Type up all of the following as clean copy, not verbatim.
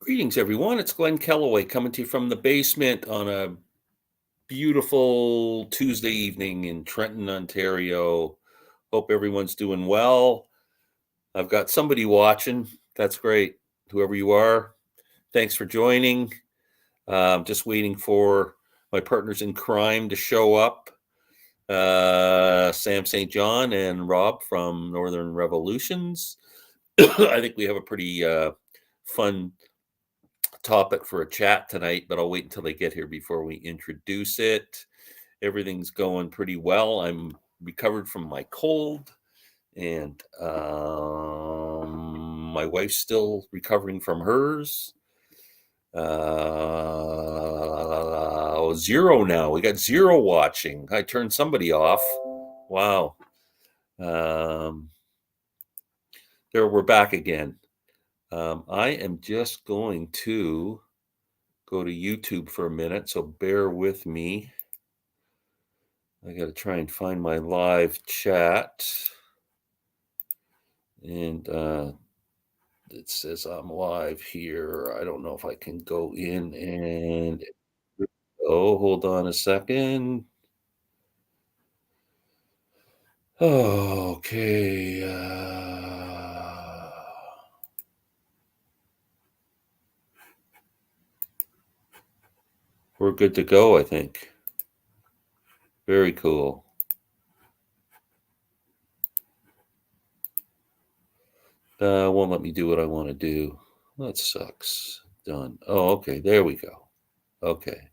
Greetings, everyone. It's Glenn Kellaway coming to you from the basement on a beautiful Tuesday evening in Trenton, Ontario. Hope everyone's doing well. I've got somebody watching. That's great. Whoever you are, thanks for joining. Just waiting for my partners in crime to show up. Sam St. John and Rob from Northern Revolutions. I think we have a pretty fun topic for a chat tonight, but I'll wait until they get here before we introduce it. Everything's going pretty well. I'm recovered from my cold, and my wife's still recovering from hers. Zero now. We got zero watching. I turned somebody off. Wow. There, we're back again. I am just going to go to YouTube for a minute, so bear with me. I got to try and find my live chat. And it says I'm live here. I don't know if I can go in and... Oh, hold on a second. Okay. We're good to go, I think. Very cool. Won't let me do what I want to do. That sucks. Done. Oh, okay. There we go. Okay.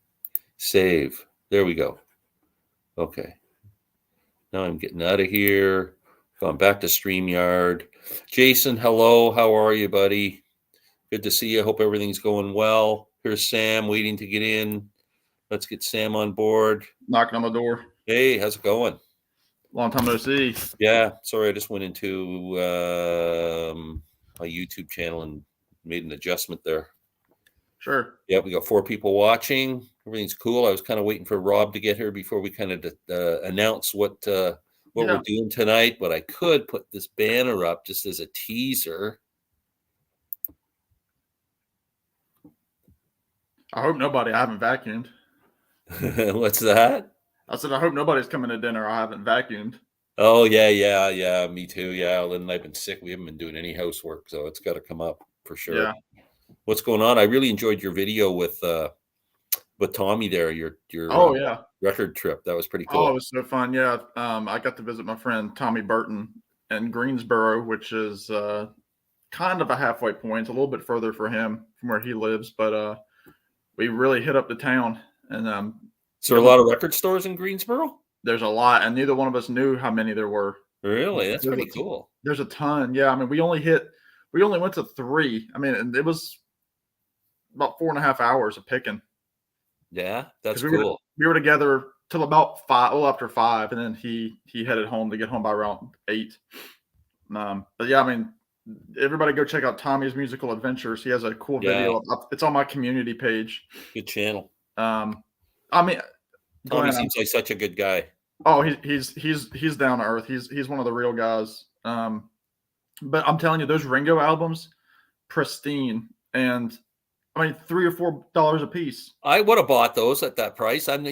Save. There we go. Okay. Now I'm getting out of here. Going back to StreamYard. Jason, hello. How are you, buddy? Good to see you. Hope everything's going well. Here's Sam waiting to get in. Let's get Sam on board. Knocking on the door. Hey, how's it going? Long time no see. Yeah, sorry, I just went into my YouTube channel and made an adjustment there. Sure. Yeah, we got 4 people watching. Everything's cool. I was kind of waiting for Rob to get here before we kind of announce what we're doing tonight, but I could put this banner up just as a teaser. I hope nobody. I haven't vacuumed. What's that? I said I hope nobody's coming to dinner. I haven't vacuumed. Oh yeah. Me too. Yeah, Lynn and I've been sick. We haven't been doing any housework, so it's got to come up for sure. Yeah. What's going on? I really enjoyed your video with Tommy there. Your record trip. That was pretty cool. Oh, it was so fun. Yeah. I got to visit my friend Tommy Burton in Greensboro, which is kind of a halfway point. It's a little bit further for him from where he lives, but we really hit up the town. And so, a lot of record stores in Greensboro? There's a lot, and neither one of us knew how many there were. Really? That's pretty cool. There's a ton. Yeah. I mean, we only went to 3. I mean, and it was about 4.5 hours of picking. Yeah, that's cool. We were together till about 5, a little after 5, and then he headed home to get home by around 8. But yeah, I mean, everybody go check out Tommy's Musical Adventures. He has a cool video. It's on my community page. Good channel. I mean, Tommy seems like such a good guy. Oh, he's down to earth. He's one of the real guys. But I'm telling you, those Ringo albums, pristine, and I mean $3 or $4 a piece. I would have bought those at that price. I love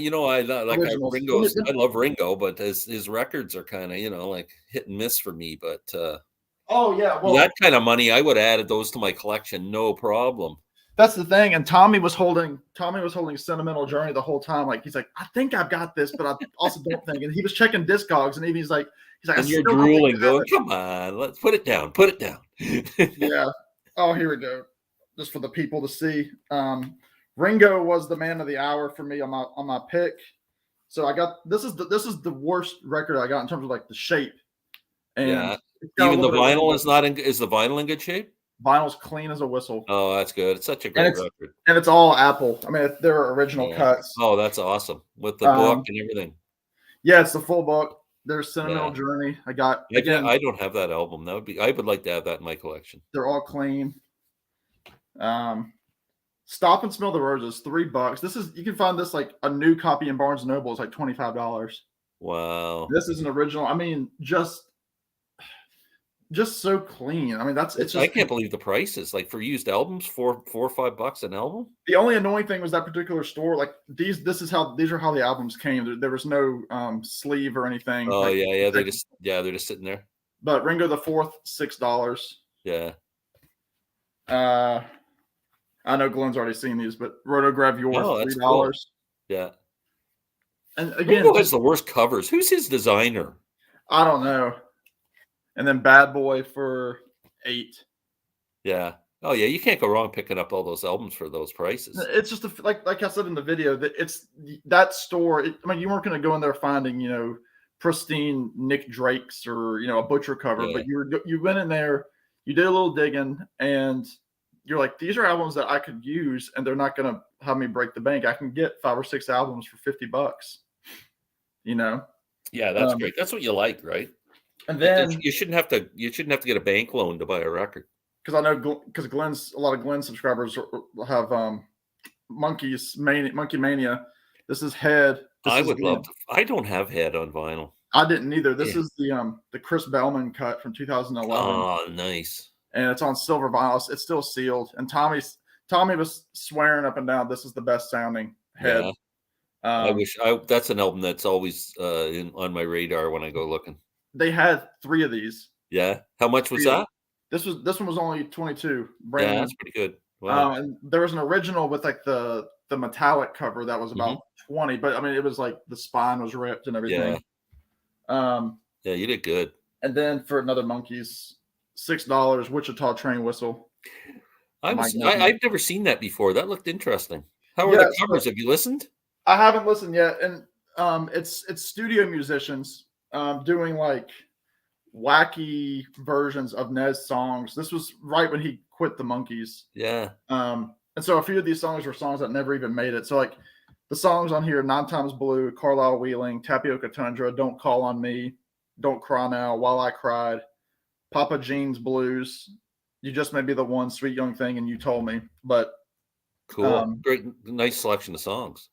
Ringo, but his records are kind of like hit and miss for me. But oh yeah, well, that kind of money, I would have added those to my collection, no problem. That's the thing. And Tommy was holding Sentimental Journey the whole time. Like, he's like, I think I've got this, but I also don't think. And he was checking Discogs, and he's like, and you're drooling, going, come on, let's put it down. Yeah. Oh, here we go. Just for the people to see. Ringo was the man of the hour for me on my pick. So I got this is the worst record I got in terms of like the shape. And yeah. Even the vinyl is the vinyl in good shape? Vinyl's clean as a whistle. Oh, that's good. It's such a great record. And it's all Apple. I mean, they're original cuts. Oh, that's awesome. With the book and everything. Yeah, it's the full book. There's Sentimental Journey. I don't have that album. I would like to have that in my collection. They're all clean. Stop and Smell the Roses, $3. You can find this like a new copy in Barnes & Noble. It's like $25. Wow. This is an original. I mean, just just so clean. I mean, it's I just can't believe the prices. Like for used albums, four or $5 an album. the only annoying thing was that particular store. Like these are how the albums came. There was no sleeve or anything. Oh Like, yeah, they're just sitting there. but Ringo the Fourth, $6. Yeah. I know Glenn's already seen these, but Rotogravure, Oh, that's cool. $3. Yeah. And again, Ringo has just the worst covers. Who's his designer? I don't know. And then Bad Boy for $8. Yeah. Oh yeah, you can't go wrong picking up all those albums for those prices. It's just like I said in the video that it's that store. I mean, you weren't going to go in there finding pristine Nick Drake's or a Butcher cover, Yeah. but you went in there, you did a little digging, and you're like, these are albums that I could use, and they're not going to have me break the bank. I can get 5 or 6 albums for $50. Yeah, that's great. That's what you like, right? And then you shouldn't have to get a bank loan to buy a record. because I know because a lot of Glenn subscribers have Monkey Mania. This is Head. I would love to. I don't have Head on vinyl. I didn't either. This is the Chris Bellman cut from 2011. Oh, nice. And it's on silver vinyl. It's still sealed. And Tommy was swearing up and down this is the best sounding Head. Yeah. That's an album that's always on my radar when I go looking. They had 3 of these. Yeah. How much was that? This one was only 22. Yeah, that's pretty good. Wow. And there was an original with like the metallic cover that was about 20, but I mean it was like the spine was ripped and everything. Yeah, you did good. And then for another Monkeys, $6, Wichita Train Whistle. I've never seen that before. That looked interesting. How are the covers? Have you listened? I haven't listened yet, and it's studio musicians doing like wacky versions of Nez's songs. This was right when he quit the Monkees. Yeah. And so a few of these songs were songs that never even made it. So like the songs on here: 9 Times Blue, Carlisle Wheeling, Tapioca Tundra, Don't Call on Me, Don't Cry Now, While I Cried, Papa Jean's Blues, You Just May Be the One, Sweet Young Thing, and You Told Me. But cool, great, nice selection of songs.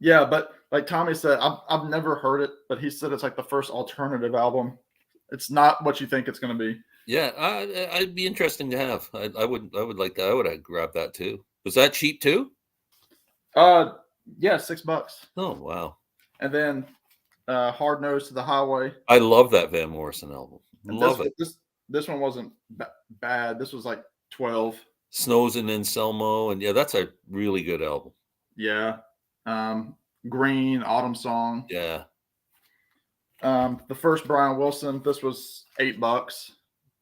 Yeah, but like Tommy said, I've never heard it, but he said it's like the first alternative album. It's not what you think it's going to be. Yeah, I'd be interesting to have. I would like that. I would grab that too. Was that cheap too? Yeah, $6. Oh wow! And then Hard Nose to the Highway. I love that Van Morrison album. Love it. This one wasn't bad. This was like 12. Snows and Anselmo, and yeah, that's a really good album. Yeah. Green, Autumn Song. Yeah. The first Brian Wilson, this was $8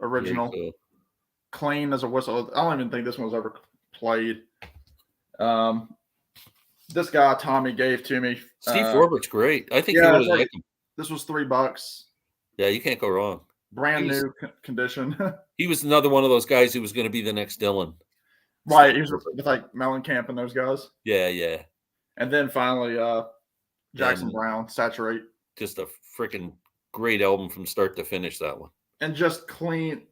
original. Cool. Clean as a Whistle. I don't even think this one was ever played. This guy Tommy gave to me. Steve Forbert's great. I think you really like him. This was $3. Yeah, you can't go wrong. Brand new condition. He was another one of those guys who was going to be the next Dylan. Right. He was with like Mellencamp and those guys. Yeah. And then finally, Jackson Browne, Saturate. Just a freaking great album from start to finish, that one. And just clean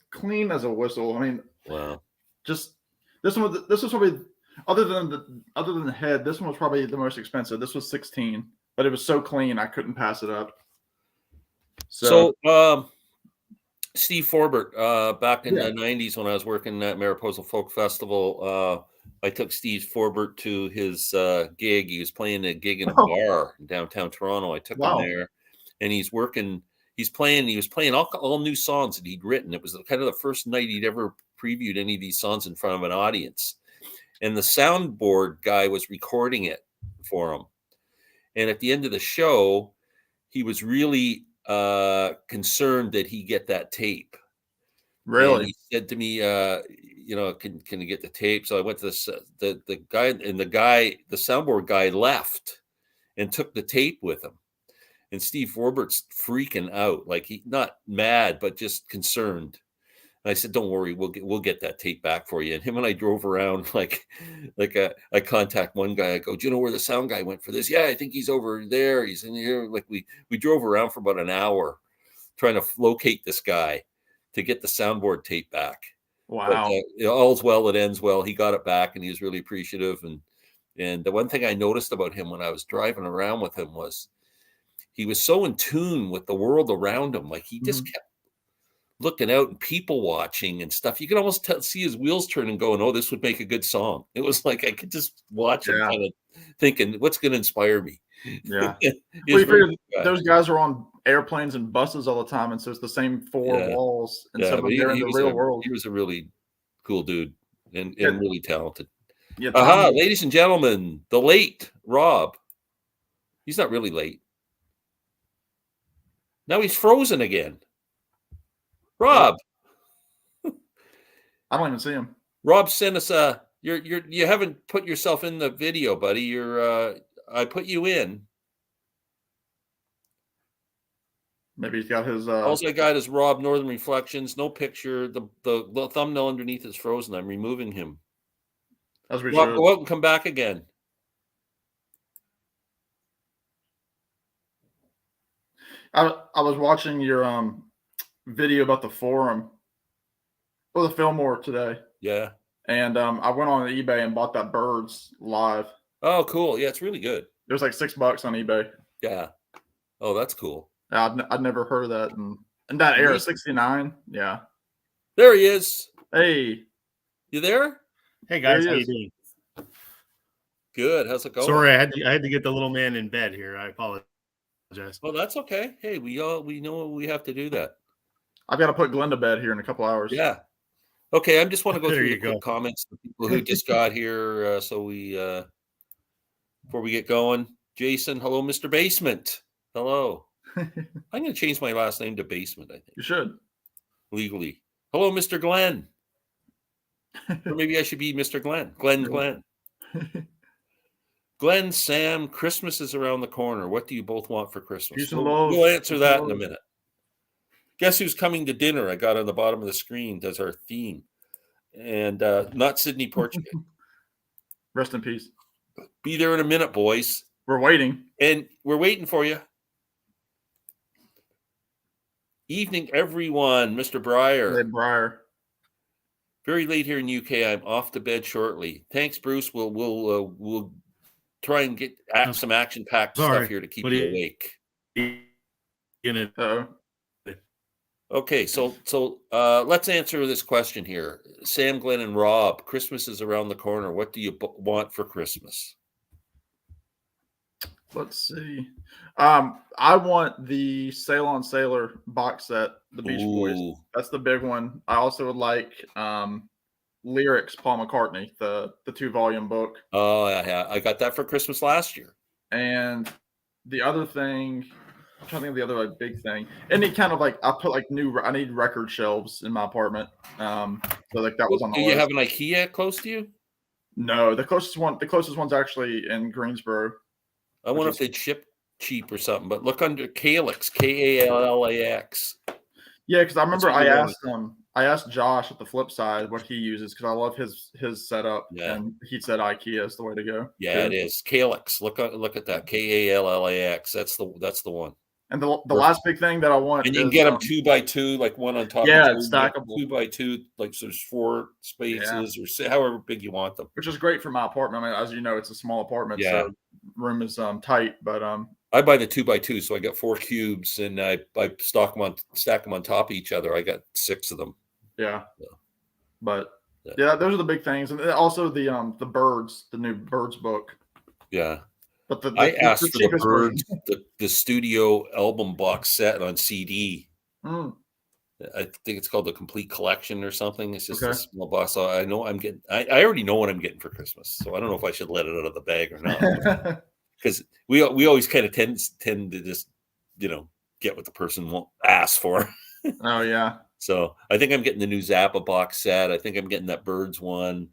as a whistle. I mean, wow. Just this was probably other than the Head, this one was probably the most expensive. This was $16, but it was so clean I couldn't pass it up. So Steve Forbert, back in the 90s when I was working at Mariposa Folk Festival, I took Steve Forbert to his gig. He was playing a gig in a bar in downtown Toronto. I took him there, and he was playing all new songs that he'd written. It was kind of the first night he'd ever previewed any of these songs in front of an audience. And the soundboard guy was recording it for him. And at the end of the show, he was really concerned that he get that tape. Really? And he said to me, can you get the tape? So I went to the guy, and the soundboard guy left and took the tape with him. And Steve Forbert's freaking out, like he not mad, but just concerned. And I said, "Don't worry, we'll get that tape back for you." And him and I drove around I contact one guy. I go, "Do you know where the sound guy went for this?" "Yeah, I think he's over there. He's in here." Like we drove around for about an hour trying to locate this guy to get the soundboard tape back. Wow. But, all's well that ends well. He got it back, and he was really appreciative. And the one thing I noticed about him when I was driving around with him was he was so in tune with the world around him. Like he just kept looking out and people watching and stuff. You can almost see his wheels turn and going, "Oh, this would make a good song." It was like I could just watch him, Yeah. kind of thinking, "What's going to inspire me?" Yeah. He Well, was you a very figure good guy. those guys are on airplanes and buses all the time, and so it's the same four Yeah, walls. And so yeah, but when they're in he the was real world, a really cool dude and yeah, really talented. yeah, Aha, Tommy. ladies and gentlemen, the late Rob. He's not really late. Now he's frozen again. What? Rob, I don't even see him. Rob sent us a. You haven't put yourself in the video, buddy. I put you in. Maybe he's got his. All I got is Rob Northern Reflections. No picture. The thumbnail underneath is frozen. I'm removing him. As we Rob, should. go out and come back again. I was watching your video about the forum or the Fillmore today, Yeah. and I went on eBay and bought that Birds live. Oh, cool. Yeah, it's really good. It was like $6 on eBay. Yeah. Oh, that's cool. I'd never heard of that, and that era, Amazing. 69. Yeah. There he is. Hey, You there? Hey there guys, he how you is. doing? Good. How's it going? Sorry, I had to get the little man in bed here. I apologize. Well, that's okay. Hey, we know we have to do that. I've got to put Glenn to bed here in a couple hours. Yeah. Okay, I just want to go There through you the quick go. comments of people who just got here. So we before we get going, Jason, hello, Mr. Basement. Hello. I'm going to change my last name to Basement. I think You should. legally. Hello, Mr. Glenn. Or maybe I should be Mr. Glenn. Glenn. Glenn, Sam, Christmas is around the corner. What do you both want for Christmas? Peace and love. We'll answer Peace that and in a love. minute. Guess who's coming to dinner? I got on the bottom of the screen. Does our theme. And not Sydney Portugal. Rest in peace. Be there in a minute, boys. We're waiting. And we're waiting for you. Evening, everyone. Mr. Breyer. Hey, Briar. Very late here in UK. I'm off to bed shortly. Thanks, Bruce. We'll try and get some action-packed stuff here to keep you awake. Uh-oh. Okay, so let's answer this question here. Sam, Glenn, and Rob. Christmas is around the corner. What do you want for Christmas? Let's see. I want the Sail on Sailor box set, the Beach Boys. That's the big one. I also would like Lyrics, Paul McCartney, the 2-volume book. Oh, yeah, I got that for Christmas last year. And the other thing, I'm trying to think of the other like big thing. Any kind of like I put like I need record shelves in my apartment. So like that was on the list. Do you have an IKEA close to you? No, the closest one's actually in Greensboro. I wonder if they'd ship cheap or something, but look under Calyx, Kallax. Yeah, because I remember I asked Josh at the flip side what he uses because I love his setup, and he said IKEA is the way to go. Yeah, it is. Calyx. Look at that. Kallax. That's the one. And the last big thing that I want, and you can get them 2x2, like one on top. Yeah, of it's stackable. 2x2, like so there's 4 spaces or however big you want them. Which is great for my apartment. I mean, as you know, it's a small apartment, so room is tight. But I buy the 2x2, so I got 4 cubes, and I stack them on top of each other. I got 6 of them. Yeah, but yeah, those are the big things, and also the Birds, the new Birds book. Yeah. But I asked for the Birds, the studio album box set on CD. I think it's called the Complete Collection or something. It's just a small box. So I know I'm getting. I already know what I'm getting for Christmas. So I don't know if I should let it out of the bag or not. Because we always kind of tend to just get what the person won't ask for. Oh yeah. So I think I'm getting the new Zappa box set. I think I'm getting that Birds one,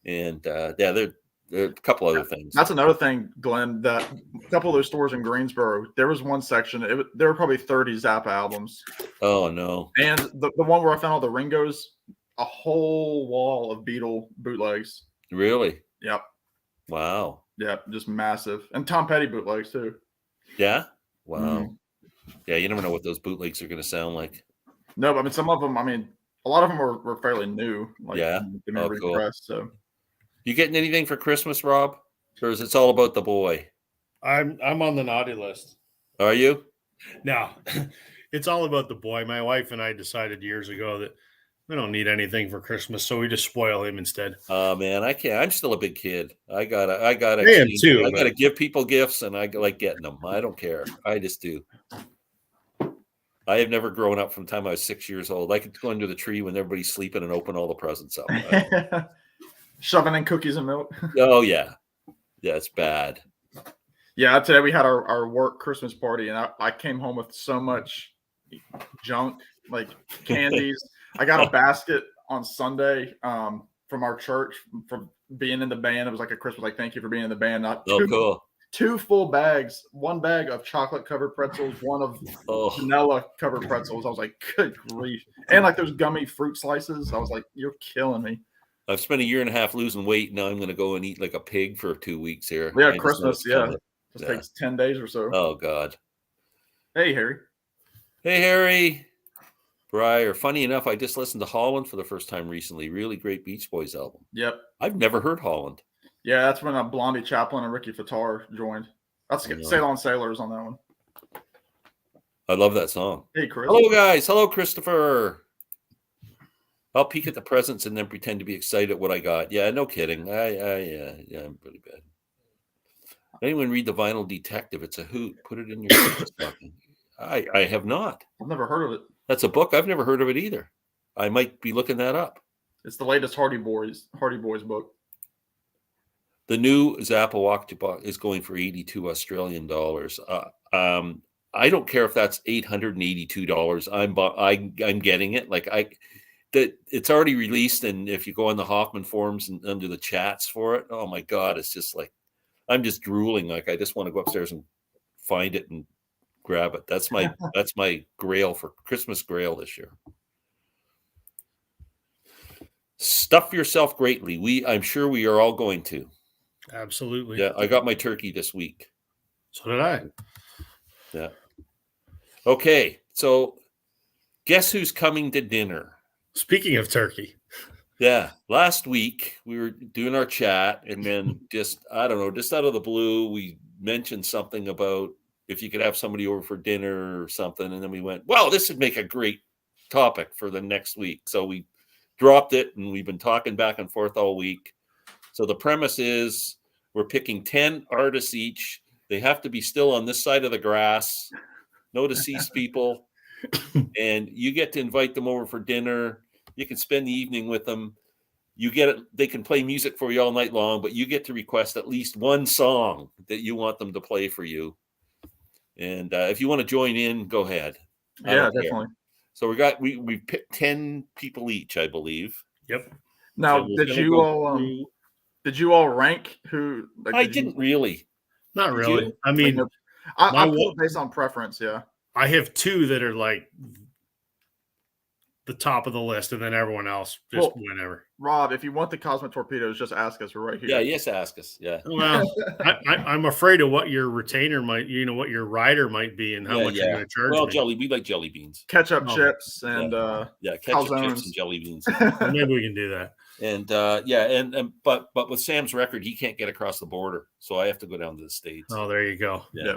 and there are a couple other things. That's another thing, Glenn. That a couple of those stores in Greensboro, there was one section. There were probably 30 Zappa albums. Oh no! And the one where I found all the Ringos, a whole wall of Beatle bootlegs. Really? Yep. Wow. Yep, just massive, and Tom Petty bootlegs too. Yeah. Wow. Yeah, you never know what those bootlegs are going to sound like. No, but I mean, some of them. I mean, a lot of them were fairly new. Like, Cool. So. You getting anything for Christmas, Rob? Or is it all about the boy? I'm on the naughty list. Are you? No. It's all about the boy. My wife and I decided years ago that we don't need anything for Christmas, so we just spoil him instead. Oh man, I can't. I'm still a big kid. I gotta I am too, I gotta but give people gifts, and I like getting them. I don't care. I just do. I have never grown up from the time I was 6 years old. I could go under the tree when everybody's sleeping and open all the presents up. Shoving in cookies and milk. Oh yeah, yeah, it's bad. Yeah, today we had our work Christmas party, and I came home with so much junk, like candies. I got a basket on Sunday from our church from being in the band. It was like a Christmas, like, thank you for being in the band. Oh, cool. 2 full bags, 1 bag of chocolate covered pretzels, 1 of vanilla covered pretzels. I was like, good grief. And like those gummy fruit slices. I was like, you're killing me. I've spent a year and a half losing weight. Now I'm going to go and eat like a pig for 2 weeks here. Yeah, Christmas. Yeah. Just takes 10 days or so. Oh, God. Hey, Harry. Hey, Harry. Briar. Funny enough, I just listened to Holland for the first time recently. Really great Beach Boys album. Yep. I've never heard Holland. Yeah, that's when Blondie Chaplin and Ricky Fattar joined. That's Sail on Sailors on that one. I love that song. Hey, Chris. Hello, guys. Hello, Christopher. I'll peek at the presents and then pretend to be excited at what I got. Yeah, no kidding. Yeah, I'm pretty bad. Anyone read The Vinyl Detective? It's a hoot. Put it in your stocking. I have not. I've never heard of it. That's a book. I've never heard of it either. I might be looking that up. It's the latest Hardy Boys book. The new Zappa Walk is going for 82 Australian dollars. I don't care if that's $882. I'm getting it. Like it's already released, and if you go on the Hoffman forums and under the chats for it, oh my God, it's just like I'm just drooling. Like I just want to go upstairs and find it and grab it. That's my grail for Christmas grail this year. Stuff yourself greatly. I'm sure we are all going to. Absolutely. Yeah, I got my turkey this week. So did I. Yeah. Okay, so guess who's coming to dinner? Speaking of turkey. Yeah, last week we were doing our chat, and then just out of the blue, we mentioned something about if you could have somebody over for dinner or something, and then we went, well, this would make a great topic for the next week. So we dropped it, and we've been talking back and forth all week. So the premise is we're picking 10 artists each. They have to be still on this side of the grass, no deceased people. And you get to invite them over for dinner. You can spend the evening with them. You get it. They can play music for you all night long, but you get to request at least one song that you want them to play for you. And if you want to join in, go ahead. Yeah, definitely. So we picked 10 people each, I believe. Yep. Now, did you all rank who? Like, I didn't really. Not really. You? I mean, I pulled based on preference. Yeah. I have 2 that are like the top of the list, and then everyone else just whenever. Rob, if you want the Cosmic Torpedoes, just ask us. We're right here. Yeah, ask us. Yeah. Well, I'm afraid of what your retainer might, what your rider might be, and how much you're going to charge. Well, we like jelly beans, ketchup chips, and ketchup chips and jelly beans. Well, maybe we can do that. And but with Sam's record, he can't get across the border, so I have to go down to the States. Oh, there you go. Yeah.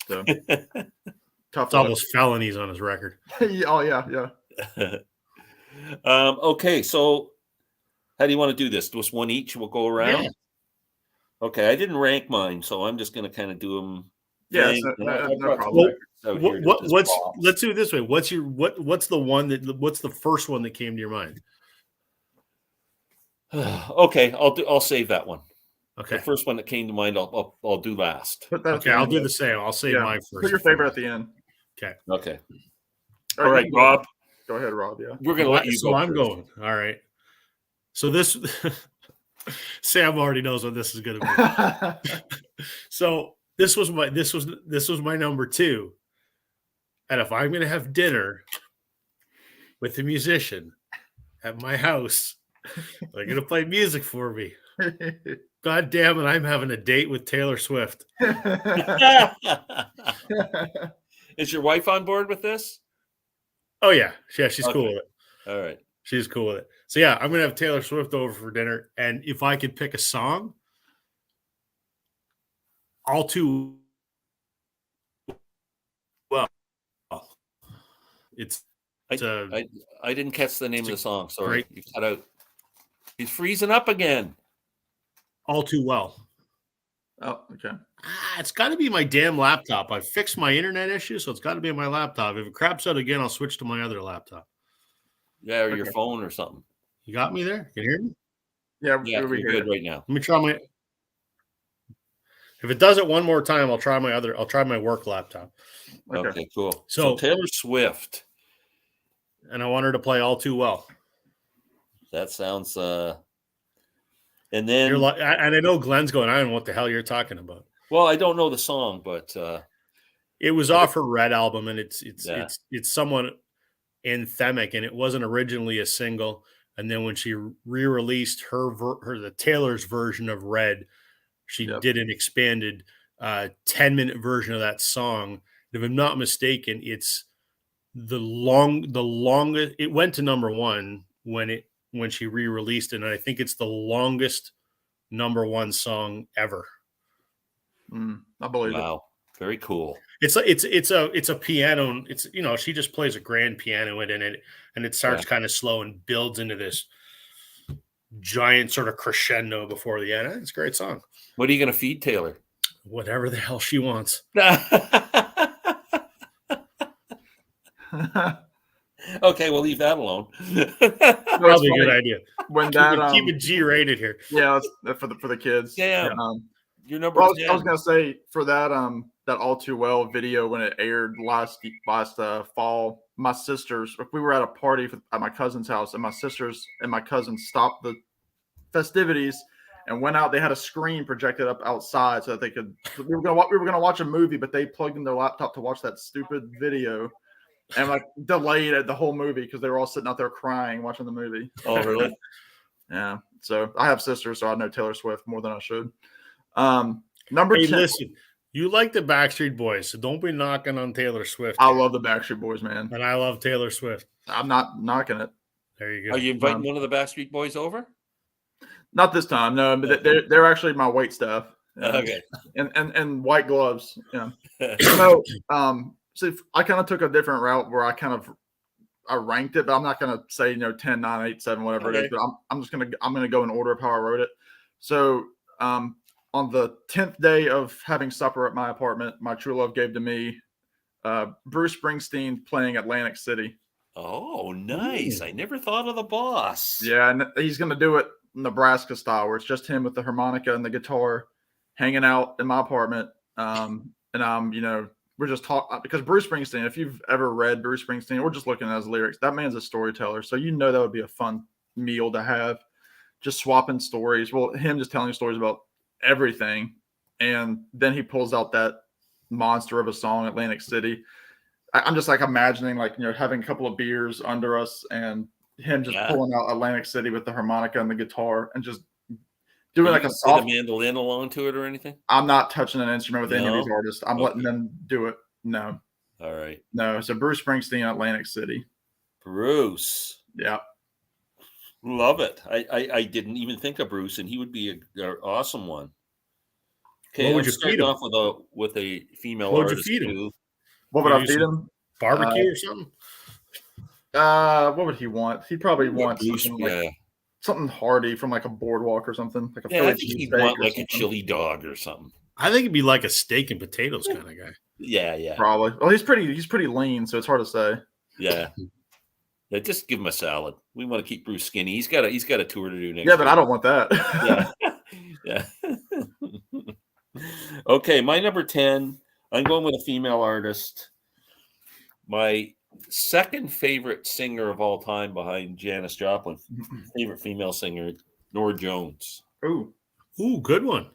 So tough. It's almost felonies on his record. Oh yeah. Okay, so how do you want to do this? Just one each? We'll go around. Yeah. Okay, I didn't rank mine, so I'm just going to kind of do them. Yeah, no problem. Let's do it this way. What's the first one that came to your mind? Okay, I'll save that one. Okay, the first one that came to mind, I'll do last. Okay, I'll do the same. I'll save mine first. Put your favorite at the end. Okay. All right, Rob. Go ahead, Rob. Yeah, we're gonna let you go. So I'm going. All right. So this, Sam already knows what this is going to be. So this was my number 2. And if I'm going to have dinner with a musician at my house, they're going to play music for me. God damn it, I'm having a date with Taylor Swift. Is your wife on board with this? Oh, yeah. Yeah, she's cool with it. All right. She's cool with it. So, yeah, I'm going to have Taylor Swift over for dinner. And if I could pick a song, all too well, It's I didn't catch the name of the song. Sorry, great. you cut out. He's freezing up again. All Too Well. Oh, okay. It's got to be my damn laptop. I fixed my internet issue, so it's got to be my laptop. If it craps out again, I'll switch to my other laptop. Yeah, or your phone or something. You got me there? Can you hear me? Yeah, Yeah, we you're hear good you. right now. Let me try my. If it does it one more time, I'll try my work laptop. Okay, cool. So Taylor Swift. And I want her to play All Too Well. That sounds. And then you're like, and I know Glenn's going, I don't know what the hell you're talking about. Well, I don't know the song, but it was off her Red album, and it's somewhat anthemic, and it wasn't originally a single. And then when she re-released the Taylor's version of Red, she did an expanded 10-minute version of that song. If I'm not mistaken, it's the longest. It went to number one when she re-released it, and I think it's the longest number one song ever. I believe it. Very cool. It's a piano. It's she just plays a grand piano in it, and it starts kind of slow and builds into this giant sort of crescendo before the end. It's a great song. What are you going to feed Taylor? Whatever the hell she wants. Okay, we'll leave that alone. Probably a good idea. When keep it G-rated here. Yeah, for the kids. Yeah. Your number. Well, I was gonna say for that All Too Well video when it aired last fall, my sisters, we were at a party at my cousin's house, and my sisters and my cousin stopped the festivities and went out. They had a screen projected up outside so that they could. We were gonna watch a movie, but they plugged in their laptop to watch that stupid video, and like delayed the whole movie because they were all sitting out there crying watching the movie. Oh, really? Yeah. So I have sisters, so I know Taylor Swift more than I should. Number 10. Listen, you like the Backstreet Boys, so don't be knocking on Taylor Swift. I love the Backstreet Boys, man. And I love Taylor Swift. I'm not knocking it. There you go. Are you inviting one of the Backstreet Boys over? Not this time, no. But they're actually my wait staff. Okay. And white gloves. Yeah. So I kind of took a different route where I ranked it, but I'm not gonna say 10, 9, 8, 7, whatever it is. But I'm gonna go in order of how I wrote it. So on the 10th day of having supper at my apartment, my true love gave to me Bruce Springsteen playing Atlantic City. Oh, nice. I never thought of the boss. Yeah, and he's going to do it Nebraska style, where it's just him with the harmonica and the guitar hanging out in my apartment. And we're just talking because Bruce Springsteen, if you've ever read Bruce Springsteen, we're just looking at his lyrics. That man's a storyteller. So that would be a fun meal to have. Just swapping stories. Well, him just telling stories about everything, and then he pulls out that monster of a song, Atlantic City. I'm just like imagining having a couple of beers under us and him just pulling out Atlantic City with the harmonica and the guitar and just doing like a soft mandolin along to it or anything. I'm not touching an instrument with any of these artists. I'm letting them do it. No. All right. No. So Bruce Springsteen, Atlantic City. Bruce. Yeah. Love it. I didn't even think of Bruce, and he would be an awesome one. Okay, what would you feed him? Off with a female what artist. Would you feed him? What would I feed him? Barbecue or something? What would he want? He'd probably want something hearty from like a boardwalk or something. Like a I think he'd want like a chili dog or something. I think it'd be like a steak and potatoes kind of guy. Yeah. Probably. Well, he's pretty lean, so it's hard to say. Yeah. Yeah, just give him a salad. We want to keep Bruce skinny. He's got a tour to do next. Yeah, but I don't want that. Yeah. Okay, my number 10. I'm going with a female artist. My second favorite singer of all time, behind Janis Joplin, favorite female singer, Norah Jones. Ooh, good one.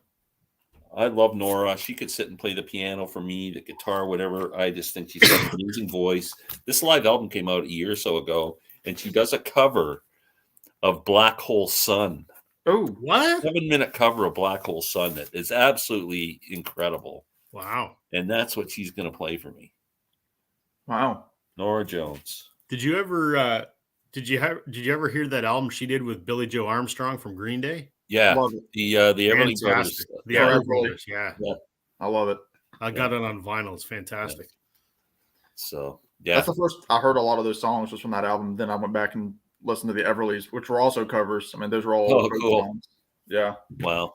I love Nora. She could sit and play the piano for me, the guitar, whatever. I just think she's got an amazing voice. This live album came out a year or so ago, and she does a cover of Black Hole Sun. Oh, what? 7-minute cover of Black Hole Sun that is absolutely incredible. Wow. And that's what she's going to play for me. Wow. Norah Jones. Did you ever hear that album she did with Billie Joe Armstrong from Green Day? Yeah, the Everly Brothers. The Everly Brothers, yeah. I love it. I got it on vinyl. It's fantastic. So, Yeah. That's the first I heard a lot of those songs was from that album. Then I went back and listened to the Everlys, which were also covers. I mean, those were all old folk cool. songs. Yeah. Wow.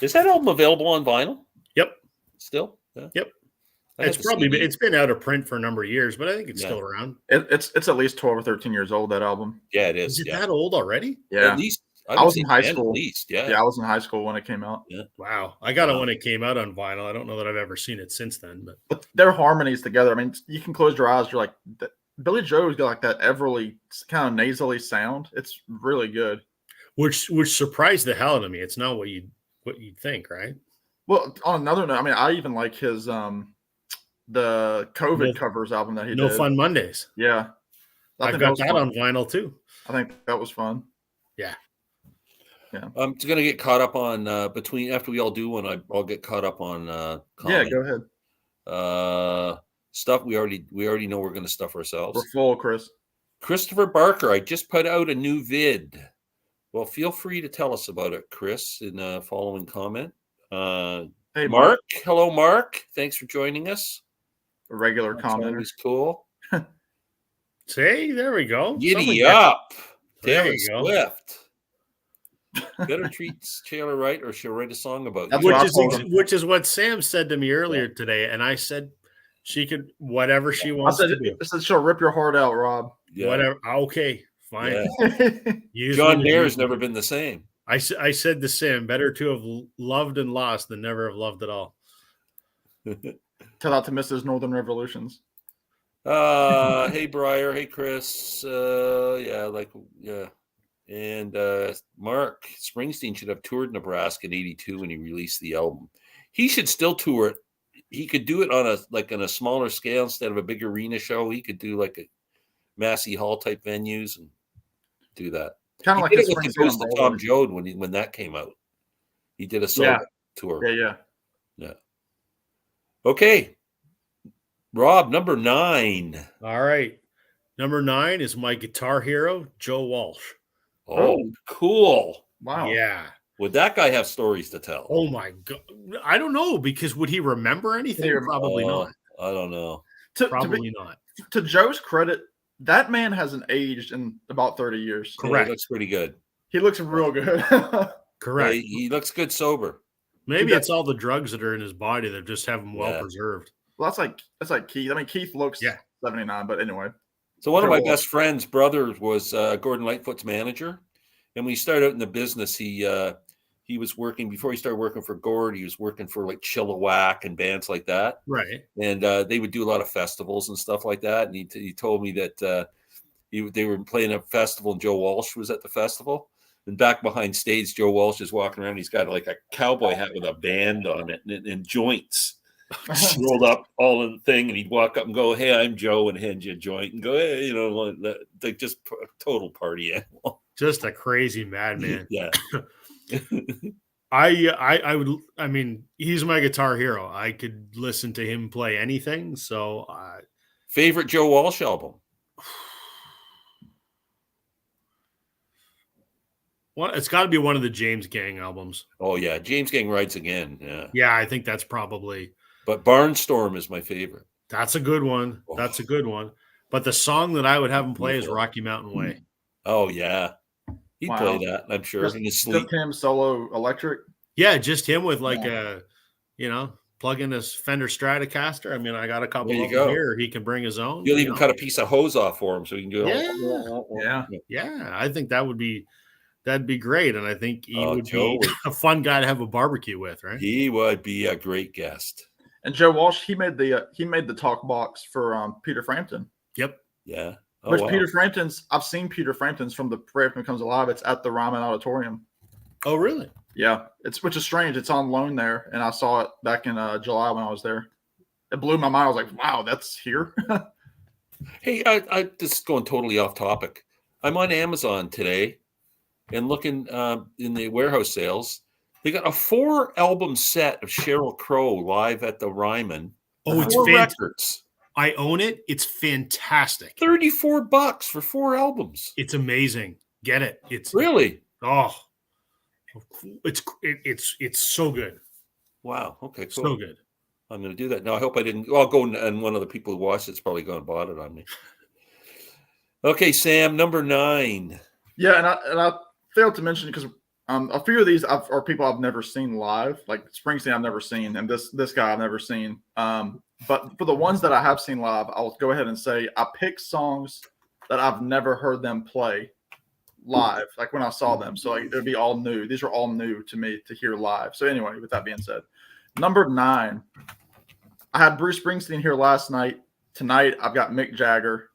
Is that album available on vinyl Yep. still? Yeah. Yep. I had It's the probably CD. it's been out of print for a number of years, but I think it's Yeah. still around. It's at least 12 or 13 years old, that album. Yeah, it is. Is it Yeah. that old already? Yeah. At least I was in high 10 school. At least, yeah. Yeah, I was in high school when it came out. Yeah. Wow. I got it Wow. when it came out on vinyl. I don't know that I've ever seen it since then, But their harmonies together, I mean, you can close your eyes. You're like, Billy Joe's got like that Everly kind of nasally sound. It's really good. which surprised the hell out of me. It's not what you'd think, right? Well, on another note, I mean, I even like his the COVID covers album that he No did. Fun Mondays. Yeah. I've got that on vinyl too. I think that was fun. Yeah. Yeah. I'm going to get caught up on after we all do one, I'll get caught up on Yeah, go ahead. Stuff we already know we're going to stuff ourselves. We're full, Chris. Christopher Barker, I just put out a new vid. Well, feel free to tell us about it, Chris, in a following comment. Hey, Mark. Hello, Mark. Thanks for joining us. A regular That's commenter. always cool. See, there we go. Giddy up. There Taylor you go. Swift. Better treat Taylor right, or she'll write a song about That's you. what I told him. Which is what Sam said to me earlier today, and I said she could whatever she wants to do. I said she'll rip your heart out, Rob. Yeah. Whatever. Okay, fine. Yeah. John Mayer's never been the same. I said to Sam, better to have loved and lost than never have loved at all. Tell out to Mrs. Northern Revolutions. Hey Briar, hey Chris. And Mark Springsteen should have toured Nebraska in '82 when he released the album. He should still tour it. He could do it on a smaller scale instead of a big arena show. He could do like a Massey Hall type venues and do that. Kind of like did his it with the Ghost of Tom Joad when that came out. He did a solo tour. Yeah. Okay. Rob, number 9. All right. Number 9 is my guitar hero, Joe Walsh. Oh, cool. Wow. Yeah. Would that guy have stories to tell? Oh my God. I don't know, because would he remember anything? Probably not. I don't know. Probably not. To Joe's credit, that man hasn't aged in about 30 years. Correct. Yeah, he looks pretty good. He looks real good. Correct. Yeah, he looks good sober. Maybe it's all the drugs that are in his body that just have him well preserved. Well, that's like Keith. I mean, Keith looks 79, but anyway. So one of my best friend's brothers was Gordon Lightfoot's manager, and when he started out in the business, he was working before he started working for Gord. He was working for like Chilliwack and bands like that, right? And they would do a lot of festivals and stuff like that. And he told me that they were playing a festival, and Joe Walsh was at the festival. And back behind stage, Joe Walsh is walking around. He's got like a cowboy hat with a band on it and joints. Rolled up all in the thing, and he'd walk up and go, "Hey, I'm Joe," and hand you a joint and go, "Hey," like just a total party animal, just a crazy madman. Yeah. I would. I mean, he's my guitar hero. I could listen to him play anything. So, favorite Joe Walsh album? Well, it's got to be one of the James Gang albums. Oh yeah, James Gang Rides Again. Yeah. Yeah, I think that's probably. But Barnstorm is my favorite. That's a good one. Oh. That's a good one. But the song that I would have him play is Rocky Mountain Way. Oh, yeah. He'd play that, I'm sure, in his sleep. Just him solo electric? Yeah, just him with like plug in his Fender Stratocaster. I mean, I got a couple of them here. He can bring his own. You'll even cut a piece of hose off for him so he can do it. Yeah. I think that'd be great. And I think he would be a fun guy to have a barbecue with, right? He would be a great guest. And Joe Walsh, he made the talk box for Peter Frampton. Yep. Yeah. Which Peter Frampton's, I've seen Peter Frampton's from the Frampton Comes Alive. It's at the Ryman Auditorium. Oh, really? Yeah. Which is strange. It's on loan there, and I saw it back in July when I was there. It blew my mind. I was like, "Wow, that's here." Hey, I just going totally off topic. I'm on Amazon today, and looking in the warehouse sales. They got a 4-album set of Sheryl Crow live at the Ryman. Oh, it's records. I own it. It's fantastic. $34 for 4 albums. It's amazing. Get it. It's really it's so good. Wow. Okay. Cool. So good. I'm going to do that. No, I hope I didn't. I'll go and one of the people who watched it's probably gone and bought it on me. Okay, Sam, number 9. Yeah, and I failed to mention because a few of these are people I've never seen live. Like Springsteen, I've never seen, and this guy I've never seen. But for the ones that I have seen live, I'll go ahead and say I picked songs that I've never heard them play live, like when I saw them. So like it would be all new. These are all new to me to hear live. So anyway, with that being said, number 9, I had Bruce Springsteen here last night. Tonight I've got Mick Jagger.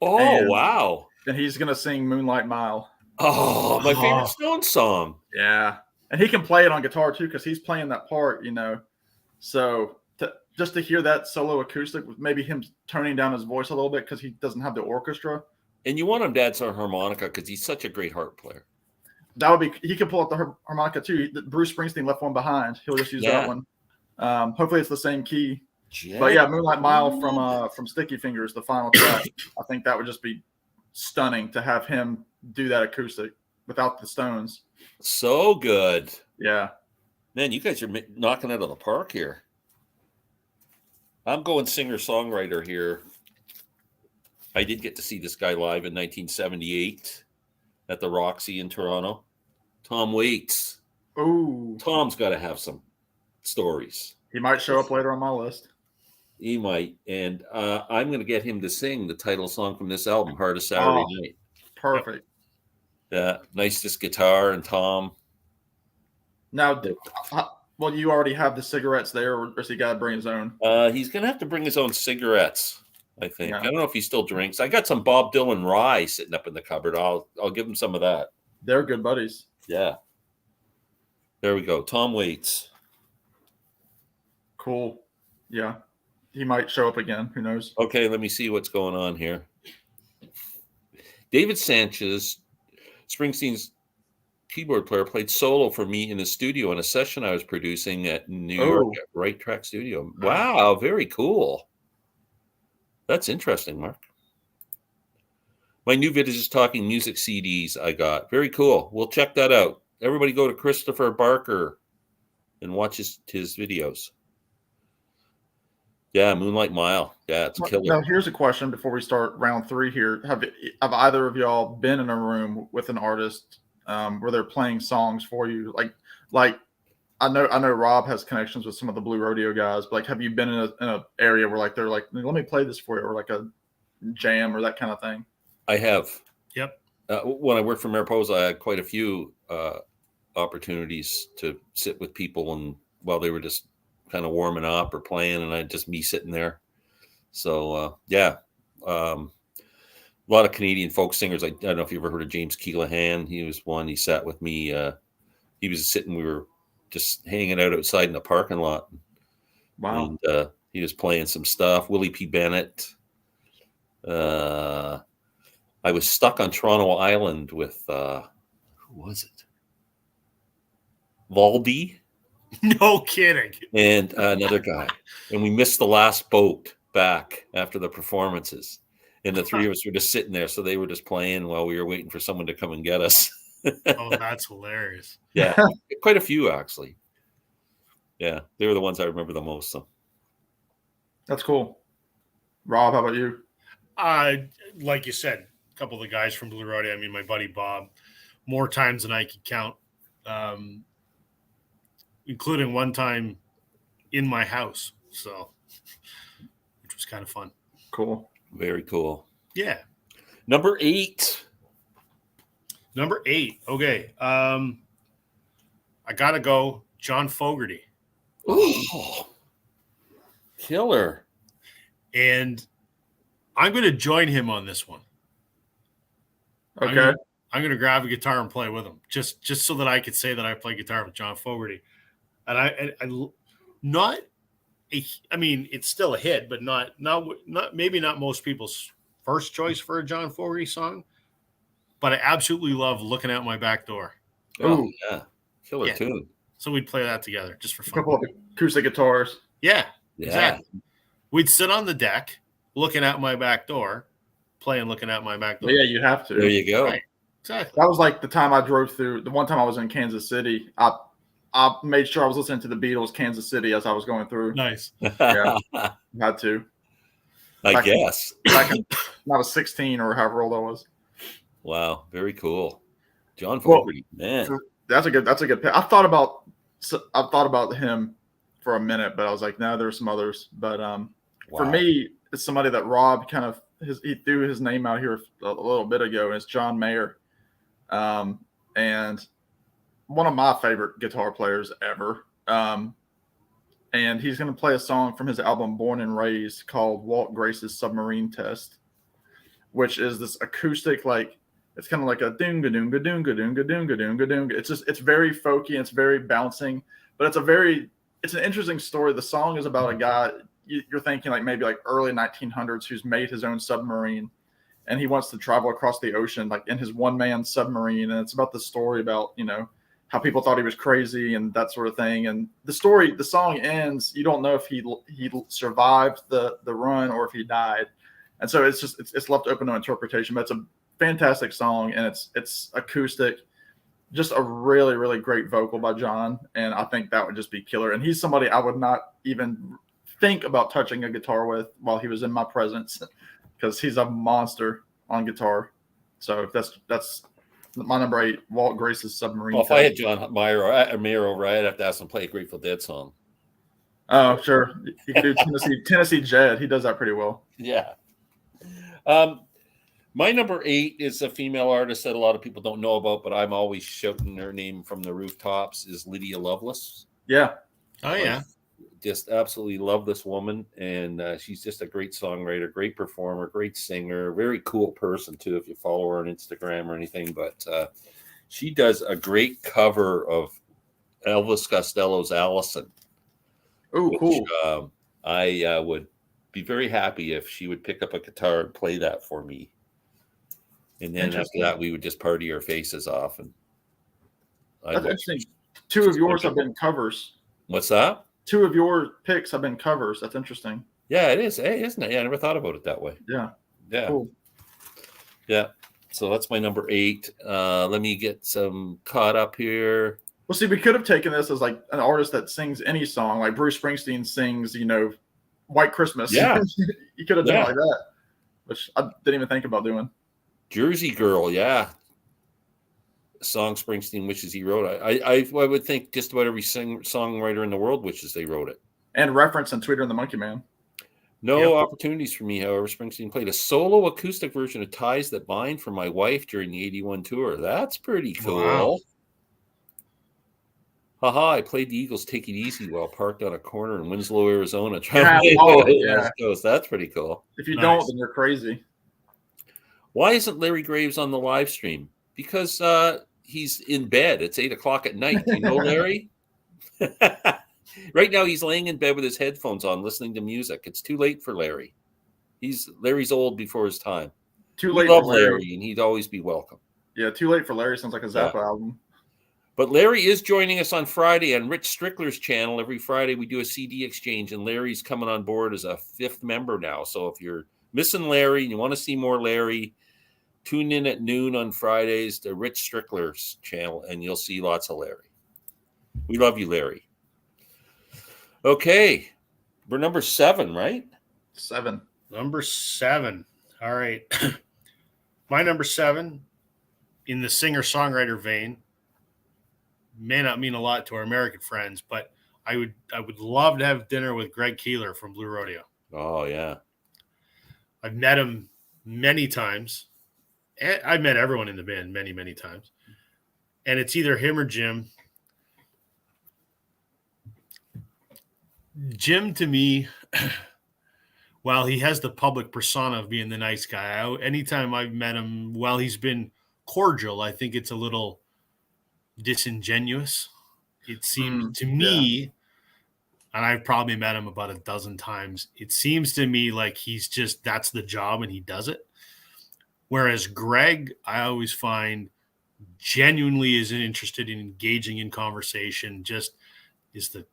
Oh, wow. And he's gonna sing Moonlight Mile. Oh, my favorite Stones song. Yeah, and he can play it on guitar too because he's playing that part, So just to hear that solo acoustic with maybe him toning down his voice a little bit because he doesn't have the orchestra. And you want him to add some harmonica because he's such a great harp player. That would be. He can pull out the harmonica too. Bruce Springsteen left one behind. He'll just use that one. Hopefully it's the same key. But yeah, Moonlight Mile from Sticky Fingers, the final track. I think that would just be stunning to have him do that acoustic without the Stones. So good. Yeah. Man, you guys are knocking it out of the park here. I'm going singer-songwriter here. I did get to see this guy live in 1978 at the Roxy in Toronto. Tom Waits. Ooh. Tom's got to have some stories. He might show up later on my list. He might. And I'm going to get him to sing the title song from this album, Hard as Saturday Night. Perfect. Yeah, nicest guitar and Tom. Now, well, you already have the cigarettes there, or does he got to bring his own? He's going to have to bring his own cigarettes, I think. Yeah. I don't know if he still drinks. I got some Bob Dylan rye sitting up in the cupboard. I'll give him some of that. They're good buddies. Yeah. There we go. Tom Waits. Cool. Yeah. He might show up again. Who knows? Okay, let me see what's going on here. David Sanchez, Springsteen's keyboard player, played solo for me in the studio in a session I was producing at New York at Right Track Studio. Wow, very cool. That's interesting, Mark. My new Vintage Talking Music CDs I got. Very cool. We'll check that out. Everybody go to Christopher Barker and watch his videos. Yeah, Moonlight Mile. Yeah, it's killer. Now, here's a question before we start round 3 here. Have either of y'all been in a room with an artist where they're playing songs for you? Like I know Rob has connections with some of the Blue Rodeo guys, but like, have you been in a area where like they're like, let me play this for you, or like a jam or that kind of thing? I have. Yep. When I worked for Mariposa, I had quite a few opportunities to sit with people and while they were just kind of warming up or playing, and I'd just me sitting there. So a lot of Canadian folk singers. I don't know if you ever heard of James Keelahan. He was one. He sat with me. He was sitting. We were just hanging out outside in the parking lot. Wow. And he was playing some stuff. Willie P. Bennett. I was stuck on Toronto Island with who was it? Valdy. No kidding. And another guy. And we missed the last boat back after the performances. And the three of us were just sitting there. So they were just playing while we were waiting for someone to come and get us. Oh, that's hilarious. Yeah. Quite a few, actually. Yeah. They were the ones I remember the most. So. That's cool. Rob, how about you? Like you said, a couple of the guys from Blue Rodeo. I mean, my buddy Bob, more times than I could count. Including one time in my house, which was kind of fun. Cool. Very cool. Yeah. Number 8. Okay. I gotta go John Fogerty. Oh, killer. And I'm going to join him on this one. Okay. I'm going to grab a guitar and play with him just so that I could say that I play guitar with John Fogerty. And I mean, it's still a hit, but not maybe not most people's first choice for a John Fogerty song. But I absolutely love Looking Out My Back Door. Oh, yeah. Killer tune. So we'd play that together just for fun. A couple of acoustic guitars. Yeah. Exactly. We'd sit on the deck looking out my back door, playing Looking Out My Back Door. Yeah, you have to. There you go. Right. Exactly. That was like the time I drove through. The one time I was in Kansas City, I I made sure I was listening to the Beatles, Kansas City, as I was going through. Nice. Yeah. Had to. I guess. Back when I was 16 or however old I was. Wow, very cool. John Well, Fogerty, man. That's a good pick. I thought about him for a minute, but I was like, no, there's some others. But for Wow. me, it's somebody that Rob he threw his name out here a little bit ago, and it's John Mayer. And one of my favorite guitar players ever. And he's going to play a song from his album Born and Raised called Walt Grace's Submarine Test, which is this acoustic, like, it's kind of like a doonga doonga doonga doonga doonga doonga doonga. It's very folky and it's very bouncing, but it's an interesting story. The song is about a guy, you're thinking like maybe like early 1900s, who's made his own submarine, and he wants to travel across the ocean like in his one-man submarine. And it's about the story about, how people thought he was crazy and that sort of thing. And the song ends, you don't know if he survived the run or if he died. And so it's left open to interpretation, but it's a fantastic song, and it's acoustic, just a really, really great vocal by John. And I think that would just be killer. And he's somebody I would not even think about touching a guitar with while he was in my presence, because he's a monster on guitar. So that's my number 8, Walt Grace's Submarine. Well, if I had John Mayer over, I'd have to ask him to play a Grateful Dead song. Oh, sure. You could do Tennessee Jed. He does that pretty well. Yeah. My number 8 is a female artist that a lot of people don't know about, but I'm always shouting her name from the rooftops, is Lydia Lovelace. Yeah. Oh, yeah. Just absolutely love this woman. And she's just a great songwriter, great performer, great singer, very cool person, too, if you follow her on Instagram or anything. But she does a great cover of Elvis Costello's Allison. Oh, cool. I would be very happy if she would pick up a guitar and play that for me. And then after that, we would just party our faces off. And that's interesting. 2 of yours have been covers. What's that? 2 of your picks have been covers. That's interesting. Yeah, it is. Hey, isn't it? Yeah, I never thought about it that way. Yeah. Yeah. Cool. Yeah. So that's my number 8. Let me get some caught up here. Well, see, we could have taken this as like an artist that sings any song, like Bruce Springsteen sings, White Christmas. Yeah. You could have done it like that, which I didn't even think about doing. Jersey Girl, yeah. A song Springsteen wishes he wrote. I would think just about every songwriter in the world wishes they wrote it. And reference and Tweeter and the Monkey Man. No opportunities for me, however. Springsteen played a solo acoustic version of Ties That Bind for my wife during the 81 tour. That's pretty cool. Wow. Haha, I played the Eagles' Take It Easy while parked on a corner in Winslow, Arizona. That's pretty cool. If you don't, then you're crazy. Why isn't Larry Graves on the live stream? Because he's in bed. It's 8:00 at night. Do you know Larry? Right now, he's laying in bed with his headphones on, listening to music. It's too late for Larry. Larry's old before his time. Too late. We love Larry, and he'd always be welcome. Yeah, Too Late for Larry sounds like a Zappa album. But Larry is joining us on Friday on Rich Strickler's channel. Every Friday we do a CD exchange, and Larry's coming on board as a 5th member now. So if you're missing Larry and you want to see more Larry, tune in at noon on Fridays to Rich Strickler's channel, and you'll see lots of Larry. We love you, Larry. Okay. We're number 7, right? 7. Number 7. All right. My number 7, in the singer-songwriter vein, may not mean a lot to our American friends, but I would love to have dinner with Greg Keeler from Blue Rodeo. Oh, yeah. I've met him many times. I've met everyone in the band many, many times. And it's either him or Jim. Jim, to me, while he has the public persona of being the nice guy, anytime I've met him, while he's been cordial, I think it's a little disingenuous. It seems to me, and I've probably met him about a dozen times, it seems to me like that's the job and he does it. Whereas Greg, I always find genuinely is interested in engaging in conversation, just is the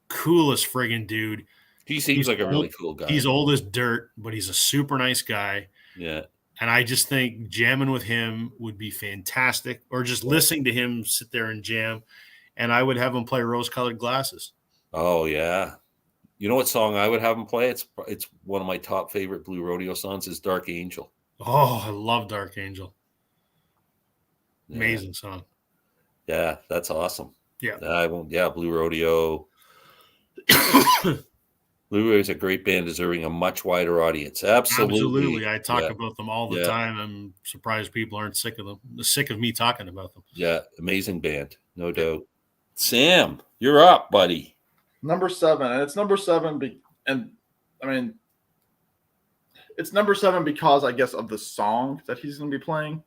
coolest friggin' dude. He seems like a really cool guy. He's old as dirt, but he's a super nice guy. Yeah. And I just think jamming with him would be fantastic, or just listening to him sit there and jam. and I would have him play Rose-Colored Glasses. Oh yeah. You know what song I would have him play? It's one of my top favorite Blue Rodeo songs is Dark Angel. Oh, I love Dark Angel. Yeah. Amazing song. Yeah, that's awesome. Yeah. Blue Rodeo. Blue Rodeo is a great band deserving a much wider audience. Absolutely. I talk about them all the time. I'm surprised people aren't sick of me talking about them. Yeah, amazing band, no doubt. Sam, you're up, buddy. Number 7, and it's number 7 it's number 7 because I guess of the song that he's going to be playing.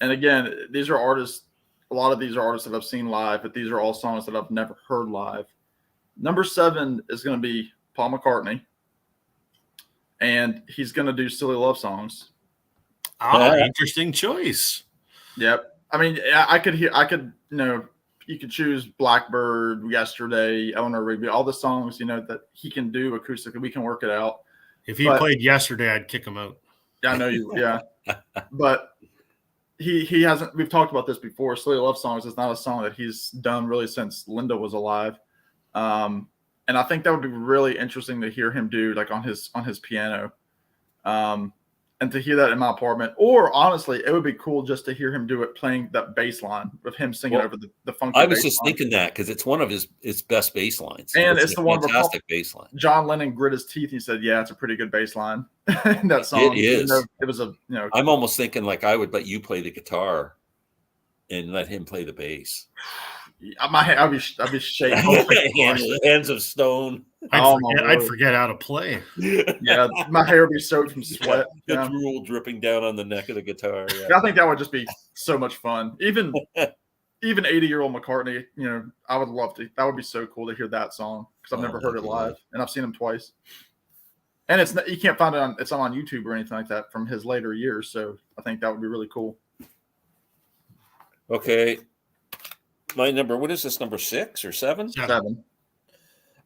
And again, these are artists. A lot of these are artists that I've seen live, but these are all songs that I've never heard live. Number 7 is going to be Paul McCartney, and he's going to do Silly Love Songs. Oh, interesting choice. Yep. I mean, you could choose Blackbird, Yesterday, Eleanor Rigby, all the songs, that he can do acoustically. We can work it out. If he played Yesterday, I'd kick him out. Yeah, I know you. Yeah. But he hasn't. We've talked about this before. Silly Love Songs is not a song that he's done really since Linda was alive, and I think that would be really interesting to hear him do, like on his piano, and to hear that in my apartment. Or honestly, it would be cool just to hear him do it playing that bass line with him singing over the funky. I was just thinking that because it's one of his best bass lines, and it's the one fantastic bass line. John Lennon grit his teeth. He said, "Yeah, it's a pretty good bass line." That song. It is. It was I'm almost thinking like I would let you play the guitar, and let him play the bass. I'd be shaking. Hands of stone. I'd forget how to play. Yeah, my hair would be soaked from sweat. The drool dripping down on the neck of the guitar. Yeah. I think that would just be so much fun. Even 80-year-old McCartney, I would love to. That would be so cool to hear that song because I've never heard it live, and I've seen him twice. And you can't find it it's not on YouTube or anything like that from his later years. So I think that would be really cool. Okay. My number, what is this, number 6 or 7? 7.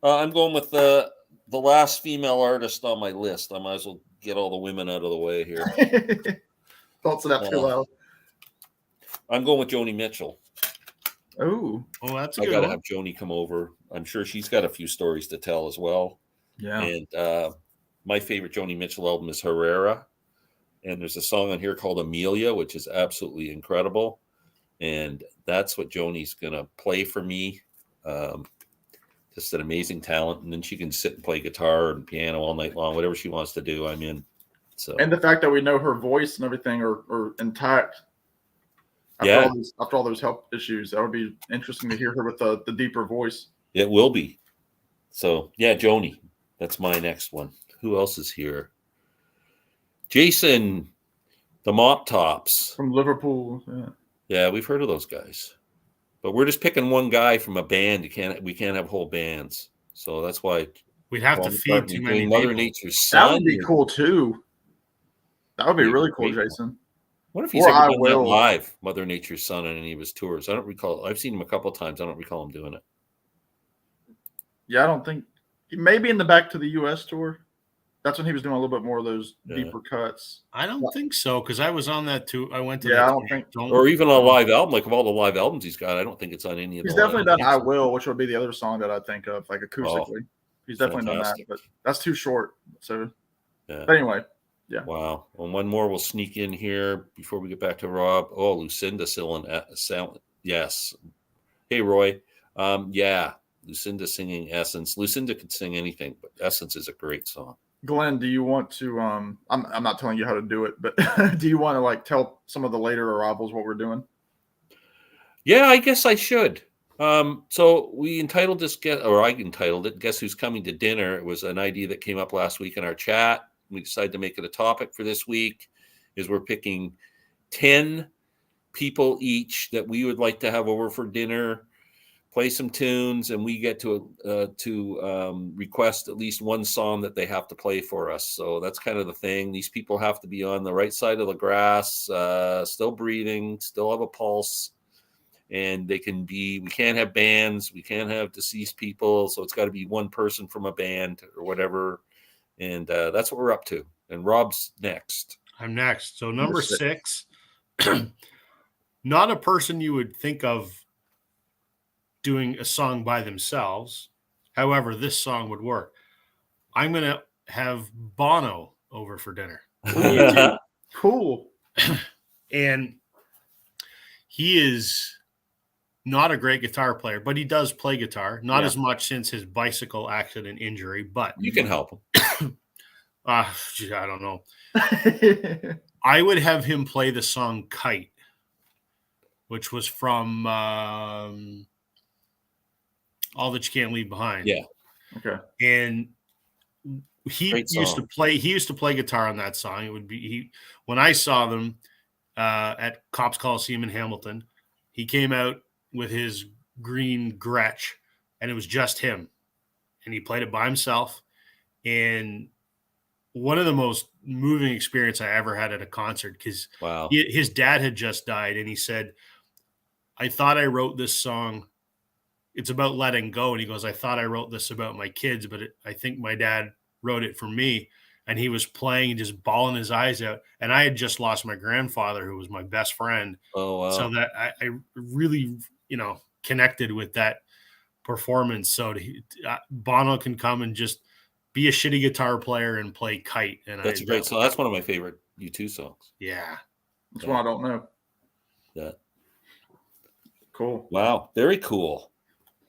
I'm going with the last female artist on my list. I might as well get all the women out of the way here. Thoughts of that too loud. I'm going with Joni Mitchell. Oh, that's I got to have Joni come over. I'm sure she's got a few stories to tell as well. Yeah. And my favorite Joni Mitchell album is Herrera. And there's a song on here called Amelia, which is absolutely incredible. And that's what Joni's going to play for me. Just an amazing talent. And then she can sit and play guitar and piano all night long. Whatever she wants to do, I'm in. So. And the fact that we know her voice and everything are intact. After all those health issues, that would be interesting to hear her with the deeper voice. It will be. So, yeah, Joni. That's my next one. Who else is here? Jason, the Mop Tops. From Liverpool, yeah. Yeah, we've heard of those guys. But we're just picking one guy from a band. We can't have whole bands. So that's why we'd have to feed too many Mother people. Nature's Son. That would be cool too. That would be really cool, Jason. What if he's ever done that live, Mother Nature's Son, on any of his tours? I don't recall. I've seen him a couple of times. I don't recall him doing it. Yeah, I don't think. Maybe in the Back to the U.S. tour. That's when he was doing a little bit more of those deeper cuts. I don't think so, because I was on that too. I went to I don't think. Or even on a live album, like of all the live albums he's got, I don't think it's on any of them. He's definitely done I Will, which would be the other song that I think of, like acoustically. He's definitely done that, but that's too short. So, but anyway, yeah. Wow. Well, one more will sneak in here before we get back to Rob. Oh, Lucinda Sillen. Yes. Hey, Roy. Yeah. Lucinda singing Essence. Lucinda could sing anything, but Essence is a great song. Glenn, do you want to I'm not telling you how to do it, but do you want to like tell some of the later arrivals what we're doing? Yeah, I guess I should. So we entitled this I entitled it Guess Who's Coming to Dinner. It was an idea that came up last week in our chat. We decided to make it a topic for this week. Is we're picking 10 people each that we would like to have over for dinner, play some tunes, and we get to request at least one song that they have to play for us. So that's kind of the thing. These people have to be on the right side of the grass, still breathing, still have a pulse, and we can't have bands, we can't have deceased people, so it's got to be one person from a band or whatever, and that's what we're up to. And Rob's next. I'm next. So number 6, not a person you would think of doing a song by themselves. However, this song would work. I'm going to have Bono over for dinner. Cool. And he is not a great guitar player, but he does play guitar. Not as much since his bicycle accident injury, but You can help him. I don't know. I would have him play the song Kite, which was from All That You Can't Leave Behind. Yeah. Okay. And he used to play guitar on that song. It would be when I saw them at Cops Coliseum in Hamilton, he came out with his green Gretsch, and it was just him. And he played it by himself. And one of the most moving experience I ever had at a concert, because his dad had just died, and he said, I thought I wrote this song. It's about letting go. And he goes, I thought I wrote this about my kids, but I think my dad wrote it for me. And he was playing and just bawling his eyes out. And I had just lost my grandfather, who was my best friend. Oh, wow. So that I really, connected with that performance. So Bono can come and just be a shitty guitar player and play Kite. And that's a great song. That's one of my favorite U2 songs. Yeah. That's one I don't know. Yeah. Cool. Wow. Very cool.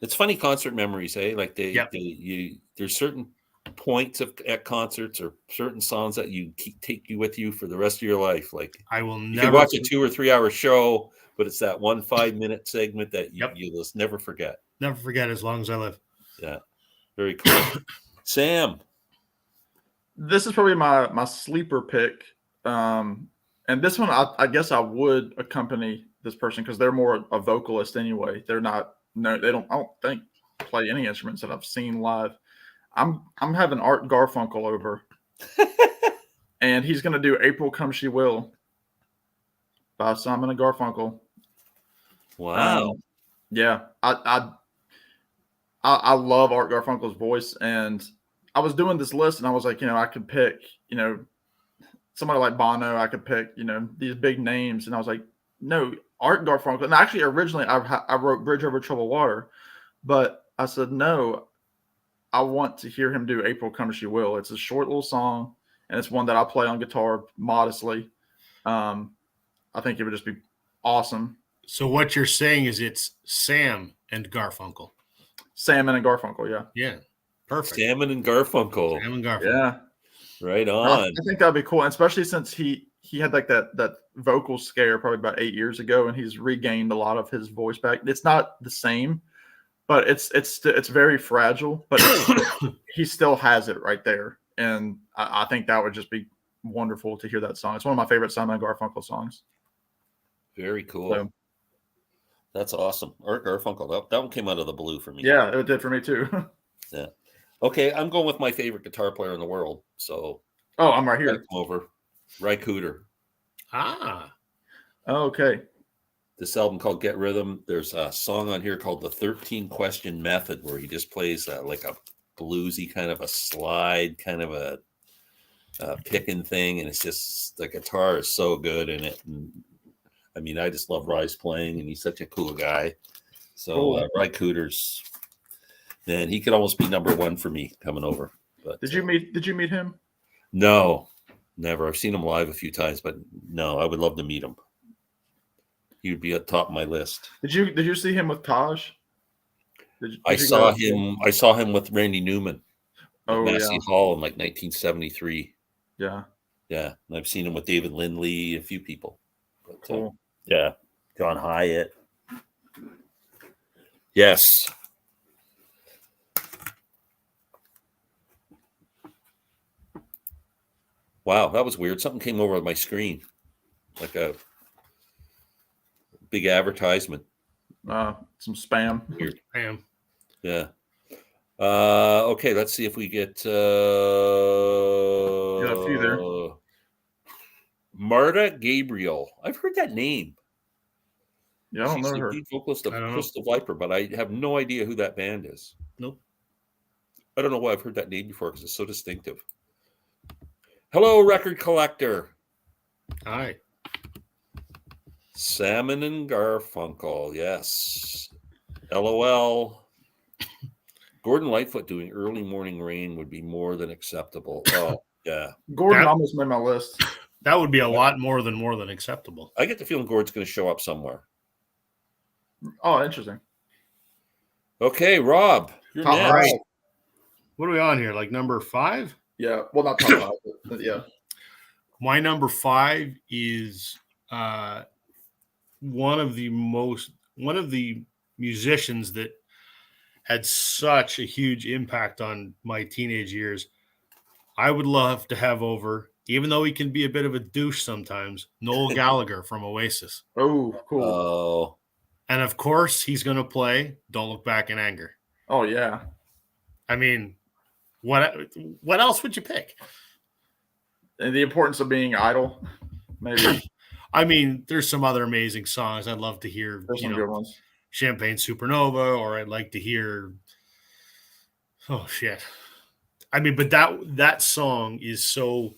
It's funny concert memories, eh? Like there's certain points at concerts or certain songs that you take you with you for the rest of your life. Like I will you never can watch a 2 or 3 hour show, but it's that 1 5-minute segment that you just never forget. Never forget as long as I live. Yeah. Very cool. Sam. This is probably my sleeper pick. And this one, I guess I would accompany this person because they're more a vocalist anyway. They're not. No, I don't think play any instruments that I've seen live. I'm having Art Garfunkel over, and he's going to do "April Come She Will" by Simon and Garfunkel. Wow. Yeah, I love Art Garfunkel's voice, and I was doing this list, and I was like, I could pick, somebody like Bono. I could pick, these big names, and I was like, no, Art Garfunkel. And actually, originally, I wrote "Bridge Over Troubled Water," but I said no. I want to hear him do "April Come She Will." It's a short little song, and it's one that I play on guitar modestly. I think it would just be awesome. So what you're saying is it's Sam and Garfunkel. Salmon and Garfunkel, yeah. Yeah, perfect. Salmon and Garfunkel. Salmon and Garfunkel. Yeah. Right on. I think that'd be cool, and especially since he had like that vocal scare probably about 8 years ago, and he's regained a lot of his voice back. It's not the same, but it's very fragile, but he still has it right there, and I think that would just be wonderful to hear that song. It's one of my favorite Simon & Garfunkel songs. Very cool. So, that's awesome. Art Garfunkel. That one came out of the blue for me. Yeah, it did for me too. Yeah. Okay, I'm going with my favorite guitar player in the world. So, I'm right here. Come over, Ry Cooder. Ah. Okay. This album called Get Rhythm. There's a song on here called the 13 Question Method, where he just plays like a bluesy kind of a slide, kind of a picking thing, and it's just the guitar is so good in it. And I mean, I just love Ry's playing, and he's such a cool guy. So cool. Ry Cooder's, man, he could almost be number one for me coming over. But did you meet him? No, never. I've seen him live a few times, but no, I would love to meet him. He would be at top of my list. Did you see him with Taj? I saw him with Randy Newman at Massey Hall in like 1973. Yeah. Yeah. And I've seen him with David Lindley, a few people. But, cool. Yeah. John Hyatt. Yes. Wow, that was weird. Something came over my screen. Like a big advertisement. Some spam. Weird. Spam. Yeah. Okay, let's see if we get got a few there. Marta Gabriel. I've heard that name. Yeah, I don't know her. She's the vocalist of Crystal Viper, but I have no idea who that band is. Nope. I don't know why I've heard that name before because it's so distinctive. Hello, record collector. Hi. Salmon and Garfunkel, yes. LOL. Gordon Lightfoot doing Early Morning Rain would be more than acceptable. Oh, yeah. Gordon That- almost made my list. That would be a lot more than acceptable. I get the feeling Gordon's going to show up somewhere. Oh, interesting. Okay, Rob, you're Top next. five. What are we on here? Like number 5? Yeah. Well, not top five, but yeah. My number 5 is one of the musicians that had such a huge impact on my teenage years. I would love to have over, even though he can be a bit of a douche sometimes, Noel Gallagher from Oasis. Oh, cool. Oh, And of course, he's going to play Don't Look Back in Anger. Oh, yeah. I mean, what else would you pick? And the importance of being idle, maybe. I mean, there's some other amazing songs I'd love to hear. There's some good ones. Champagne Supernova, or I'd like to hear. Oh shit! I mean, but that song is so,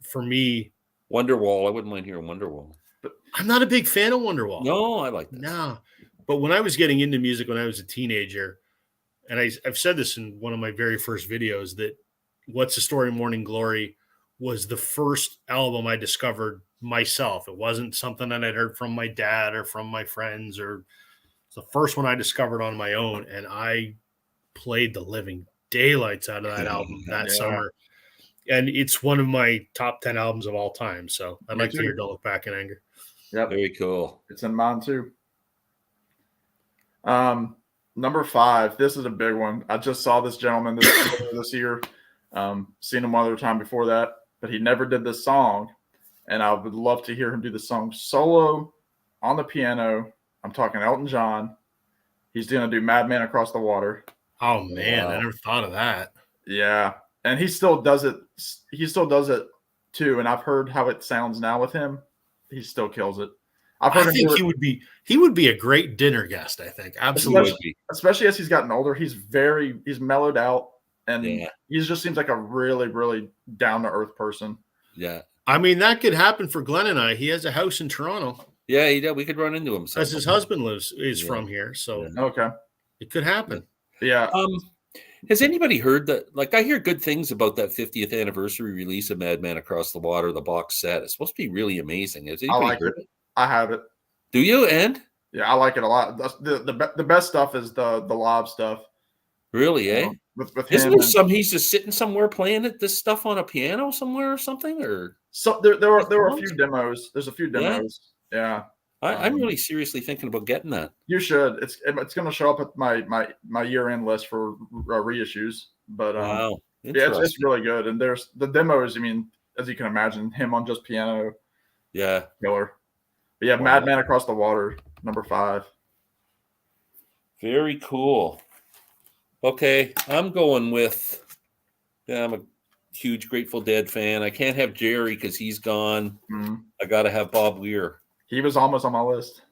for me. Wonderwall. I wouldn't mind hearing Wonderwall. But I'm not a big fan of Wonderwall. No, I like this. No, but when I was getting into music when I was a teenager, and I've said this in one of my very first videos, that What's the Story, Morning Glory was the first album I discovered myself. It wasn't something that I'd heard from my dad or from my friends, or it's the first one I discovered on my own. And I played the living daylights out of that album that summer. And it's one of my top 10 albums of all time. So I'd like to hear Don't Look Back in Anger. Yep. Very cool. It's in mine too. Number 5. This is a big one. I just saw this gentleman this year. Seen him one other time before that, but he never did this song. And I would love to hear him do the song solo on the piano. I'm talking Elton John. He's going to do Madman Across the Water. Oh, man. Wow. I never thought of that. Yeah. And he still does it. He still does it too. And I've heard how it sounds now with him. He still kills it. I think he would be a great dinner guest. I think absolutely, especially as he's gotten older. He's mellowed out, and he just seems like a really, really down to earth person. Yeah, I mean that could happen for Glenn and I. He has a house in Toronto. Yeah, we could run into him. As his husband is from here, so okay, it could happen. Yeah. Has anybody heard that? Like, I hear good things about that 50th anniversary release of Madman Across the Water, the box set. It's supposed to be really amazing. Has anybody heard it? I have it. Do you? And yeah, I like it a lot. The best stuff is the live stuff. Really, eh? With Isn't there some? He's just sitting somewhere playing this stuff on a piano somewhere or something, or so there were a few demos. There's a few demos. Yeah. I'm really seriously thinking about getting that. You should. It's going to show up at my year-end list for reissues. But wow, yeah, it's really good. And there's the demos. I mean, as you can imagine, him on just piano. Yeah, killer. But yeah, Madman Across the Water, number 5. Very cool. Okay, I'm going with. Yeah, I'm a huge Grateful Dead fan. I can't have Jerry because he's gone. Mm-hmm. I got to have Bob Weir. He was almost on my list.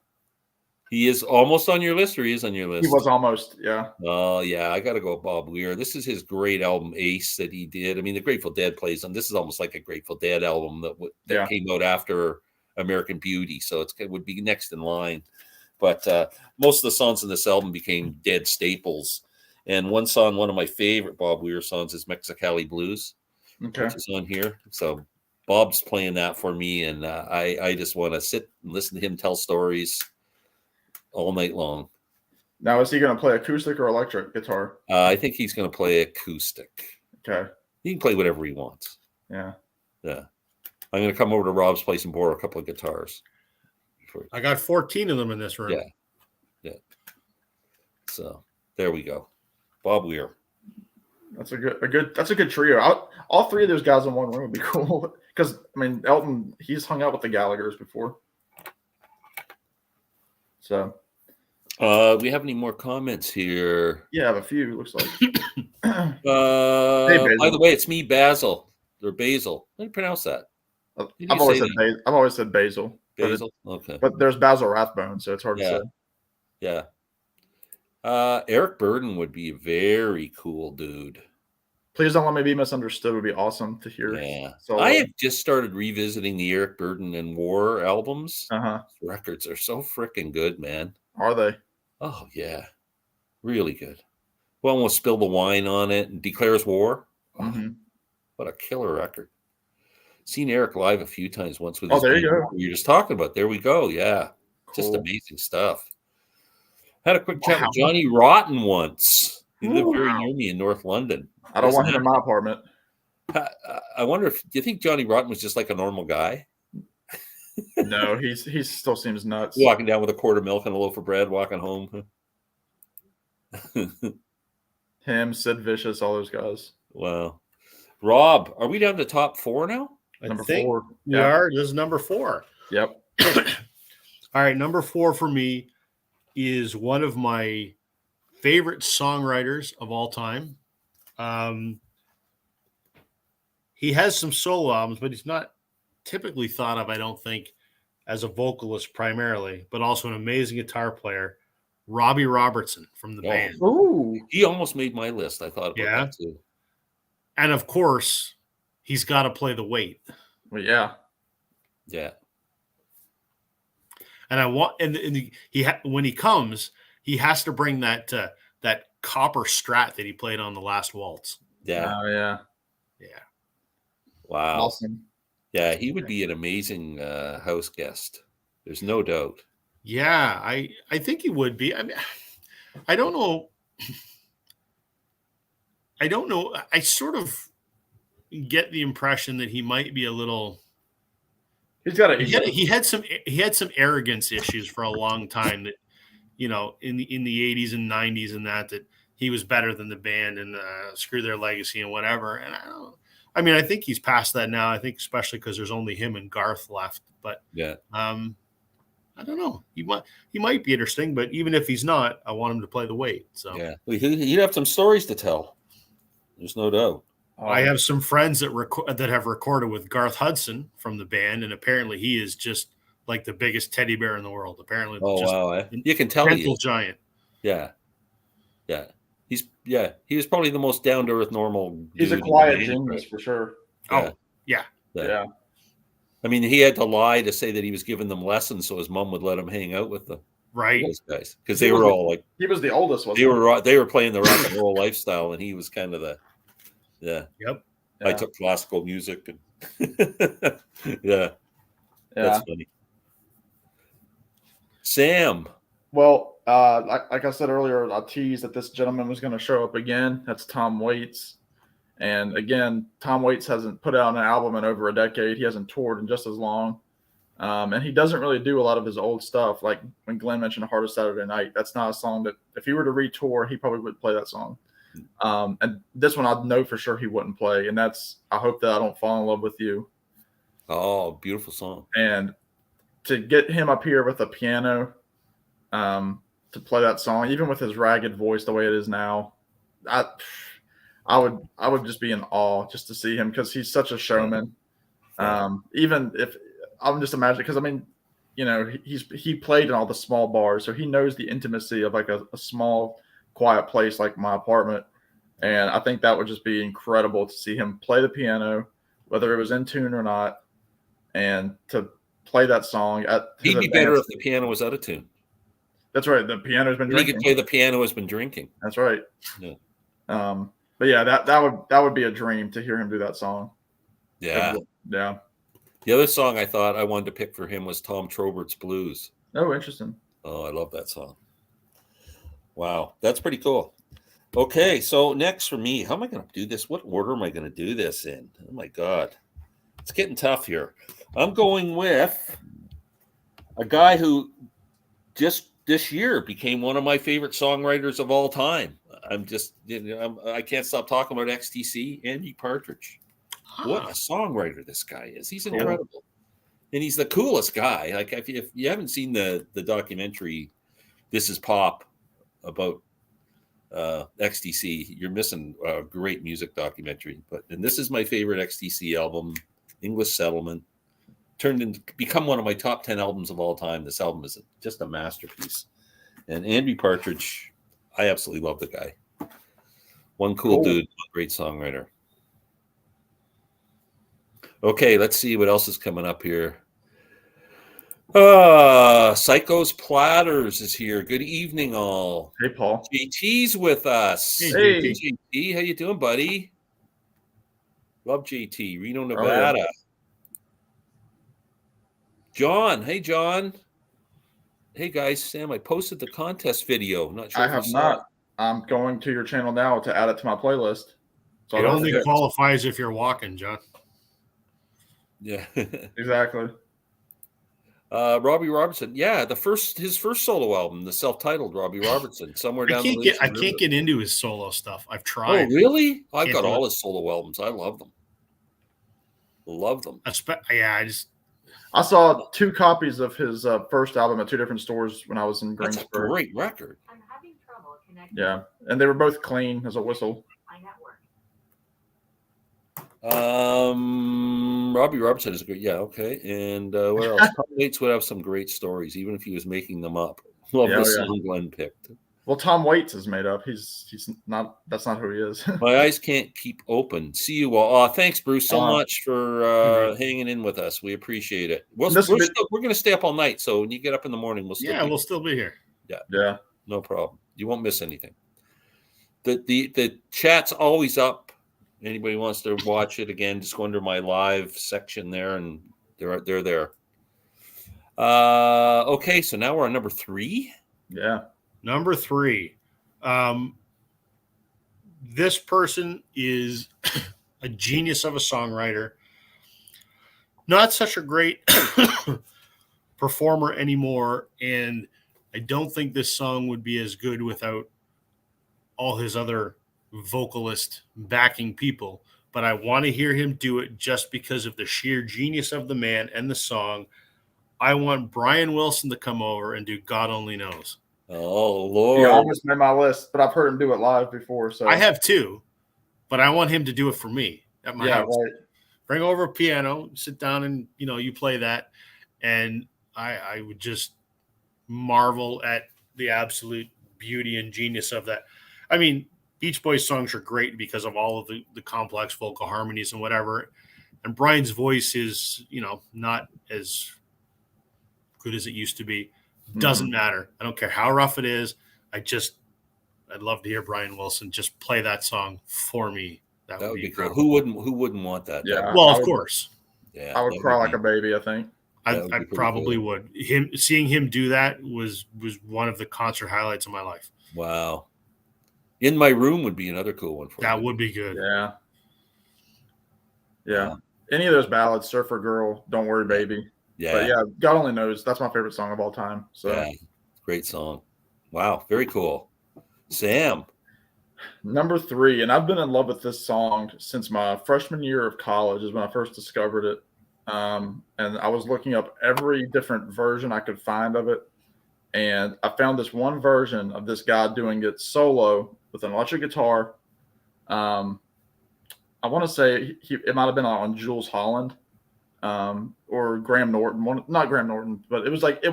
He is almost on your list, or he is on your list? He was almost, yeah. Oh, yeah, I got to go with Bob Weir. This is his great album, Ace, that he did. I mean, the Grateful Dead plays on. This is almost like a Grateful Dead album that came out after American Beauty, so it would be next in line. But most of the songs in this album became Dead staples. And one of my favorite Bob Weir songs is Mexicali Blues, which is on here. So Bob's playing that for me, and I just want to sit and listen to him tell stories all night long. Now, is he going to play acoustic or electric guitar? I think he's going to play acoustic. Okay. He can play whatever he wants. Yeah. Yeah. I'm going to come over to Rob's place and borrow a couple of guitars. I got 14 of them in this room. Yeah. Yeah. So there we go. Bob Weir. That's a good trio. All 3 of those guys in one room would be cool. Because I mean, Elton, he's hung out with the Gallaghers before. So we have any more comments here? Yeah, I have a few, looks like. By the way, it's me, Basil. Or Basil. How do you pronounce that? I've always said Basil. Basil? Okay. But there's Basil Rathbone, so it's hard to say. Yeah. Eric Burden would be a very cool dude. Please Don't Let Me Be Misunderstood would be awesome to hear. Yeah. So I have just started revisiting the Eric Burden and War albums. Uh-huh. Records are so freaking good, man. Are they? Oh yeah, really good. We almost spilled the wine on it and declares war. Oh, Mm-hmm. what a killer record. Seen Eric live a few times once with Oh, his there you band. go. You're just talking about. There we go. Yeah. Just Cool. amazing stuff. Had a quick chat Wow. with Johnny Rotten once. He lived Woo. very near me in North London. I don't want him Listen, in my apartment. I wonder if, do you think Johnny Rotten was just like a normal guy? No, he still seems nuts. Walking down with a quart of milk and a loaf of bread, walking home. Him, Sid Vicious, all those guys. Wow. Rob, are we down to top 4 now? Number I think 4. we Yeah. are. This is number 4. Yep. All right, number 4 for me is one of my favorite songwriters of all time. He has some solo albums, but he's not typically thought of, I don't think, as a vocalist primarily, but also an amazing guitar player, Robbie Robertson from the Oh. band. Ooh. He almost made my list. I thought about Yeah. that too. And of course, he's got to play the weight. Well, yeah. Yeah. And I want, when he comes, he has to bring that copper Strat that he played on the last waltz. Yeah. Oh, yeah. Yeah. Wow. Awesome. Yeah, he would be an amazing house guest. There's no doubt. Yeah, I think he would be. I mean, I don't know. I don't know. I sort of get the impression that he might be a little. He's got a. He had some arrogance issues for a long time. That in the 80s and 90s and that he was better than the band and screw their legacy and whatever. And I think he's past that now. I think especially because there's only him and Garth left. But yeah, I don't know. He might be interesting, but even if he's not, I want him to play the weight. So yeah, he'd have some stories to tell. There's no doubt. I have some friends that have recorded with Garth Hudson from the band, and apparently he is just like the biggest teddy bear in the world. Apparently, wow, you can tell gentle giant. Yeah, yeah. He was probably the most down to earth, normal. He's a quiet genius for sure. Yeah. Yeah. I mean, he had to lie to say that he was giving them lessons so his mom would let him hang out with those guys because they were all like he was the oldest. Wasn't they were playing the rock and roll lifestyle, and he was kind of Yep. I took classical music and that's funny. Sam. Well, like I said earlier, I teased that this gentleman was going to show up again. That's Tom Waits. And again, Tom Waits hasn't put out an album in over a decade. He hasn't toured in just as long. And he doesn't really do a lot of his old stuff. Like when Glenn mentioned Heart of Saturday Night, that's not a song that if he were to retour, he probably would play that song. And this one I know for sure he wouldn't play. And that's I Hope That I Don't Fall in Love with You. Oh, beautiful song. And to get him up here with a piano to play that song, even with his ragged voice the way it is now, I would just be in awe just to see him because he's such a showman. Even if I'm just imagining, because I mean, he played in all the small bars, so he knows the intimacy of like a small, quiet place like my apartment. And I think that would just be incredible to see him play the piano, whether it was in tune or not, and to play that song. He'd be better if the piano was out of tune. That's right. The piano's been drinking. He could play the piano has been drinking. That's right. Yeah. But yeah, that would be a dream to hear him do that song. Yeah. Yeah. The other song I thought I wanted to pick for him was Tom Trobert's Blues. Oh, interesting. Oh, I love that song. Wow, that's pretty cool. Okay, so next for me, how am I going to do this? What order am I going to do this in? Oh my God, it's getting tough here. I'm going with a guy who just this year became one of my favorite songwriters of all time. I can't stop talking about XTC, Andy Partridge. What a songwriter this guy is. He's incredible. And he's the coolest guy. Like if you haven't seen the documentary, This Is Pop, about XTC, you're missing a great music documentary. And this is my favorite XTC album, English Settlement. Become one of my top 10 albums of all time. This album is just a masterpiece. And Andy Partridge, I absolutely love the guy. One cool dude, great songwriter. Okay, let's see what else is coming up here. Psychos Platters is here. Good evening, all. Hey, Paul. JT's with us. Hey, Hey. JT, how you doing, buddy? Love JT, Reno, yeah. Nevada. John, hey, John. Hey, guys, Sam, I posted the contest video. I'm not sure I if you have saw not. it. I'm going to your channel now to add it to my playlist. So It don't only forget. qualifies if you're walking, John. Yeah. Exactly. Robbie Robertson. Yeah, his first solo album, the self-titled Robbie Robertson, somewhere down the I Lazy can't River. get into his solo stuff. I've Oh, tried. really? I've Can't got do all it. his solo albums. I love them. Love them. I saw 2 copies of his first album at 2 different stores when I was in That's Greensburg. a great record. I'm having trouble connecting. Yeah, and they were both clean as a whistle. My network. Robbie Robertson is a great. Yeah, okay. And what else? Tom Waits would have some great stories, even if he was making them up. Love Yeah, the oh, yeah. song Glenn picked. Well, Tom Waits is made up. He's not. That's not who he is. My eyes can't keep open. See you all. Thanks, Bruce, so much for hanging in with us. We appreciate it. We're going to stay up all night, so when you get up in the morning, we'll still be here. Yeah, no problem. You won't miss anything. The chat's always up. Anybody wants to watch it again, just go under my live section there, and they're there. Okay, so now we're on number 3. Yeah. Number 3. This person is a genius of a songwriter. Not such a great performer anymore, and I don't think this song would be as good without all his other vocalist backing people. But I want to hear him do it just because of the sheer genius of the man and the song. I want Brian Wilson to come over and do God Only Knows. Oh, Lord. He almost made my list, but I've heard him do it live before. So I have too, but I want him to do it for me at my house. Right. Bring over a piano, sit down, and you play that, and I would just marvel at the absolute beauty and genius of that. I mean, Beach Boys songs are great because of all of the complex vocal harmonies and whatever. And Brian's voice is, not as good as it used to be. Doesn't matter. I don't care how rough it is. I'd love to hear Brian Wilson just play that song for me. That would be cool. incredible. Who wouldn't want that? Yeah. Well, of course. Yeah. I would cry like a baby, I think. I probably would. Seeing him do that was one of the concert highlights of my life. Wow. In My Room would be another cool one for you. That would be good. Yeah. Yeah. Any of those ballads, Surfer Girl, Don't Worry Baby. Yeah. But yeah, God Only Knows. That's my favorite song of all time. So yeah. Great song. Wow. Very cool. Sam. Number 3, and I've been in love with this song since my freshman year of college is when I first discovered it. And I was looking up every different version I could find of it. And I found this one version of this guy doing it solo with an electric guitar. I want to say it might have been on Jules Holland or Graham Norton. Not Graham Norton, but it was like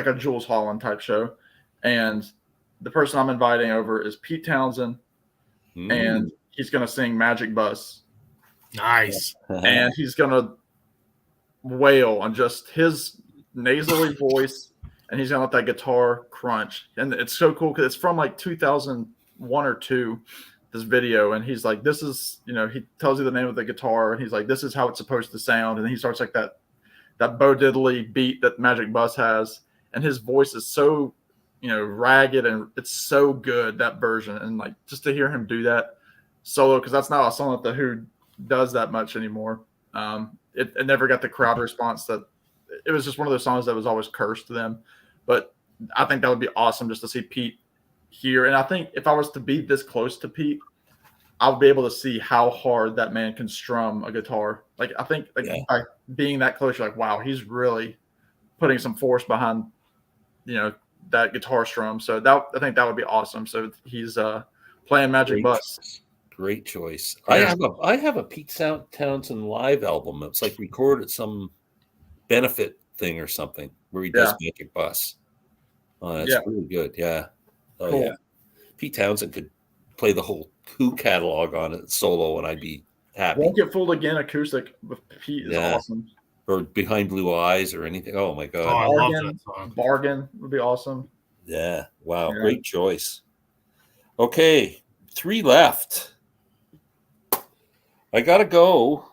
a Jules Holland type show. And the person I'm inviting over is Pete Townsend, and he's going to sing Magic Bus. Nice. And he's going to wail on just his nasally voice, and he's going to let that guitar crunch. And it's so cool because it's from like 2001 or 2, this video. And he's like, this is, he tells you the name of the guitar, and he's like, this is how it's supposed to sound. And he starts like that Bo Diddley beat that Magic Bus has. And his voice is so, ragged, and it's so good, that version. And like just to hear him do that solo, because that's not a song that the Who does that much anymore. It never got the crowd response that it was just one of those songs that was always cursed to them. But I think that would be awesome just to see Pete here. And I think if I was to be this close to Pete, I would be able to see how hard that man can strum a guitar. Like I think by being that close, you're like, wow, he's really putting some force behind, that guitar strum. So I think that would be awesome. So he's playing Magic Bus. Great choice. Yeah. I have a Pete Townsend live album. It's like recorded at some benefit thing or something where he does Magic Bus. That's really good. Yeah. Oh Cool. yeah. Pete Townsend could play the whole Who catalog on it solo, and I'd be happy. Won't Get Fooled Again acoustic with Pete is awesome. or Behind Blue Eyes or anything. Oh my Oh, God. I love Bargain, that song. Bargain would be awesome. Yeah. Wow. Yeah. Great choice. Okay. 3 left. I got to go.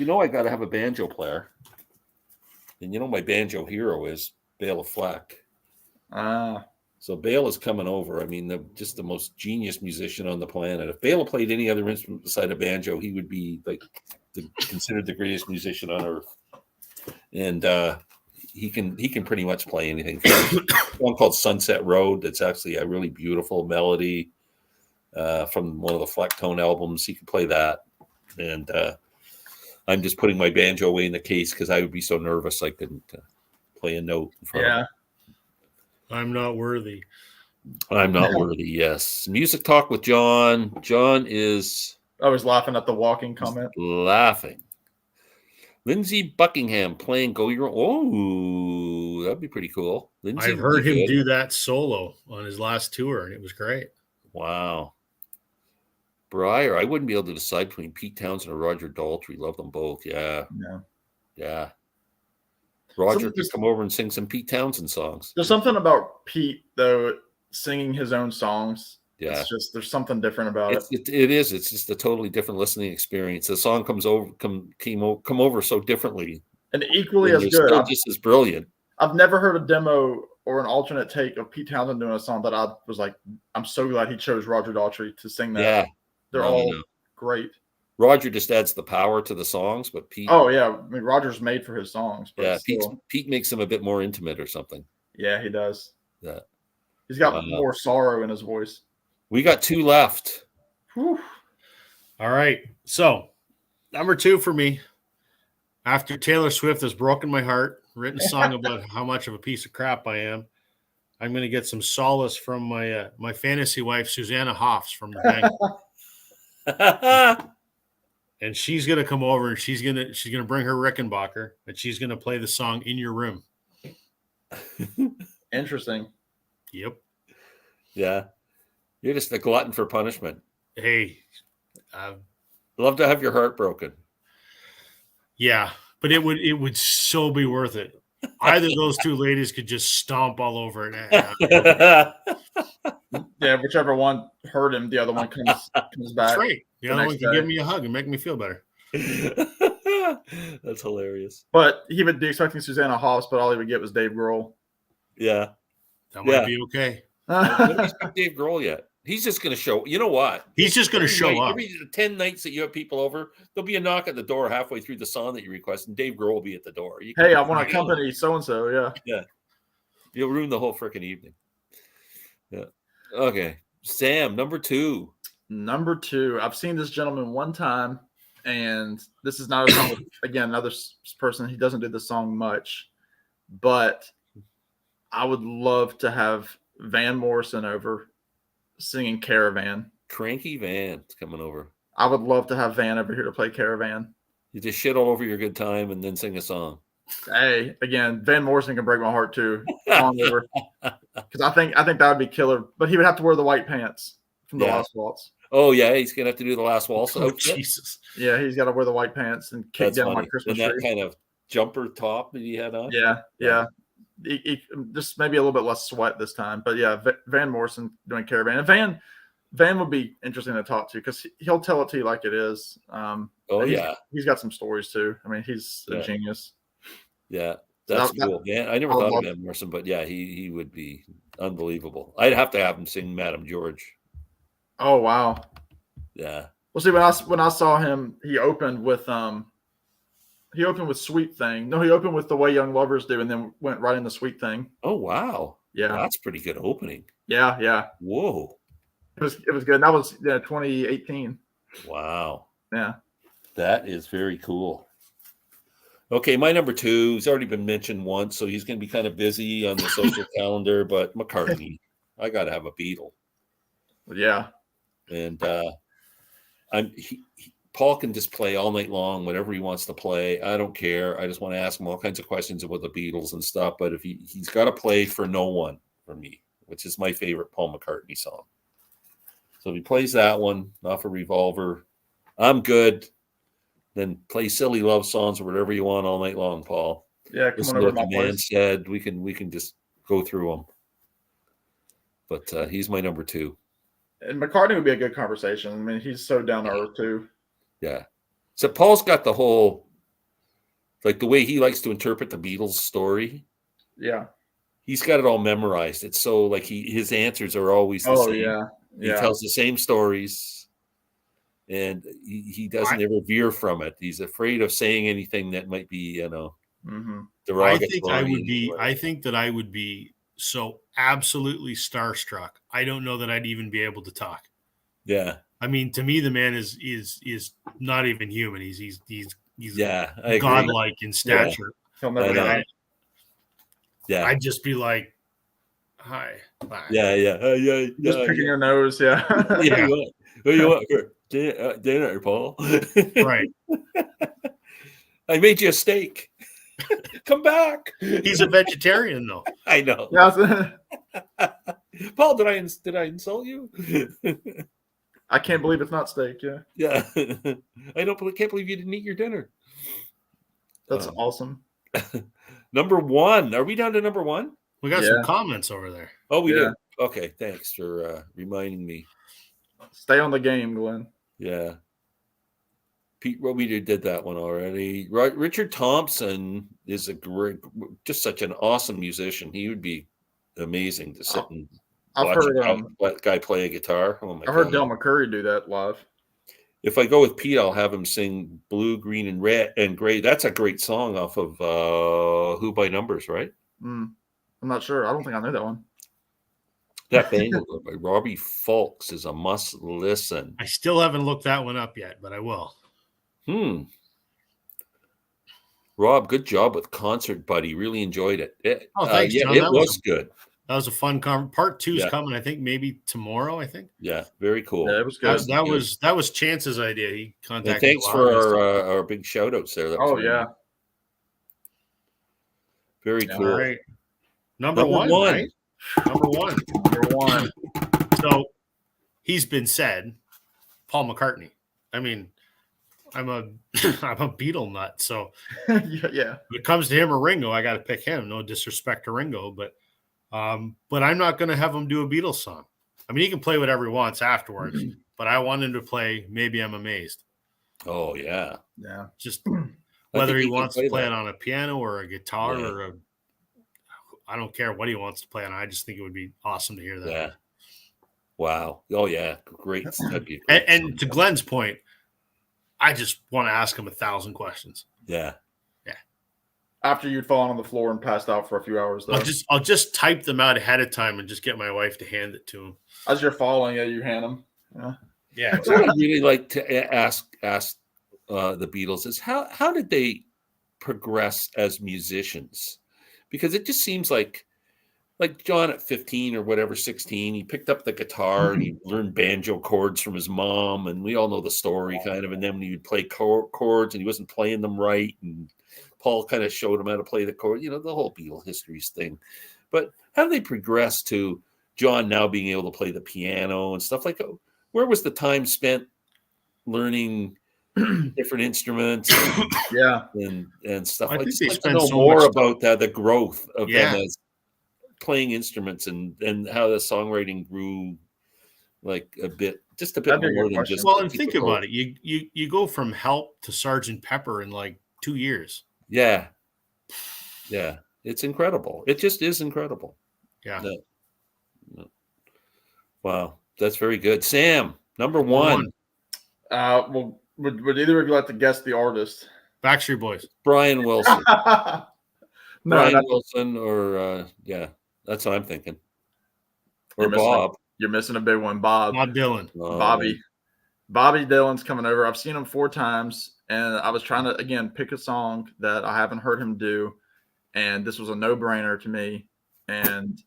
I got to have a banjo player. And my banjo hero is Bela Fleck. So Bela is coming over. I mean, just the most genius musician on the planet. If Bela played any other instrument beside a banjo, he would be like considered the greatest musician on earth. And he can pretty much play anything. One called Sunset Road. That's actually a really beautiful melody from one of the Flecktone albums. He can play that. And I'm just putting my banjo away in the case because I would be so nervous I couldn't play a note in front of him. I'm not worthy. I'm not worthy. Yes. Music Talk with John. John is I was laughing at the walking comment. laughing. Lindsey Buckingham playing Go Your Own. Oh, that'd be pretty cool. Lindsey I've heard him do that solo on his last tour, and it was great. Wow. Breyer, I wouldn't be able to decide between Pete Townsend or Roger Daltrey. Love them both. Yeah. Yeah. Roger could come over and sing some Pete Townsend songs. There's something about Pete, though, singing his own songs. Yeah. It's just, there's something different about it. It is. It's just a totally different listening experience. The song come over so differently. And equally as good. Still just as brilliant. I've never heard a demo or an alternate take of Pete Townsend doing a song that I was like, I'm so glad he chose Roger Daltrey to sing that. Yeah. They're all great. Roger just adds the power to the songs, but Pete. Oh yeah, I mean Roger's made for his songs. But yeah, Pete makes them a bit more intimate or something. Yeah, he does. Yeah, he's got more sorrow in his voice. We got 2 left. Whew. All right, so number 2 for me. After Taylor Swift has broken my heart, written a song about how much of a piece of crap I am, I'm going to get some solace from my my fantasy wife Susanna Hoffs from the Bengals. And she's gonna come over and she's gonna bring her Rickenbacker and she's gonna play the song "In Your Room." Interesting. Yep. Yeah, you're just a glutton for punishment. Hey, love to have your heart broken. Yeah, but it would so be worth it. Either those 2 ladies could just stomp all over it. Yeah, whichever one hurt him, the other one comes back. That's right. The other one can give me a hug and make me feel better. That's hilarious. But he would be expecting Susanna Hoffs, but all he would get was Dave Grohl. Yeah. That might be okay. Nobody's got Dave Grohl yet. He's just going to show. You know what? He's just going to show up. Every 10 nights that you have people over, there'll be a knock at the door halfway through the song that you request, and Dave Grohl will be at the door. Hey, I want to accompany so-and-so, yeah. Yeah. You'll ruin the whole freaking evening. Yeah. Okay. Sam, number 2. Number 2. I've seen this gentleman one time, and this is not a song with, again, another person. He doesn't do the song much, but I would love to have Van Morrison over singing Caravan. Cranky Van's coming over. I would love to have Van over here to play Caravan. You just shit all over your good time and then sing a song. Hey, again, Van Morrison can break my heart too. Because I think that would be killer. But he would have to wear the white pants from the Last Waltz. Oh yeah, he's gonna have to do the Last Waltz. Oh, Jesus. Yeah, he's got to wear the white pants and kick down my Christmas tree. And that kind of jumper top that he had on. Yeah. He just maybe a little bit less sweat this time, but yeah, Van Morrison doing Caravan. And Van would be interesting to talk to because he'll tell it to you like it is. He's got some stories too. I mean, he's a genius. Yeah, that's cool. Man, I never thought of Van Morrison, but yeah, he would be unbelievable. I'd have to have him sing Madame George. Oh wow. Yeah. Well, see, when I saw him, he opened with Sweet Thing. No, he opened with The Way Young Lovers Do, and then went right into Sweet Thing. Oh wow. Yeah, that's pretty good opening. Yeah. Whoa. It was good. And that was 2018. Wow. Yeah. That is very cool. Okay, my number 2, he's already been mentioned once, so he's going to be kind of busy on the social calendar, but McCartney. I got to have a Beatle. Yeah. And Paul can just play all night long, whatever he wants to play. I don't care. I just want to ask him all kinds of questions about the Beatles and stuff, but if he's got to play For No One for me, which is my favorite Paul McCartney song. So if he plays that one off a Revolver, I'm good. then play silly love songs or whatever you want all night long, Paul. Yeah, come Listen on to over what to the my man place. said. We can just go through them. But he's my number 2. And McCartney would be a good conversation. I mean, he's so down to earth too. Yeah. So Paul's got the whole, like the way he likes to interpret the Beatles story. Yeah. He's got it all memorized. It's so like his answers are always the Oh same. yeah. He Yeah. tells the same stories, and he doesn't ever veer from it. He's afraid of saying anything that might be, Mm-hmm. derogatory. I think that I would be so absolutely starstruck. I don't know that I'd even be able to talk. Yeah. I mean, to me, the man is not even human. He's Yeah, I agree. godlike in stature. He'll never know. know. Yeah. I'd just be like, "Hi, bye." Yeah. Just picking your nose. Yeah. Yeah. What you want for dinner, Paul? Right. I made you a steak. Come back. He's a vegetarian, though. I know. Yeah. Paul, did I insult you? I can't believe it's not steak. Yeah. Yeah. Can't believe you didn't eat your dinner. That's awesome. Number 1. Are we down to number 1? We got some comments over there. Oh, we do. Okay, thanks for reminding me. Stay on the game, Glenn. Yeah. Pete Romita did that one already. Richard Thompson is just such an awesome musician. He would be amazing to sit and watch that guy play a guitar. Oh my God. I've heard Del McCurry do that live. If I go with Pete, I'll have him sing Blue, Green, and Red and Gray. That's a great song off of Who by Numbers, right? I'm not sure. I don't think I know that one. That Bangalore by Robbie Fulks is a must listen. I still haven't looked that one up yet, but I will. Rob, good job with Concert Buddy. Really enjoyed it. Thanks, John. It was good. That was a fun part 2 is coming, I think, maybe tomorrow, I think. Yeah, very cool. Yeah, it was good. That was Chance's idea. He contacted and thanks for our big shout outs there. That was yeah. Very cool. All right. Number one. Right? Number one. So he's been said, Paul McCartney. I mean, I'm a Beatle nut, so yeah. When it comes to him or Ringo, I got to pick him. No disrespect to Ringo, but I'm not going to have him do a Beatles song. I mean, he can play whatever he wants afterwards, but I want him to play Maybe I'm Amazed. Oh yeah. Just whether he wants to play it on a piano or a guitar or I don't care what he wants to play on. I just think it would be awesome to hear that. Yeah. Wow. Oh yeah. Great. And to Glenn's point, I just want to ask him 1,000 questions. Yeah. After you'd fallen on the floor and passed out for a few hours, though. I'll just type them out ahead of time and just get my wife to hand it to him. As you're falling, you hand them. Yeah. What I'd really like to ask the Beatles is how did they progress as musicians? Because it just seems like John at 15 or whatever, 16, he picked up the guitar and he learned banjo chords from his mom, and we all know the story kind of. And then when he would play chords and he wasn't playing them right, and Paul kind of showed him how to play the chord, the whole Beatles histories thing. But how did they progress to John now being able to play the piano and stuff like that? Where was the time spent learning different instruments and stuff like that? I'd like to know more about the growth of them as playing instruments and how the songwriting grew a bit more than just. Well, and think about it. You go from Help to Sgt. Pepper in 2 years. Yeah. It's incredible. It just is incredible. Yeah. Wow, that's very good. Sam, number one. Well, would either of you like to guess the artist? Backstreet Boys. Brian Wilson. Brian Wilson, or that's what I'm thinking. Or Bob. You're missing a big one, Bob. Bob Dylan. Bobby Dylan's coming over. I've seen him 4 times, and I was trying to again pick a song that I haven't heard him do, and this was a no-brainer to me. And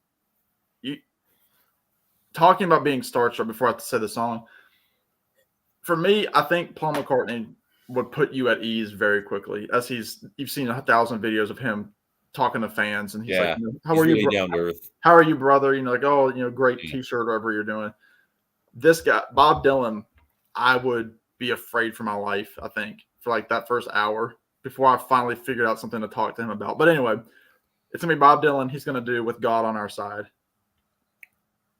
talking about being starstruck before I have to say the song, for me, I think Paul McCartney would put you at ease very quickly, as you've seen 1,000 videos of him talking to fans, and he's like, "How are you, down to earth? How are you, brother?" Great T-shirt, whatever you're doing. This guy, Bob Dylan, I would be afraid for my life. I think for like that first hour before I finally figured out something to talk to him about. But anyway, it's gonna be Bob Dylan. He's gonna do "With God on Our Side,"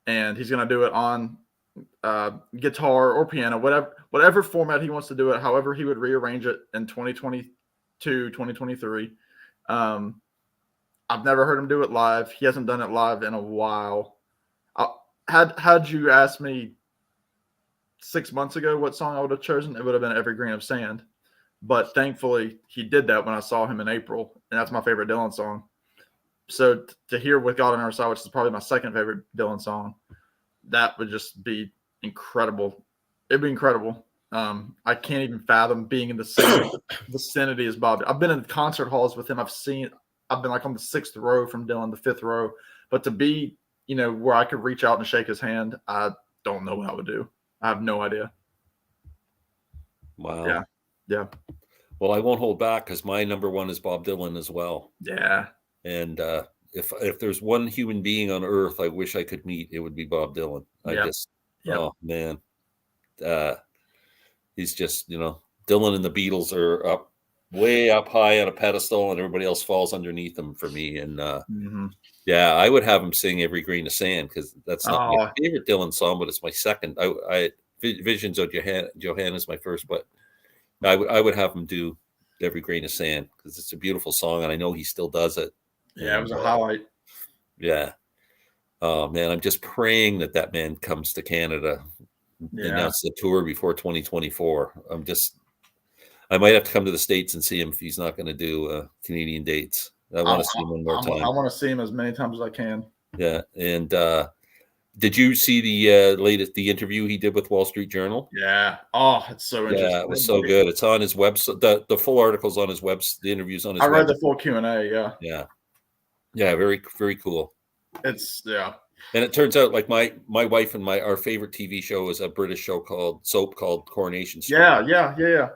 and he's gonna do it on guitar or piano, whatever format he wants to do it. However, he would rearrange it in 2022, 2023. I've never heard him do it live. He hasn't done it live in a while. Had you asked me 6 months ago what song I would have chosen, it would have been "Every Grain of Sand." But thankfully, he did that when I saw him in April, and that's my favorite Dylan song. So to hear "With God on Our Side," which is probably my second favorite Dylan song, that would just be incredible. It'd be incredible. I can't even fathom being in the same vicinity as Bob. I've been in concert halls with him. I've been like on the 6th row from Dylan, the 5th row. But to be, where I could reach out and shake his hand, I don't know what I would do. I have no idea. Wow. Yeah. Well, I won't hold back because my number one is Bob Dylan as well. Yeah. And if there's one human being on earth I wish I could meet, it would be Bob Dylan. Oh man, he's just Dylan and the Beatles are way up high on a pedestal, and everybody else falls underneath them for me. And yeah, I would have him sing "Every Grain of Sand" because that's not my favorite Dylan song, but it's my second. Visions of Johanna is my first, but I would have him do "Every Grain of Sand" because it's a beautiful song, and I know he still does it. Yeah, it was a highlight. Yeah. Oh man, I'm just praying that man comes to Canada, announce the tour before 2024. I might have to come to the States and see him if he's not going to do Canadian dates. I want to see him one more time. I want to see him as many times as I can. Yeah, and did you see the interview he did with Wall Street Journal? Yeah. Oh, it's so interesting. Yeah, it was so good. It's on his website. The full article's on his website. The interview's on his. I read the full Q&A. Yeah. Yeah. Yeah. Very, very cool. And it turns out, like my wife and our favorite TV show is a British show called Coronation Street. Yeah.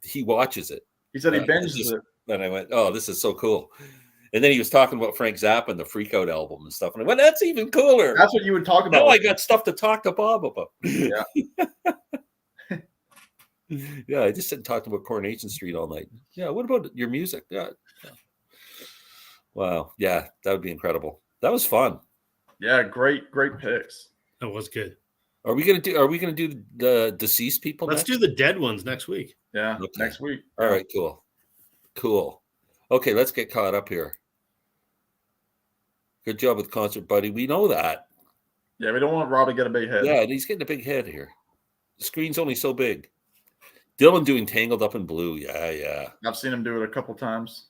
He watches it. He said he binges it. And I went, "Oh, this is so cool." And then he was talking about Frank Zappa and the Freak Out album and stuff. And I went, "That's even cooler." That's what you would talk about. Now I got stuff to talk to Bob about. Yeah. Yeah, I just sit and talked about Coronation Street all night. Yeah, what about your music? Yeah. Wow. Yeah, that would be incredible. That was fun. Yeah, great picks. That was good. Are we gonna do the deceased people? Let's do the dead ones next week. Yeah, okay. Next week. All right, cool. Okay, let's get caught up here. Good job with Concert Buddy. We know that. Yeah, we don't want Rob to get a big head. Yeah, he's getting a big head here. The screen's only so big. Dylan doing Tangled Up in Blue. Yeah. I've seen him do it a couple times.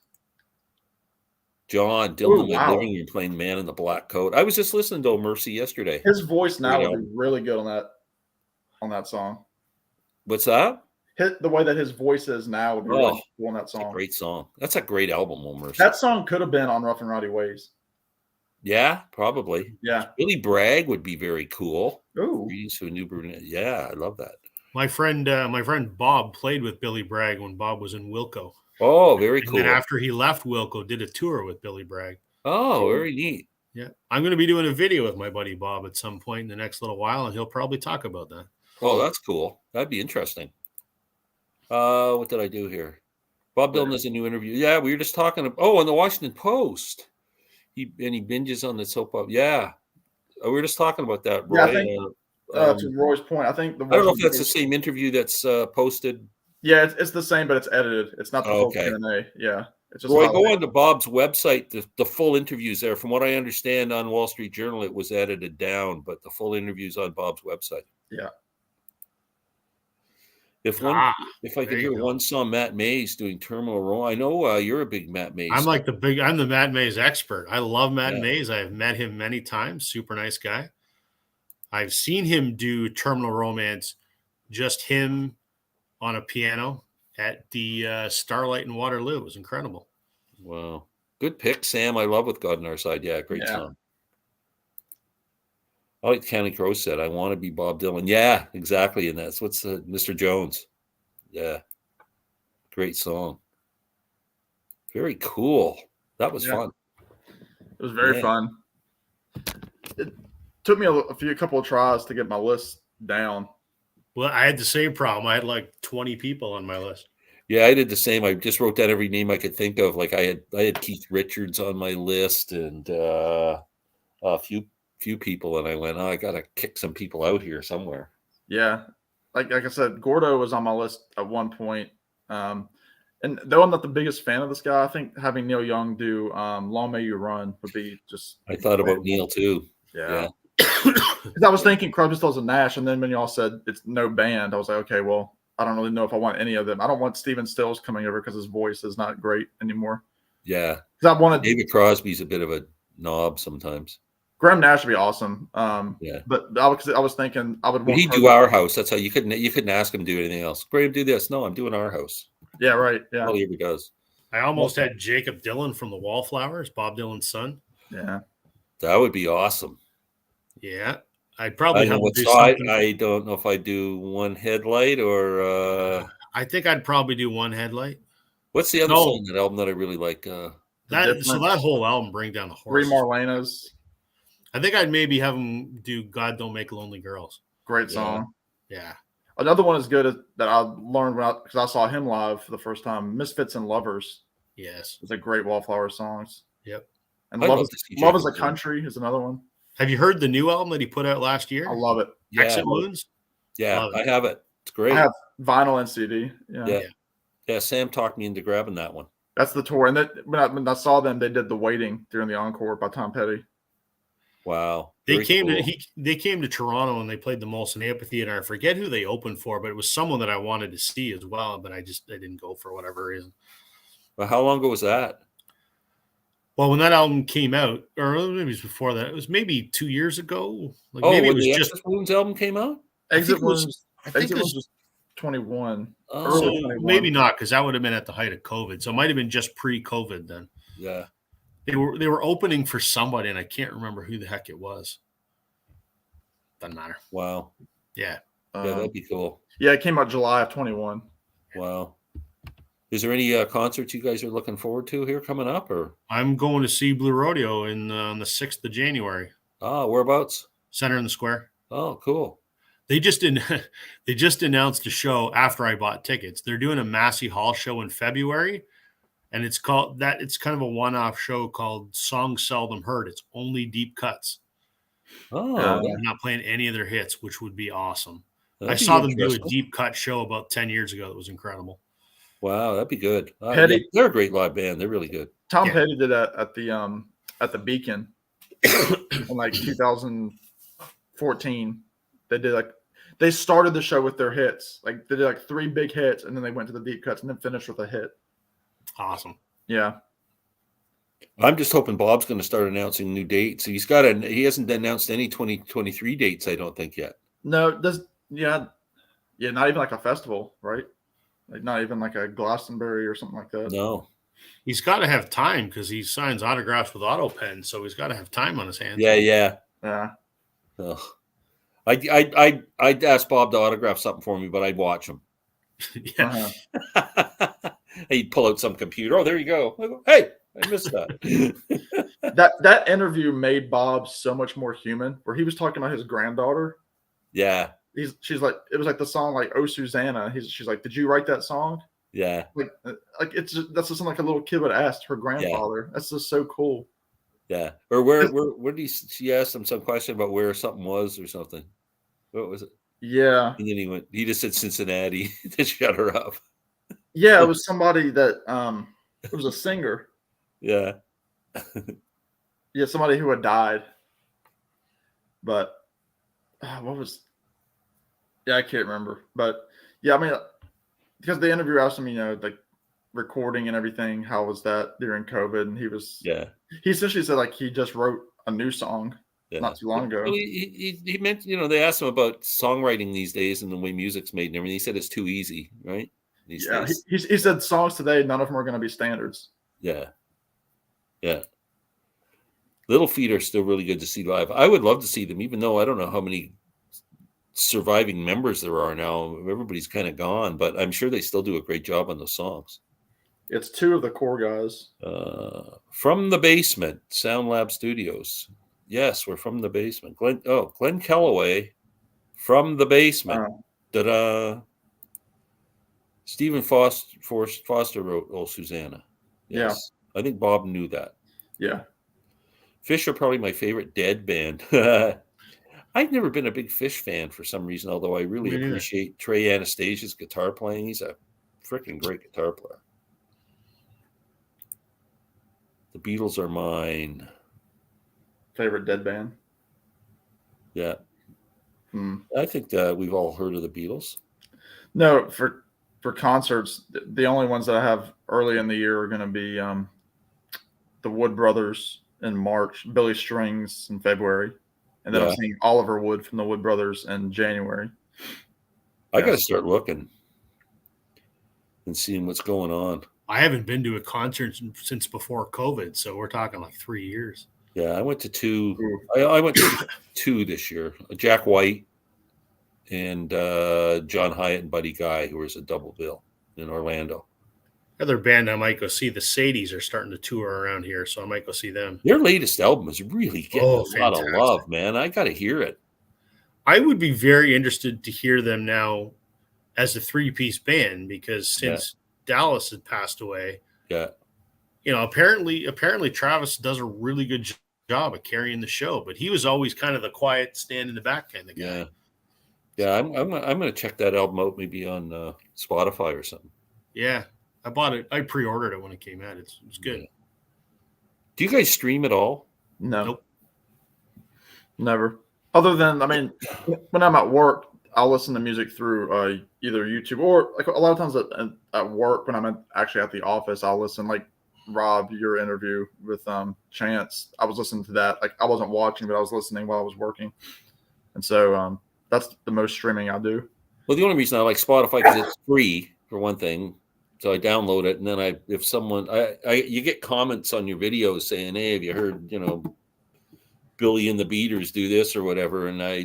John Dylan in the living room playing Man in the Black Coat. I was just listening to Mercy yesterday. His voice now would be really good on that song. What's that? The way that his voice is now would be really cool on that song. That's a great song. That's a great album, Mercy. That song could have been on Rough and Rowdy Ways. Yeah, probably. Yeah. Billy Bragg would be very cool. Ooh. To a New Brunette. Yeah, I love that. My friend Bob played with Billy Bragg when Bob was in Wilco. Oh, very cool. And then after he left Wilco, did a tour with Billy Bragg. Oh, very neat. Yeah. I'm going to be doing a video with my buddy Bob at some point in the next little while, and he'll probably talk about that. Oh, that's cool. That'd be interesting. What did I do here? Bob Dylan has a new interview. Yeah, we were just talking. On the Washington Post. He binges on the soap opera. Yeah. We were just talking about that, Roy. Yeah, I think, to Roy's point, I think I don't know if that's the same interview that's posted. Yeah, it's the same, but it's edited. It's not the whole Q&A. Yeah. It's just Roy, go on to Bob's website. The full interview's there. From what I understand on Wall Street Journal, it was edited down, but the full interview's on Bob's website. Yeah. If I could hear one song, Matt Mays doing Terminal Row. I know you're a big Matt Mays. I'm the Matt Mays expert. I love Matt Mays. I've met him many times. Super nice guy. I've seen him do Terminal Romance, just him on a piano at the Starlight in Waterloo. It was incredible. Wow. Good pick, Sam. I love With God on Our Side. Yeah, great song. I like County Crow said, I want to be Bob Dylan. Yeah, exactly. And that's what's Mr. Jones. Yeah. Great song. Very cool. That was fun. It was very fun. It took me a couple of tries to get my list down. Well, I had the same problem. I had like 20 people on my list. Yeah, I did the same. I just wrote down every name I could think of. Like I had Keith Richards on my list and a few people, and I went, oh, I gotta kick some people out here somewhere. Yeah, like I said, Gordo was on my list at one point. And though I'm not the biggest fan of this guy, I think having Neil Young do "Long May You Run" would be just. I thought about incredible. Neil too. Yeah. Yeah. Because I was thinking Crosby, Stills, and Nash, and then when y'all said it's no band, I was like, okay, well, I don't really know if I want any of them. I don't want Steven Stills coming over because his voice is not great anymore. Yeah. Because I wanted David Crosby's a bit of a knob sometimes. Graham Nash would be awesome. Yeah. But I was thinking I would But want. he'd do Our House. That's how you couldn't ask him to do anything else. Graham, do this. No, I'm doing Our House. Yeah, right. Yeah. All he ever does. I almost had Jacob Dylan from the Wallflowers, Bob Dylan's son. Yeah. That would be awesome. Yeah. I'd probably have to do something. something. I don't know if I do One Headlight or I think I'd probably do One Headlight. what's the other song in that album that I really like? That whole album, Bring Down the Horse. Three Marlenas. I think I'd maybe have him do God Don't Make Lonely Girls. Great song. Yeah. Another one is good that I learned because I saw him live for the first time. Misfits and Lovers. Yes. It's a great Wallflower songs. Yep. And Love is a Country is another one. Have you heard the new album that he put out last year? I love it. Yeah. Exit Wounds? Yeah, I have it. It's great. I have vinyl and CD. Yeah. Sam talked me into grabbing that one. That's the tour. And when I saw them, they did The Waiting during the encore by Tom Petty. Wow. They came to Toronto and they played the Molson Amphitheater. I forget who they opened for, but it was someone that I wanted to see as well, but I didn't go for whatever reason. Well, how long ago was that? Well, when that album came out, or maybe it was before that, it was maybe 2 years ago. Like maybe it was the just Exit Wounds album came out. Exit Wounds. I think Exit it Wounds was 21. So maybe not, because that would have been at the height of COVID. So it might have been just pre-COVID then. Yeah. They were opening for somebody, and I can't remember who the heck it was. Doesn't matter. Wow. Yeah. Yeah, that'd be cool. Yeah, it came out July of 21. Wow. Is there any concerts you guys are looking forward to here coming up? Or I'm going to see Blue Rodeo on the 6th of January. Oh, whereabouts? Center in the Square. Oh, cool. They just announced a show after I bought tickets. They're doing a Massey Hall show in February, and it's kind of a one-off show called Songs Seldom Heard. It's only deep cuts. Oh, they're not playing any of their hits, which would be awesome. I saw them do a deep cut show about 10 years ago. That was incredible. Wow, that'd be good. Petty, they're a great live band. They're really good. Tom Petty did that at the Beacon in like 2014. They started the show with their hits. Like they did like 3 big hits, and then they went to the deep cuts, and then finished with a hit. Awesome. Yeah. I'm just hoping Bob's going to start announcing new dates. He hasn't announced any 2023 dates, I don't think, yet. No, not even like a festival, right? Like not even like a Glastonbury or something like that. No. He's got to have time because he signs autographs with AutoPen, so he's got to have time on his hands. Yeah. Ugh. I'd ask Bob to autograph something for me, but I'd watch him. Yeah. He'd pull out some computer. Oh, there you go. I go, hey, I missed that. that interview made Bob so much more human, where he was talking about his granddaughter. Yeah. She's like, it was like the song like "Oh Susanna." She's like, "Did you write that song?" Yeah. Like that's just something like a little kid would ask her grandfather. Yeah. That's just so cool. Yeah. Or where did she asked him some question about where something was or something. What was it? Yeah. And then he just said Cincinnati to shut her up. Yeah, it was somebody that it was a singer. Yeah. Yeah, somebody who had died. But what was? Yeah, I can't remember. But yeah, I mean, because the interview asked him, like recording and everything, how was that during COVID? And he essentially said like he just wrote a new song not too long ago. Well, he meant, they asked him about songwriting these days and the way music's made and everything. He said it's too easy, right? These days. He said songs today, none of them are going to be standards. Yeah. Little Feat are still really good to see live. I would love to see them, even though I don't know how many surviving members there are now. Everybody's kind of gone, but I'm sure they still do a great job on those songs. It's 2 of the core guys. From the Basement, Sound Lab Studios. Yes, we're from the basement. Glenn Kellaway, From the Basement. Ta-da. Stephen Foster wrote "Oh Susanna." Yes, I think Bob knew that. Yeah. Fish are probably my favorite Dead band. I've never been a big Fish fan for some reason, although I really Me neither. appreciate Trey Anastasia's guitar playing. He's a freaking great guitar player. The Beatles are mine. Favorite Dead band? Yeah. Hmm. I think we've all heard of the Beatles. No, for concerts, the only ones that I have early in the year are going to be the Wood Brothers in March, Billy Strings in February, and then I'm Yeah. seeing Oliver Wood from the Wood Brothers in January. I got to Yes. start looking and seeing what's going on. I haven't been to a concert since before COVID, so we're talking like 3 years. Yeah, I went to two. Ooh. I went to two this year. Jack White and John Hyatt and Buddy Guy, who was a double bill in Orlando. Other band I might go see, the Sadies, are starting to tour around here, so I might go see them. Their latest album is really getting a lot fantastic. of love, man. I got to hear it. I would be very interested to hear them now as a 3-piece band, because since Dallas had passed away, Yeah. apparently Travis does a really good job of carrying the show, but he was always kind of the quiet, stand in the back kind of guy. Yeah. Yeah, I'm going to check that album out maybe on Spotify or something. Yeah, I bought it. I pre-ordered it when it came out. It was good. Yeah. Do you guys stream at all? No. Nope. Never. Other than, I mean, when I'm at work, I'll listen to music through either YouTube or like a lot of times at work when I'm actually at the office, I'll listen. Like Rob, your interview with Chance, I was listening to that. Like I wasn't watching, but I was listening while I was working, and so that's the most streaming I do. Well, the only reason I like Spotify because it's free for one thing. So I download it, and then if someone, you get comments on your videos saying, "Hey, have you heard, Billy and the Beaters do this or whatever?" And I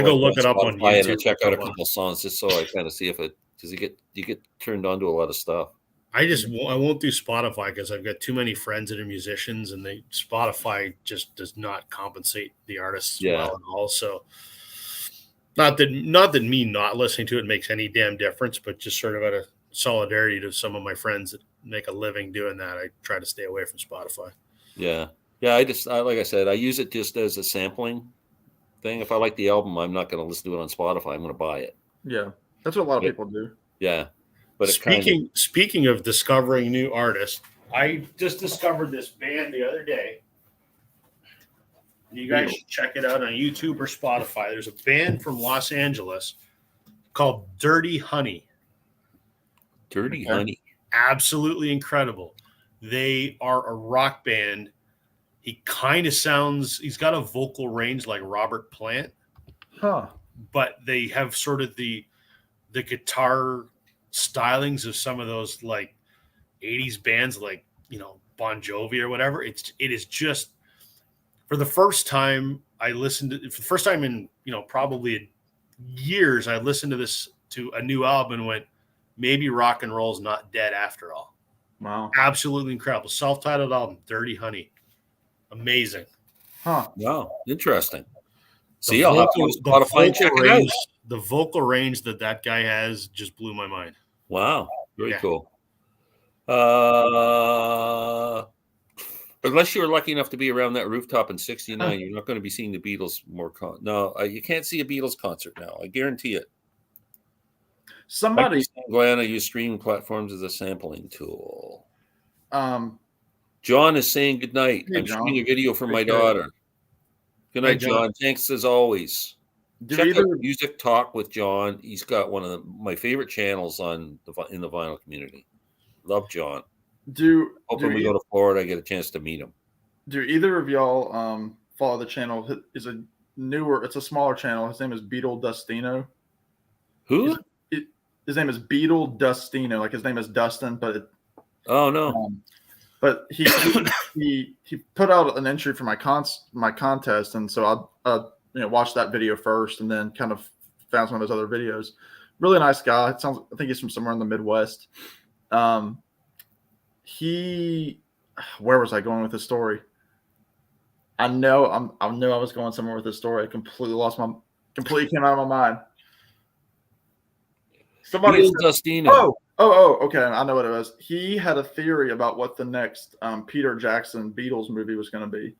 go look it up on Spotify and I YouTube. check out a couple of songs just so I kind of see if it, because you get turned on to a lot of stuff. I won't do Spotify because I've got too many friends that are musicians, and Spotify just does not compensate the artists well at all. So not that me not listening to it makes any damn difference, but just sort of out of solidarity to some of my friends that make a living doing that, I try to stay away from Spotify. Yeah. Yeah. Like I said, I use it just as a sampling thing. If I like the album, I'm not going to listen to it on Spotify. I'm going to buy it. Yeah. That's what a lot of people do. Yeah. But speaking of discovering new artists, I just discovered this band the other day. You guys should check it out on YouTube or Spotify. There's a band from Los Angeles called Dirty Honey. Dirty Honey. Absolutely incredible. They are a rock band. He kind of he's got a vocal range like Robert Plant. Huh. But they have sort of the guitar stylings of some of those like 80s bands like, Bon Jovi or whatever. It is just, for the first time in, probably years, I listened to a new album and went, maybe rock and roll's not dead after all. Wow. Absolutely incredible. Self-titled album, Dirty Honey. Amazing. Huh. Wow. Interesting. See, I'll have to go to Spotify and check it out. The vocal range that guy has just blew my mind. Wow. Very cool. Unless you were lucky enough to be around that rooftop in '69, you're not going to be seeing the Beatles more. No, you can't see a Beatles concert now. I guarantee it. Somebody, Glenn, I use streaming platforms as a sampling tool. John is saying good night. Hey, I'm shooting a video for my Okay. daughter. Good night, Hey, John. John. Thanks as always. Check out Music Talk with John. He's got one of my favorite channels in the vinyl community. Love John. Hoping we go to Florida, I get a chance to meet him. Do either of y'all follow the channel? It's a smaller channel. His name is Beetle Dustino. Who? His name is Beetle Dustino. Like his name is Dustin, but oh no. But he put out an entry for my contest, and so I watched that video first, and then kind of found some of his other videos. Really nice guy. I think he's from somewhere in the Midwest. Where was I going with this story? I know I was going somewhere with this story. I completely came out of my mind. Somebody Beatles said, Dustino. okay. I know what it was. He had a theory about what the next Peter Jackson Beatles movie was going to be,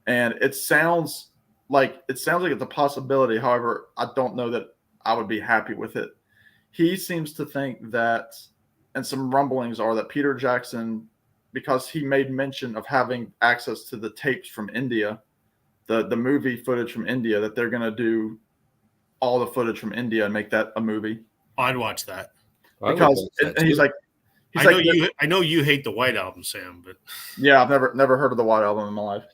and it sounds like it's a possibility. However, I don't know that I would be happy with it. He seems to think that, and some rumblings are that Peter Jackson, because he made mention of having access to the tapes from India, the movie footage from India, that they're going to do all the footage from India and make that a movie. I'd watch that. Because and he's like, I know you hate the White Album, Sam, but yeah, I've never heard of the White Album in my life.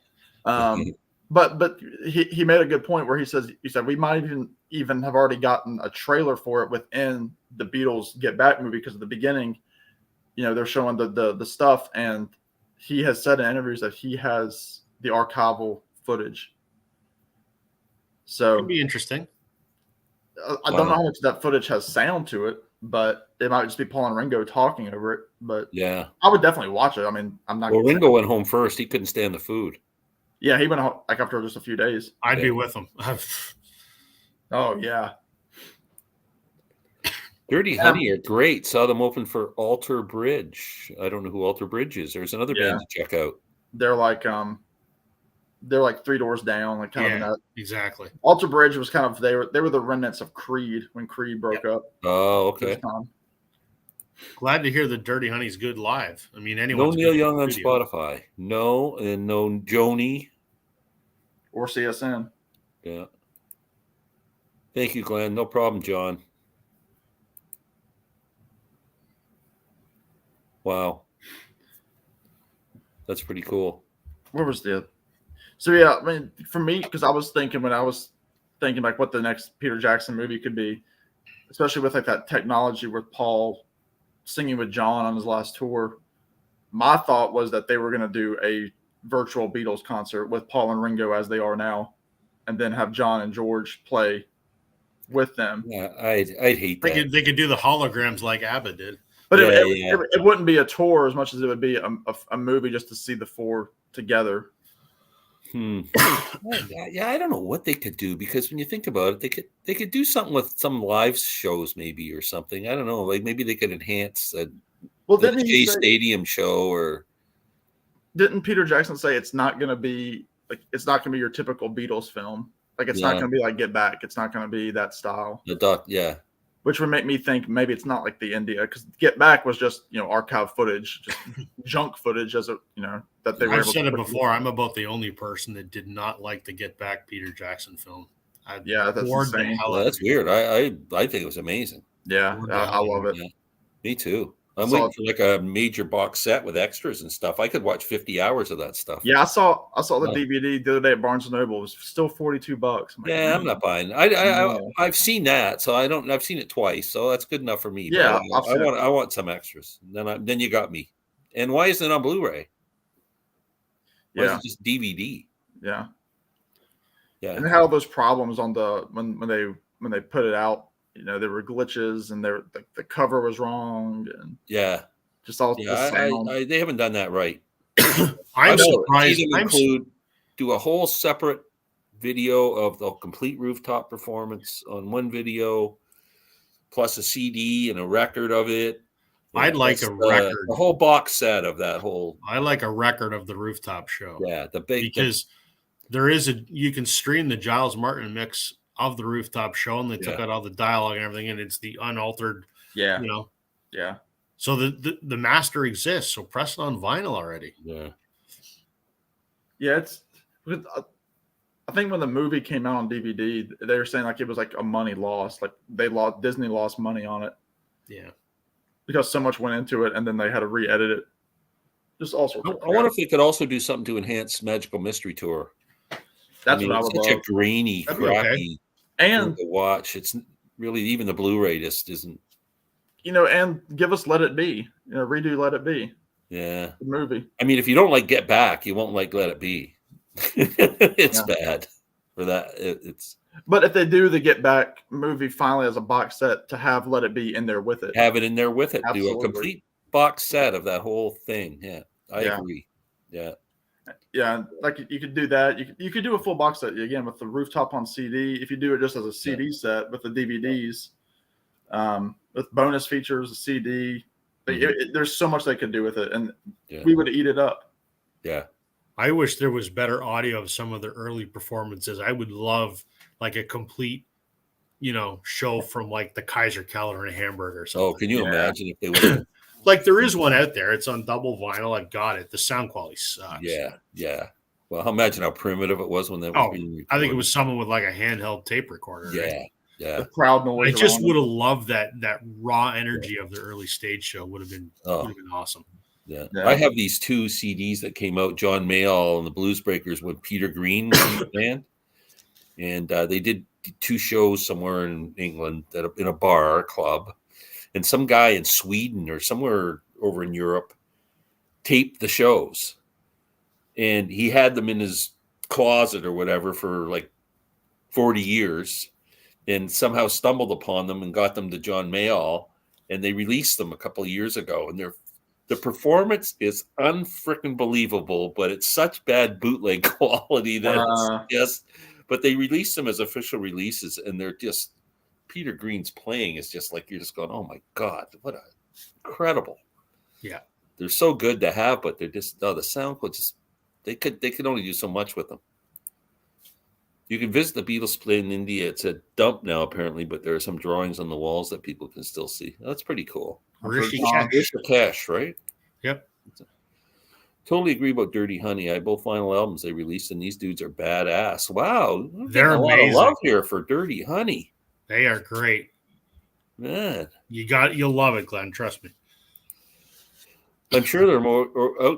But he made a good point where he said we might even have already gotten a trailer for it within the Beatles Get Back movie, because at the beginning, they're showing the stuff, and he has said in interviews that he has the archival footage. So it'd be interesting. I don't know how much that footage has sound to it, but it might just be Paul and Ringo talking over it. But yeah, I would definitely watch it. I mean, I'm not. Well, Ringo went home first. He couldn't stand the food. Yeah, he went home like after just a few days. I'd be with him. Oh yeah. Dirty Honey are great. Saw them open for Alter Bridge. I don't know who Alter Bridge is. There's another band to check out. They're like Three Doors Down, like kind of that. Exactly. Alter Bridge was kind of they were the remnants of Creed when Creed broke up. Oh, okay. Glad to hear that Dirty Honey's good live. I mean, No Neil Young on Spotify. No, and no Joni or CSN. Yeah. Thank you, Glenn. No problem, John. Wow. That's pretty cool. Where was the? So yeah, I mean, for me, because I was thinking like what the next Peter Jackson movie could be, especially with like that technology with Paul singing with John on his last tour. My thought was that they were going to do a virtual Beatles concert with Paul and Ringo as they are now, and then have John and George play with them. Yeah, I'd hate that. They could do the holograms like ABBA did. But it wouldn't be a tour as much as it would be a movie just to see the four together. Yeah, I don't know what they could do, because when you think about it, they could do something with some live shows maybe, or something. I don't know. Like maybe they could enhance the Shea Stadium show. Or didn't Peter Jackson say it's not going to be your typical Beatles film? Like it's not going to be like Get Back. It's not going to be that style. Which would make me think maybe it's not like the India, because Get Back was just archive footage, just junk footage that they were. I've said it before. I'm about the only person that did not like the Get Back Peter Jackson film. That's insane. That's weird. I think it was amazing. Yeah, I love it. Yeah. Me too. I'm waiting for like a major box set with extras and stuff. I could watch 50 hours of that stuff. Yeah, I saw the DVD the other day at Barnes and Noble. It was still $42. I'm not buying. I've seen that, so I've seen it twice, so that's good enough for me. Yeah, I want some extras. Then you got me. And why isn't it on Blu-ray? Why is it just DVD? Yeah. Yeah. And they had all those problems on when they put it out. There were glitches, and the cover was wrong, and just all the sound. They haven't done that right. I'm surprised. Do a whole separate video of the complete rooftop performance on one video, plus a CD and a record of it. I'd like a record, the whole box set of that whole. I like a record of the rooftop show. Yeah, because you can stream the Giles Martin mix of the rooftop show, and they took out all the dialogue and everything, and it's the unaltered. Yeah. Yeah. So the master exists. So press it on vinyl already. Yeah. Yeah, I think when the movie came out on DVD, they were saying like it was like a money loss. Like Disney lost money on it. Yeah. Because so much went into it, and then they had to re-edit it. Just all sorts. I wonder if they could also do something to enhance Magical Mystery Tour. That's what I would love. Such a grainy, crappy. And to watch, it's really, even the Blu-ray just isn't. And give us Let It Be. Redo Let It Be. Yeah, the movie. I mean, if you don't like Get Back, you won't like Let It Be. It's bad for that. It's. But if they do the Get Back movie finally as a box set, to have Let It Be in there with it. Have it in there with it. Absolutely. Do a complete box set of that whole thing. Yeah, I agree. Yeah. Yeah, like you could do that. You could do a full box set again with the rooftop on CD. If you do it just as a CD set with the DVDs, with bonus features, a CD. There's so much they could do with it, and we would eat it up. Yeah. I wish there was better audio of some of the early performances. I would love like a complete, show from like the Kaiser Keller in Hamburg or something. Oh, can you imagine if they would have? Like there is one out there. It's on double vinyl. I've got it. The sound quality sucks. Yeah. Well, imagine how primitive it was when that was being recorded. I think it was someone with like a handheld tape recorder. Yeah. Right? Yeah. The crowd noise. I just would have loved that raw energy of the early stage show. Would have been awesome. Yeah. I have these 2 CDs that came out, John Mayall and the Blues Breakers, when Peter Green was in the band. And they did 2 shows somewhere in England in a bar club. And some guy in Sweden or somewhere over in Europe taped the shows. And he had them in his closet or whatever for like 40 years and somehow stumbled upon them and got them to John Mayall. And they released them a couple of years ago. And the performance is unfreaking believable, but it's such bad bootleg quality that it's just, but they released them as official releases, and they're just, Peter Green's playing is just like, you're just going, oh my God, what a incredible. Yeah. They're so good to have, but they're just, the sound could just, they could only do so much with them. You can visit the Beatles play in India. It's a dump now, apparently, but there are some drawings on the walls that people can still see. That's pretty cool. Rishikesh, right? Yep. Totally agree about Dirty Honey. I have both final albums they released, and these dudes are badass. Wow. They're a amazing. lot of love here for Dirty Honey. They are great. Man. You'll love it, Glenn. Trust me. I'm sure there are more.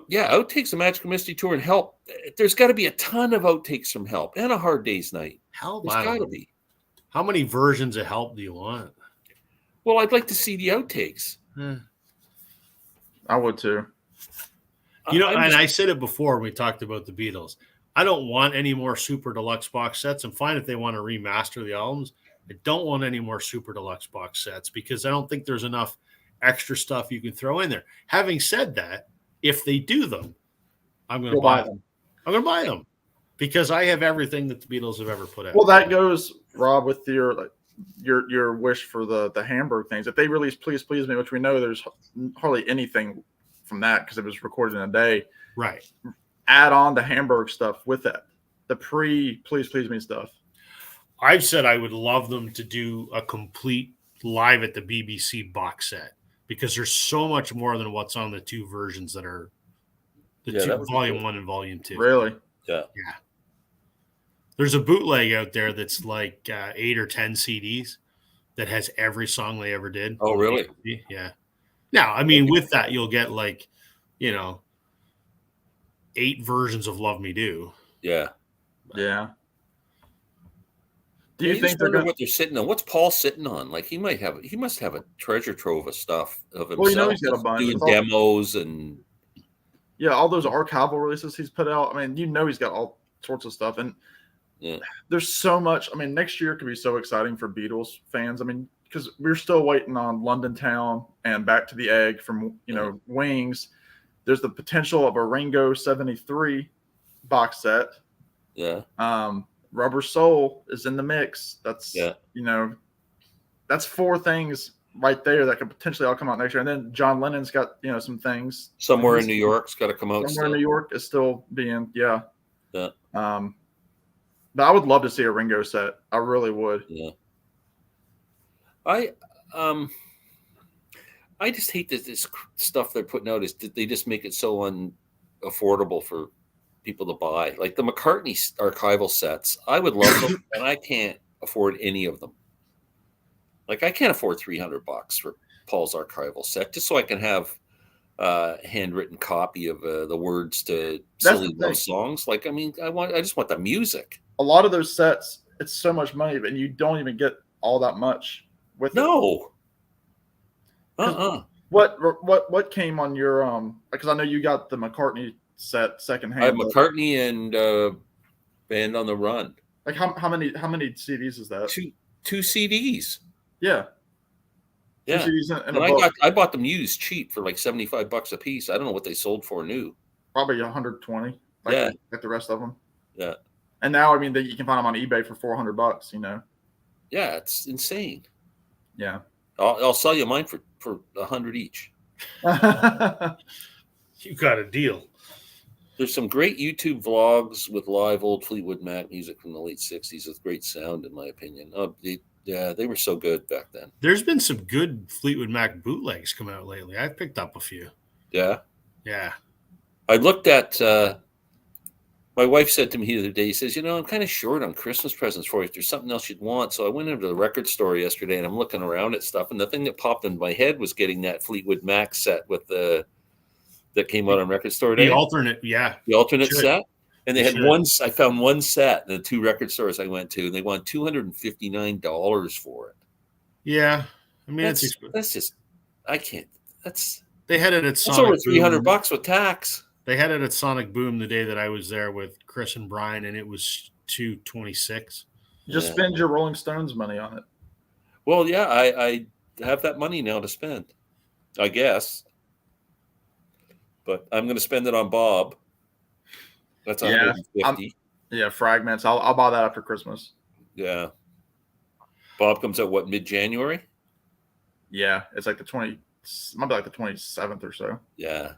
Outtakes, the Magical Mystery Tour, and Help. There's got to be a ton of outtakes from Help and A Hard Day's Night. Help, there's got to be. How many versions of Help do you want? Well, I'd like to see the outtakes. I would too. And I said it before when we talked about the Beatles. I don't want any more super deluxe box sets. I'm fine if they want to remaster the albums. I don't want any more super deluxe box sets because I don't think there's enough extra stuff you can throw in there. Having said that, if they do them, I'm going to buy them. I'm going to buy them because I have everything that the Beatles have ever put out. Well, that goes, Rob, with your wish for the Hamburg things. If they release Please Please Me, which we know there's hardly anything from that because it was recorded in a day. Right. Add on the Hamburg stuff with that. The Please Please Me stuff. I've said I would love them to do a complete live at the BBC box set because there's so much more than what's on the 2 versions that are volume 1 and volume 2. Really? Yeah. There's a bootleg out there that's like 8 or 10 CDs that has every song they ever did. Oh, really? Yeah. Now, I mean, with that, you'll get 8 versions of Love Me Do. Yeah. Yeah. Do you think they're what they're sitting on? What's Paul sitting on? Like he must have a treasure trove of stuff of himself. Well, he's got a bunch. Doing demos and all those archival releases he's put out. I mean, he's got all sorts of stuff, and there's so much. I mean, next year could be so exciting for Beatles fans. I mean, because we're still waiting on London Town and Back to the Egg from Wings. There's the potential of a Ringo 73 box set. Yeah. Rubber Soul is in the mix. That's that's 4 things right there that could potentially all come out next year. And then John Lennon's got some things. Somewhere in New York's got to come out. Somewhere in New York is still being Yeah. But I would love to see a Ringo set. I really would. Yeah. I just hate that this stuff they're putting out is they just make it so unaffordable for people to buy. Like the McCartney archival sets, I would love them, and I can't afford any of them. Like I can't afford $300 for Paul's archival set just so I can have a handwritten copy of the words to silly love songs. Like I just want the music. A lot of those sets, it's so much money, but you don't even get all that much with it. No. What came on your because I know you got the McCartney set secondhand. I have McCartney and Band on the Run. Like how many CDs is that? Two CDs. Yeah. Yeah. 2 CDs and I bought them used cheap for like $75 a piece. I don't know what they sold for new. Probably 120. Like the rest of them. Yeah. And now you can find them on eBay for $400. Yeah, it's insane. Yeah. I'll sell you mine for $100 each. You got a deal. There's some great YouTube vlogs with live old Fleetwood Mac music from the late 60s with great sound, in my opinion. They were so good back then. There's been some good Fleetwood Mac bootlegs come out lately. I've picked up a few. Yeah. Yeah. I looked at, my wife said to me the other day, he says, I'm kind of short on Christmas presents for you. If there's something else you'd want. So I went into the record store yesterday and I'm looking around at stuff. And the thing that popped into my head was getting that Fleetwood Mac set with that came out on Record Store Day. The alternate set. And they had should. I found one set in the 2 record stores I went to, and they wanted $259 for it. Yeah. I mean, that's just, I can't, they had it at Sonic over $300 with tax. They had it at Sonic Boom the day that I was there with Chris and Brian, and it was $226. Just spend your Rolling Stones money on it. Well, yeah, I have that money now to spend, I guess. But I'm going to spend it on Bob. That's $150. Yeah, Fragments. I'll buy that after Christmas. Yeah. Bob comes out, mid-January? Yeah, it's like might be like the 27th or so. Yeah.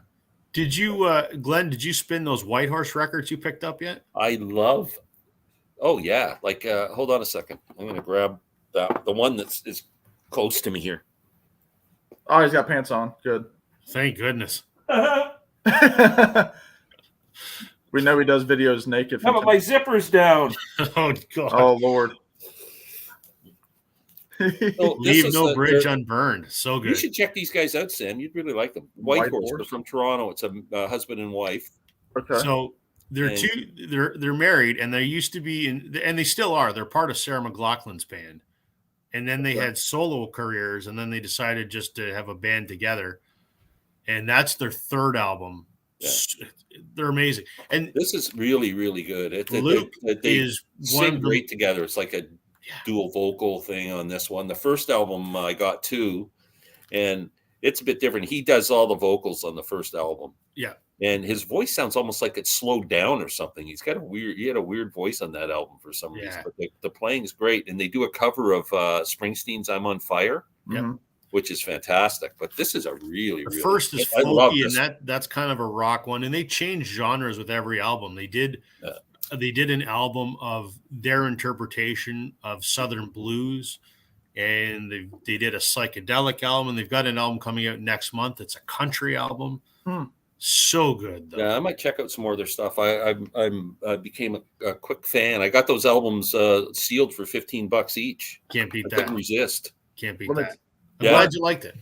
Did you, Glenn, did you spin those White Horse records you picked up yet? Oh, yeah. Like, hold on a second. I'm going to grab the one is close to me here. Oh, he's got pants on. Good. Thank goodness. We know he does videos naked. How about my zipper's down? Oh, God. Oh, Lord. Leave no bridge unburned. So good. You should check these guys out, Sam. You'd really like them. White Horse. They're from Toronto. It's a husband and wife. Okay. So they're married, and they used to be and they still are. They're part of Sarah McLachlan's band. And then they had solo careers, and then they decided just to have a band together. And that's their 3rd album. Yeah. They're amazing. And this is really, really good. Luke they sing great together. It's like a dual vocal thing on this one. The first album I got too, and it's a bit different. He does all the vocals on the first album. Yeah. And his voice sounds almost like it's slowed down or something. He had a weird voice on that album for some reason. But the playing is great. And they do a cover of Springsteen's I'm on Fire. Yep. Which is fantastic, but this is a really, the first is folky, and that's kind of a rock one. And they change genres with every album. They did an album of their interpretation of Southern blues, and they did a psychedelic album. And they've got an album coming out next month. It's a country album. So good, though. Yeah, I might check out some more of their stuff. I became a quick fan. I got those albums sealed for $15 each. Can't beat that. Couldn't resist. Can't beat that. I'm glad you liked it.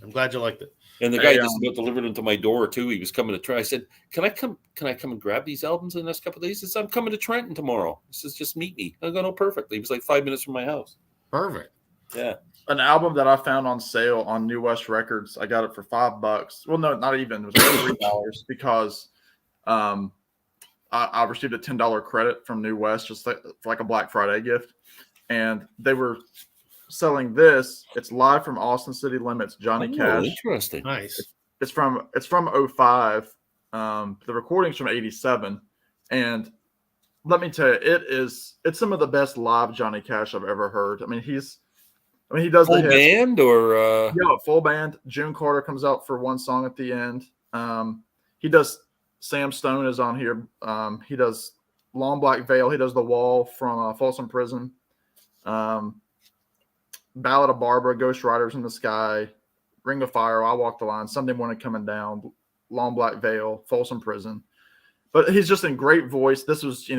And the guy just delivered them to my door too. He was coming to try. I said, "Can I come and grab these albums in the next couple of days?" He says, "I'm coming to Trenton tomorrow." He says, "Just meet me." I go, "No, perfect." He was like 5 minutes from my house. Perfect. Yeah. An album that I found on sale on New West Records. I got it for $5. Well, no, not even. It was like $3 because I received a $10 credit from New West just like a Black Friday gift, and they were selling this. It's live from Austin City Limits. Johnny Cash. Interesting. Nice. It's from 05. The recording's from 87, and let me tell you, it's some of the best live Johnny Cash I've ever heard. I mean, he does full the band or full band. June Carter comes out for one song at the end. He does. Sam Stone is on here. He does Long Black Veil. He does The Wall from Folsom Prison. Ballad of Barbara, Ghost Riders in the Sky, Ring of Fire, I Walk the Line, Sunday Morning Coming Down, Long Black Veil, Folsom Prison. But he's just in great voice. This was,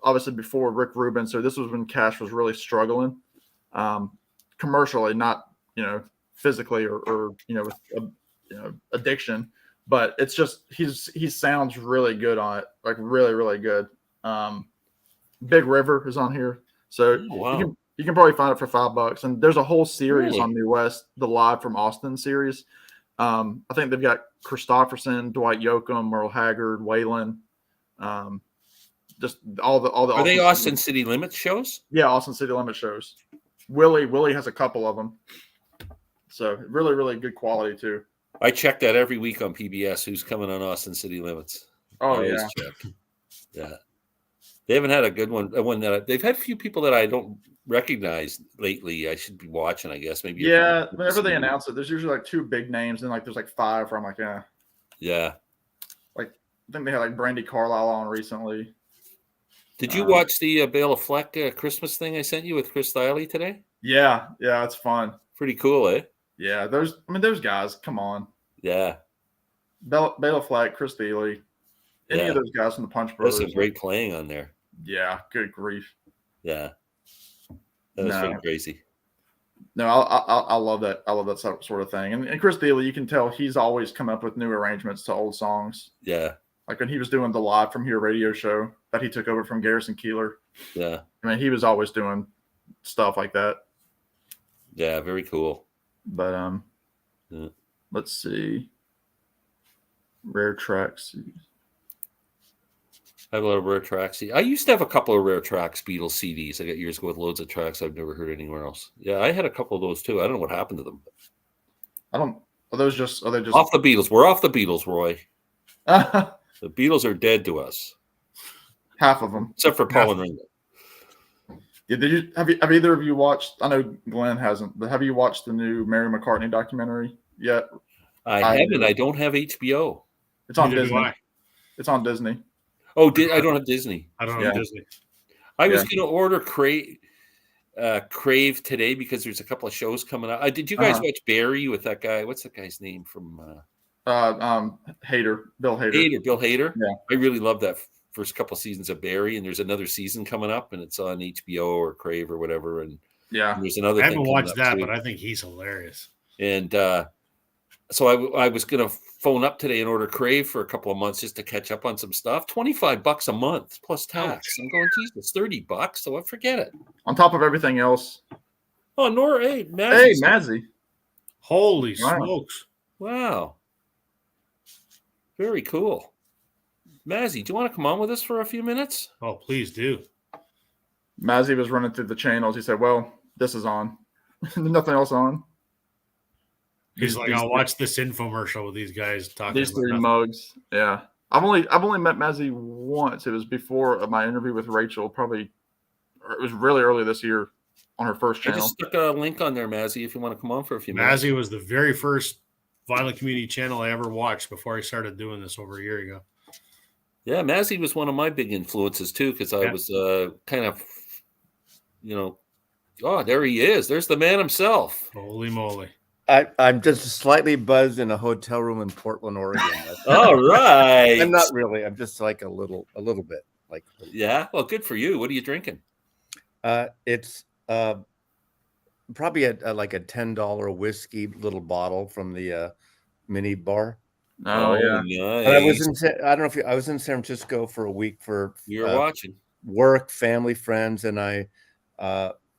obviously before Rick Rubin, so this was when Cash was really struggling, commercially, not physically or with addiction. But it's just he sounds really good on it, like really, really good. Big River is on here, so you can probably find it for $5. And there's a whole series on New West, the Live from Austin series. I think they've got Christopherson, Dwight Yoakam, Merle Haggard, Waylon. Just all the. Are they Austin City Limits shows? Yeah, Austin City Limits shows. Willie has a couple of them. So really, really good quality too. I check that every week on PBS. Who's coming on Austin City Limits? Oh yeah. Yeah. They haven't had a good one. One that they've had a few people that I don't recognize lately. I should be watching, I guess. Maybe. Yeah, whenever they announce it, there's usually like 2 big names, and like there's like 5 where I'm like, yeah. Yeah. Like I think they had like Brandy Carlisle on recently. Did you watch the Bela Fleck Christmas thing I sent you with Chris Thiley today? Yeah, it's fun. Pretty cool, eh? Yeah, those guys. Come on, Yeah. Bela Fleck, Chris Thile, any of those guys from the Punch There's Brothers. some great playing on there. Yeah, good grief. Yeah. That was pretty crazy. No, I love that. I love that sort of thing. And Chris Thile, you can tell he's always come up with new arrangements to old songs. Yeah. Like when he was doing the Live from Here radio show that he took over from Garrison Keillor. Yeah. I mean, he was always doing stuff like that. Yeah, very cool. But let's see. Rare tracks. I have a lot of rare tracks. I used to have a couple of rare tracks, Beatles CDs. I got years ago with loads of tracks I've never heard anywhere else. Yeah, I had a couple of those too. I don't know what happened to them. Are they just off the Beatles? We're off the Beatles, Roy. The Beatles are dead to us. Half of them, except for Paul and Ringo. Yeah, have either of you watched? I know Glenn hasn't, but have you watched the new Mary McCartney documentary yet? I haven't. I don't have HBO. It's on Disney. It's on Disney. Oh, I don't have Disney. I don't have Disney. I was going to order Crave today because there's a couple of shows coming out. Did you guys watch Barry with that guy? What's that guy's name from? Hader, Bill Hader. Bill Hader. Yeah, I really love that first couple of seasons of Barry, and there's another season coming up, and it's on HBO or Crave or whatever. And there's another. I haven't watched that, but I think he's hilarious. And so I was going to phone up today and order Crave for a couple of months just to catch up on some stuff. $25 a month plus tax. I'm going, geez, it's $30, so I forget it. On top of everything else. Oh, Nora, hey, Mazzy. Hey, Mazzy. Holy smokes. Wow. Very cool. Mazzy, do you want to come on with us for a few minutes? Oh, please do. Mazzy was running through the channels. He said, well, this is on. Nothing else on. He's like, I'll watch this infomercial with these guys talking. These 3 mugs. Yeah. I've only met Mazzy once. It was before my interview with Rachel. It was really early this year on her first channel. I just stuck a link on there, Mazzy, if you want to come on for a few minutes. Mazzy was the very first Violent Community channel I ever watched before I started doing this over a year ago. Yeah, Mazzy was one of my big influences too, because I was kind of, oh, there he is. There's the man himself. Holy moly. I'm just slightly buzzed in a hotel room in Portland, Oregon. All right. I'm not really. I'm just like a little bit. Like. Yeah. Well, good for you. What are you drinking? It's probably like a $10 whiskey little bottle from the mini bar. Oh yeah. Nice. And I was in San Francisco for a week for watching work, family, friends, and I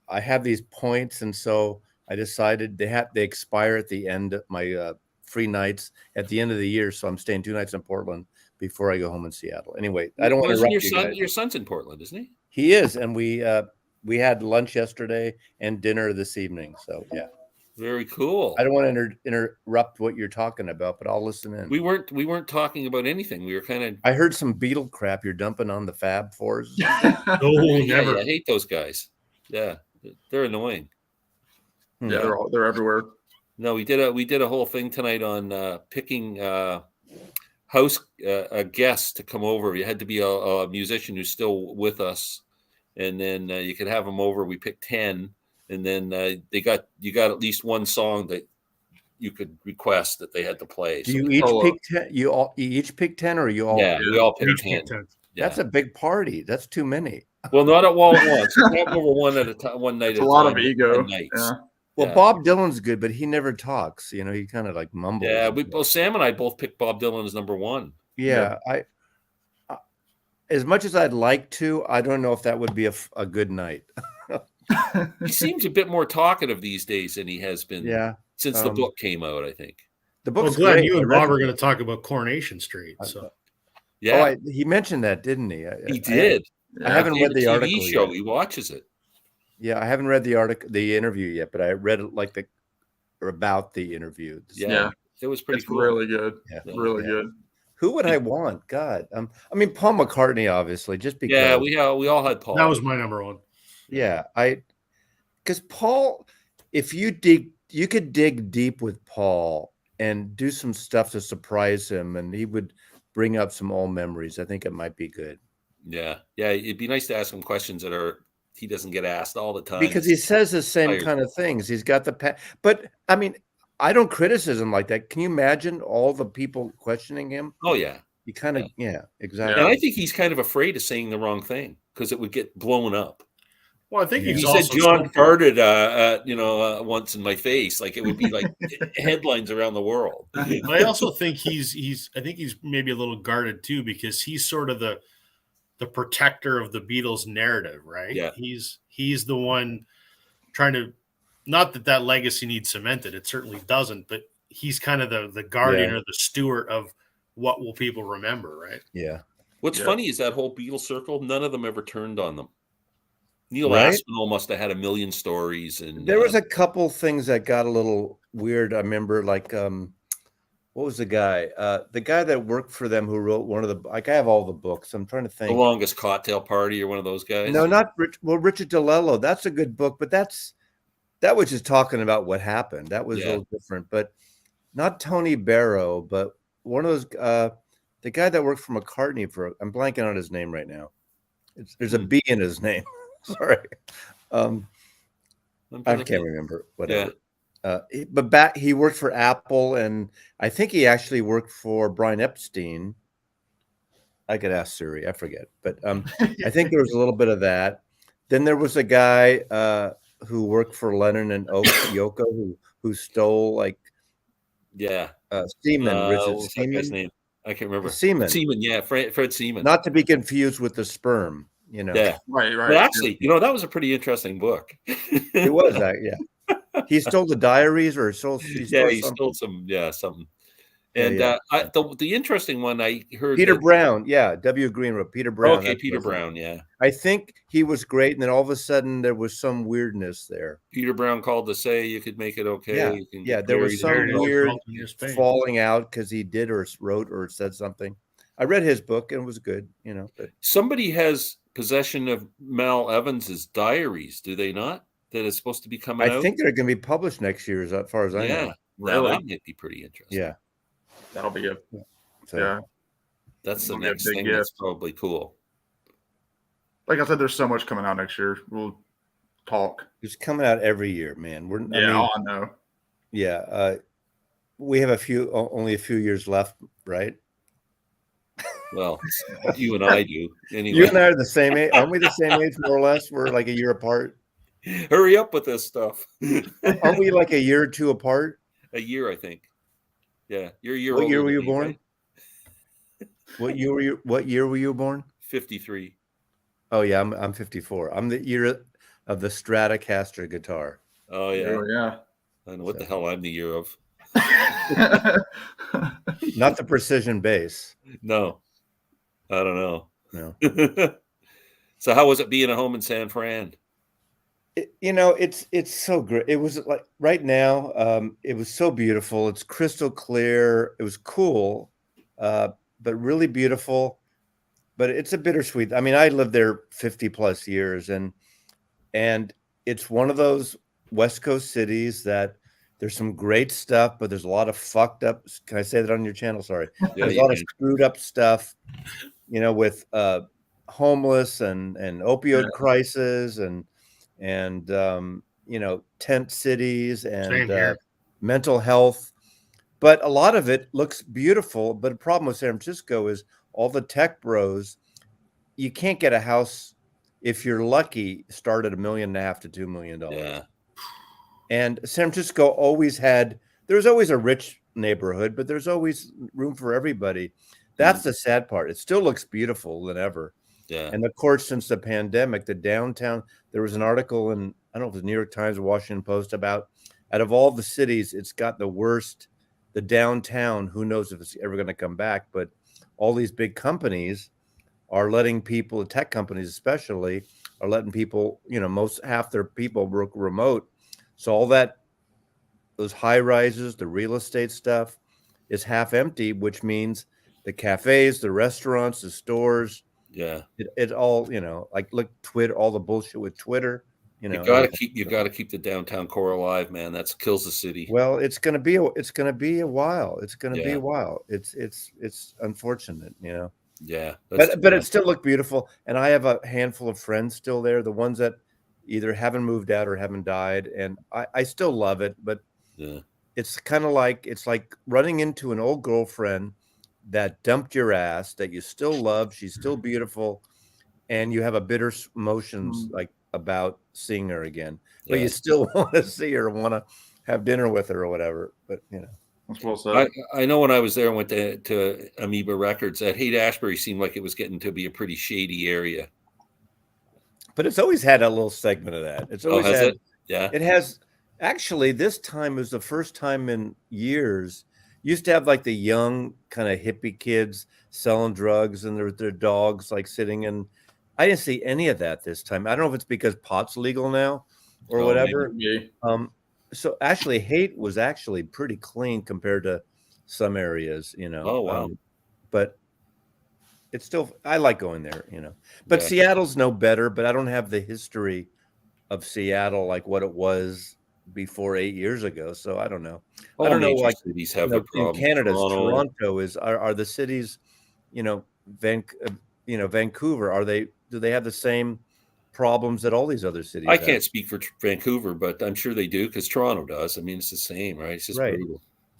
have these points, and so I decided they expire at the end of my free nights at the end of the year. So I'm staying 2 nights in Portland before I go home in Seattle. Anyway, I don't want to interrupt you guys. Your son's in Portland, isn't he? He is, and we had lunch yesterday and dinner this evening. So yeah, very cool. I don't want to interrupt what you're talking about, but I'll listen in. We weren't talking about anything. We were kind of. I heard some Beatle crap you're dumping on the Fab Fours. Never. I hate those guys. Yeah, they're annoying. Yeah, they're everywhere. No, we did a whole thing tonight on picking a guest to come over. You had to be a musician who's still with us, and then you could have them over. We picked 10, and then you got at least one song that you could request that they had to play. Do you each pick 10? You each pick 10, or you all? Yeah, we all picked 10. Yeah. That's a big party. That's too many. Well, not at all at once. We have over one at a time, one night. It's a lot of ego. Yeah. Well, Bob Dylan's good, but he never talks. He kind of like mumbles. Yeah, Sam and I both picked Bob Dylan as number 1. Yeah, I as much as I'd like to, I don't know if that would be a good night. He seems a bit more talkative these days than he has been. Yeah, since the book came out, I think. The book's Glenn, great. you and Bob are going to talk about Coronation Street. So, yeah, he mentioned that, didn't he? He did. I haven't read the article show. yet. He watches it. Yeah, I haven't read the interview yet, but I read it about the interview. Yeah, it was pretty cool. Really good. Yeah. Really good. Who would I want? God, I mean Paul McCartney, obviously, just because. Yeah, we all had Paul. That was my number one. Yeah, because Paul, if you could dig deep with Paul and do some stuff to surprise him, and he would bring up some old memories. I think it might be good. Yeah, it'd be nice to ask him questions that he doesn't get asked all the time. Because he says the same tired. kind of things. He's got but I mean, I don't criticism like that. Can you imagine all the people questioning him? Oh yeah, You kind of, exactly. and I think he's kind of afraid of saying the wrong thing because it would get blown up. Well, I think He he's said also John farted, once in my face. Like it would be like headlines around the world. But I also think he's maybe a little guarded too, because he's sort of the protector of the Beatles narrative, right? Yeah. He's the one trying to, not that legacy needs cemented. It certainly doesn't, but he's kind of the guardian or the steward of what will people remember, right? Yeah. What's funny is that whole Beatles circle, none of them ever turned on them. Neil Right? Aspinall must have had a million stories, and There was a couple things that got a little weird. I remember, like, what was the guy? The guy that worked for them who wrote one of the. Like, I have all the books. I'm trying to The think. Longest Cocktail Party, or one of those guys. No, not Rich. Well, Richard DeLello. That's a good book, but that was just talking about what happened. That was a little different, but not Tony Barrow, but one of those. The guy that worked for McCartney I'm blanking on his name right now. There's a B in his name. Sorry. I can't remember. Whatever. But he worked for Apple, and I think he actually worked for Brian Epstein. I could ask Siri. I forget, but I think there was a little bit of that. Then there was a guy who worked for Lennon and Yoko who stole Seaman, Richard What's that guy's Seaman. name? I can't remember. Seaman. Seaman, yeah, Fred Seaman. Not to be confused with the sperm, Yeah, right. But actually, that was a pretty interesting book. It was that, yeah. He stole the diaries, or he stole stole something. And the interesting one I heard, Peter Brown, W. Green wrote Peter Brown. Okay, Peter Brown, yeah. I think he was great, and then all of a sudden there was some weirdness there. Peter Brown called to say you could make it okay. Yeah, you can there was some weird falling out because he did or wrote or said something. I read his book and it was good, But somebody has possession of Mal Evans's diaries, do they not? That is supposed to be coming out. I think they're going to be published next year, as far as I know. Really? That might be pretty interesting. Yeah, that'll be good. So, that's the next thing. That's probably cool. Like I said, there's so much coming out next year. We'll talk. It's coming out every year, man. I know. Yeah, we have only a few years left, right? Well, you and I do. Anyway. You and I are the same age. Aren't we the same age, more or less? We're like a year apart. Hurry up with this stuff. Aren't we like a year or two apart? A year, I think. Yeah, you're a year. What year were you born? Right? What year were you born? 53. Oh yeah, I'm 54. I'm the year of the Stratocaster guitar. Oh yeah. Oh, yeah. I know what the hell I'm the year of. Not the precision bass. No. I don't know. No. So how was it being at home in San Fran? It's so great. It was like right now, it was so beautiful. It's crystal clear. It was cool, but really beautiful. But it's a bittersweet. I mean, I lived there 50 plus years, and it's one of those West Coast cities that there's some great stuff, but there's a lot of fucked up. Can I say that on your channel? Sorry. There's a lot of screwed up stuff, with homeless and opioid crisis and tent cities and mental health. But a lot of it looks beautiful. But the problem with San Francisco is all the tech bros, you can't get a house, if you're lucky, start at $1.5 million to $2 million. Yeah. And San Francisco there's always a rich neighborhood, but there's always room for everybody. That's the sad part. It still looks beautiful than ever. Yeah. And of course, since the pandemic, the downtown, there was an article in, I don't know if it was the New York Times or Washington Post about, out of all the cities, it's got the worst, the downtown, who knows if it's ever going to come back, but all these big companies are letting people, tech companies especially, are letting people, half their people work remote. So all those high rises, the real estate stuff is half empty, which means the cafes, the restaurants, the stores. Yeah. It all, like look, Twitter, all the bullshit with Twitter, You gotta everything. keep the downtown core alive, man. That kills the city. Well, it's gonna be a while. It's gonna be Yeah. a while. It's unfortunate, Yeah. That's too but bad. it still looked beautiful. And I have a handful of friends still there, the ones that either haven't moved out or haven't died, and I still love it. But Yeah. it's kind of like running into an old girlfriend that dumped your ass that you still love. She's still beautiful, and you have a bitter emotions like about seeing her again, but Yeah. you still want to see her, want to have dinner with her or whatever. But That's well said. I know when I was there and went to Amoeba Records, that Haight Ashbury seemed like it was getting to be a pretty shady area. but it's always had a little segment of that. It's always has had. it? Yeah. It has actually. This time was the first time in years. Used to have like the young kind of hippie kids selling drugs and their dogs like sitting in. I didn't see any of that this time. I don't know if it's because pot's legal now or Oh, whatever. Yeah. So actually, Haight was actually pretty clean compared to some areas, Oh, wow. but it's still, I like going there, But Yeah. Seattle's no better. But I don't have the history of Seattle like what it was before 8 years ago. So I don't know. I All don't know. major Like cities have their in problems. Canada, Toronto. Toronto are the cities, Vancouver. Do they have the same problems that all these other cities I have? can't speak for Vancouver, but I'm sure they do because Toronto does. I mean, it's the same, right? It's just Right. brutal.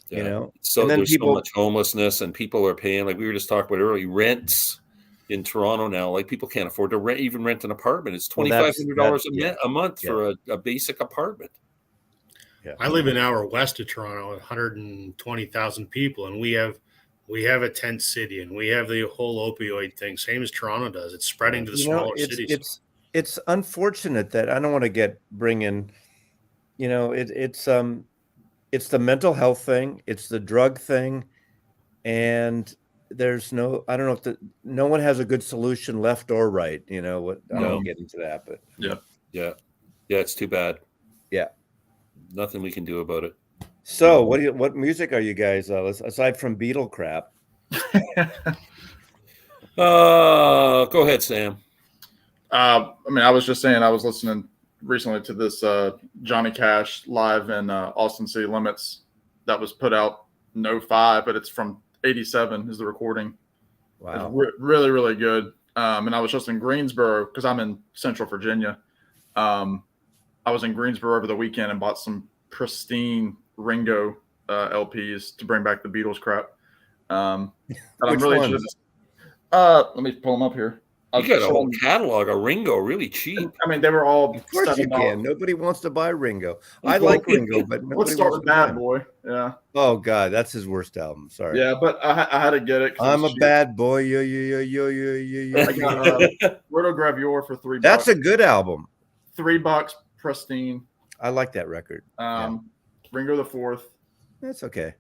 Yeah. And So then there's so people, much homelessness, and people are paying, like we were just talking about earlier, rents in Toronto now. Like people can't afford to rent an apartment. It's Well, $2,500 yeah. a month Yeah. for a basic apartment. Yeah. I live an hour west of Toronto, 120,000 people, and we have a tent city, and we have the whole opioid thing, same as Toronto does. It's spreading to the smaller cities. It's unfortunate that I don't want to bring in, it's the mental health thing, it's the drug thing, and there's I don't know if no one has a good solution left or right. I won't get into that, but Yeah. It's too bad. yeah. Nothing we can do about it. So what music are you guys aside from Beatle crap? Go ahead, Sam. I mean, I was just saying, I was listening recently to this Johnny Cash live in Austin City Limits that was put out in 05, but it's from 87 is the recording. Wow. It's really, really good. And I was just in Greensboro because I'm in Central Virginia. I was in Greensboro over the weekend and bought some pristine Ringo LPs to bring back the Beatles crap. Which I'm really ones? interested. Let me pull them up here. You got a whole catalog of Ringo really cheap. I mean, they were all. Of course you $7. can. Nobody wants to buy Ringo. I like Ringo, but nobody Let's start wants with to buy Bad him. Boy. Yeah. Oh God, that's his worst album. Sorry. Yeah, but I had to get it. I'm a bad boy. Yo. I got Rotogravure for $3. That's a good album. $3, pristine. I like that record. Ringo the Fourth. That's okay.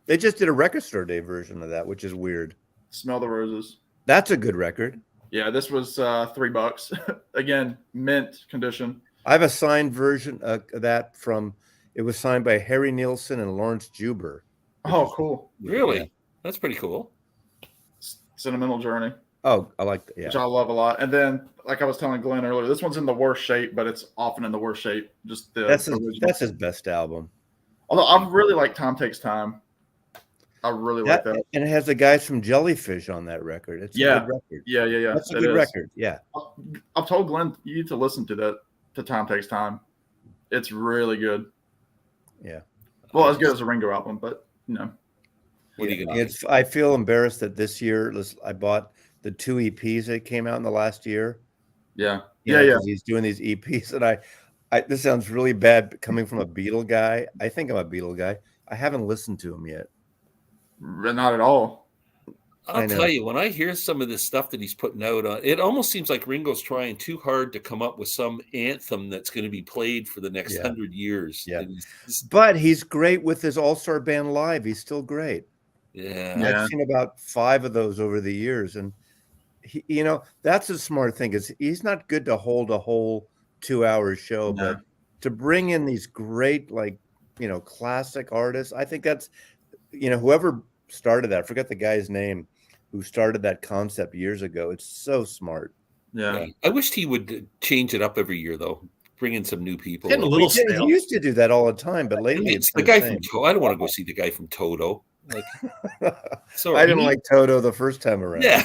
They just did a Record Store Day version of that, which is weird. Smell the Roses. That's a good record. Yeah, this was $3. Again, mint condition. I have a signed version of that it was signed by Harry Nilsson and Lawrence Juber. Oh, cool. Really? Yeah. That's pretty cool. Sentimental Journey. Oh, I like that. Yeah. Which I love a lot. And then, like I was telling Glenn earlier, this one's in the worst shape, but it's often in the worst shape. Just That's his best album. Although I really like Time Takes Time. I really like that. And it has the guys from Jellyfish on that record. It's a good record. Yeah. That's a good record. Yeah. I've told Glenn you need to listen to that. To Time Takes Time. It's really good. Yeah. Well, as good as a Ringo album, but What are you gonna do? I feel embarrassed that this year I bought the 2 EPs that came out in the last year. Yeah. Yeah. He's doing these EPs, and this sounds really bad coming from a Beatle guy. I think I'm a Beatle guy. I haven't listened to him yet. Not at all. I'll tell you, when I hear some of this stuff that he's putting out, it almost seems like Ringo's trying too hard to come up with some anthem that's going to be played for the next 100 years. Yeah. But he's great with his All-Star Band live. He's still great. Yeah. I've seen about 5 of those over the years, and he, that's a smart thing. Is he's not good to hold a whole 2-hour show, but to bring in these great, classic artists, I think that's, whoever started that. I forget the guy's name who started that concept years ago. It's so smart. Yeah. Yeah. I wished he would change it up every year, though. Bring in some new people. Getting a Like, little He stale. used to do that all the time, but I lately mean, it's it's the been guy the from same. Toto. I don't want to go see the guy from Toto. Like, sorry. I didn't like Toto the first time around. Yeah.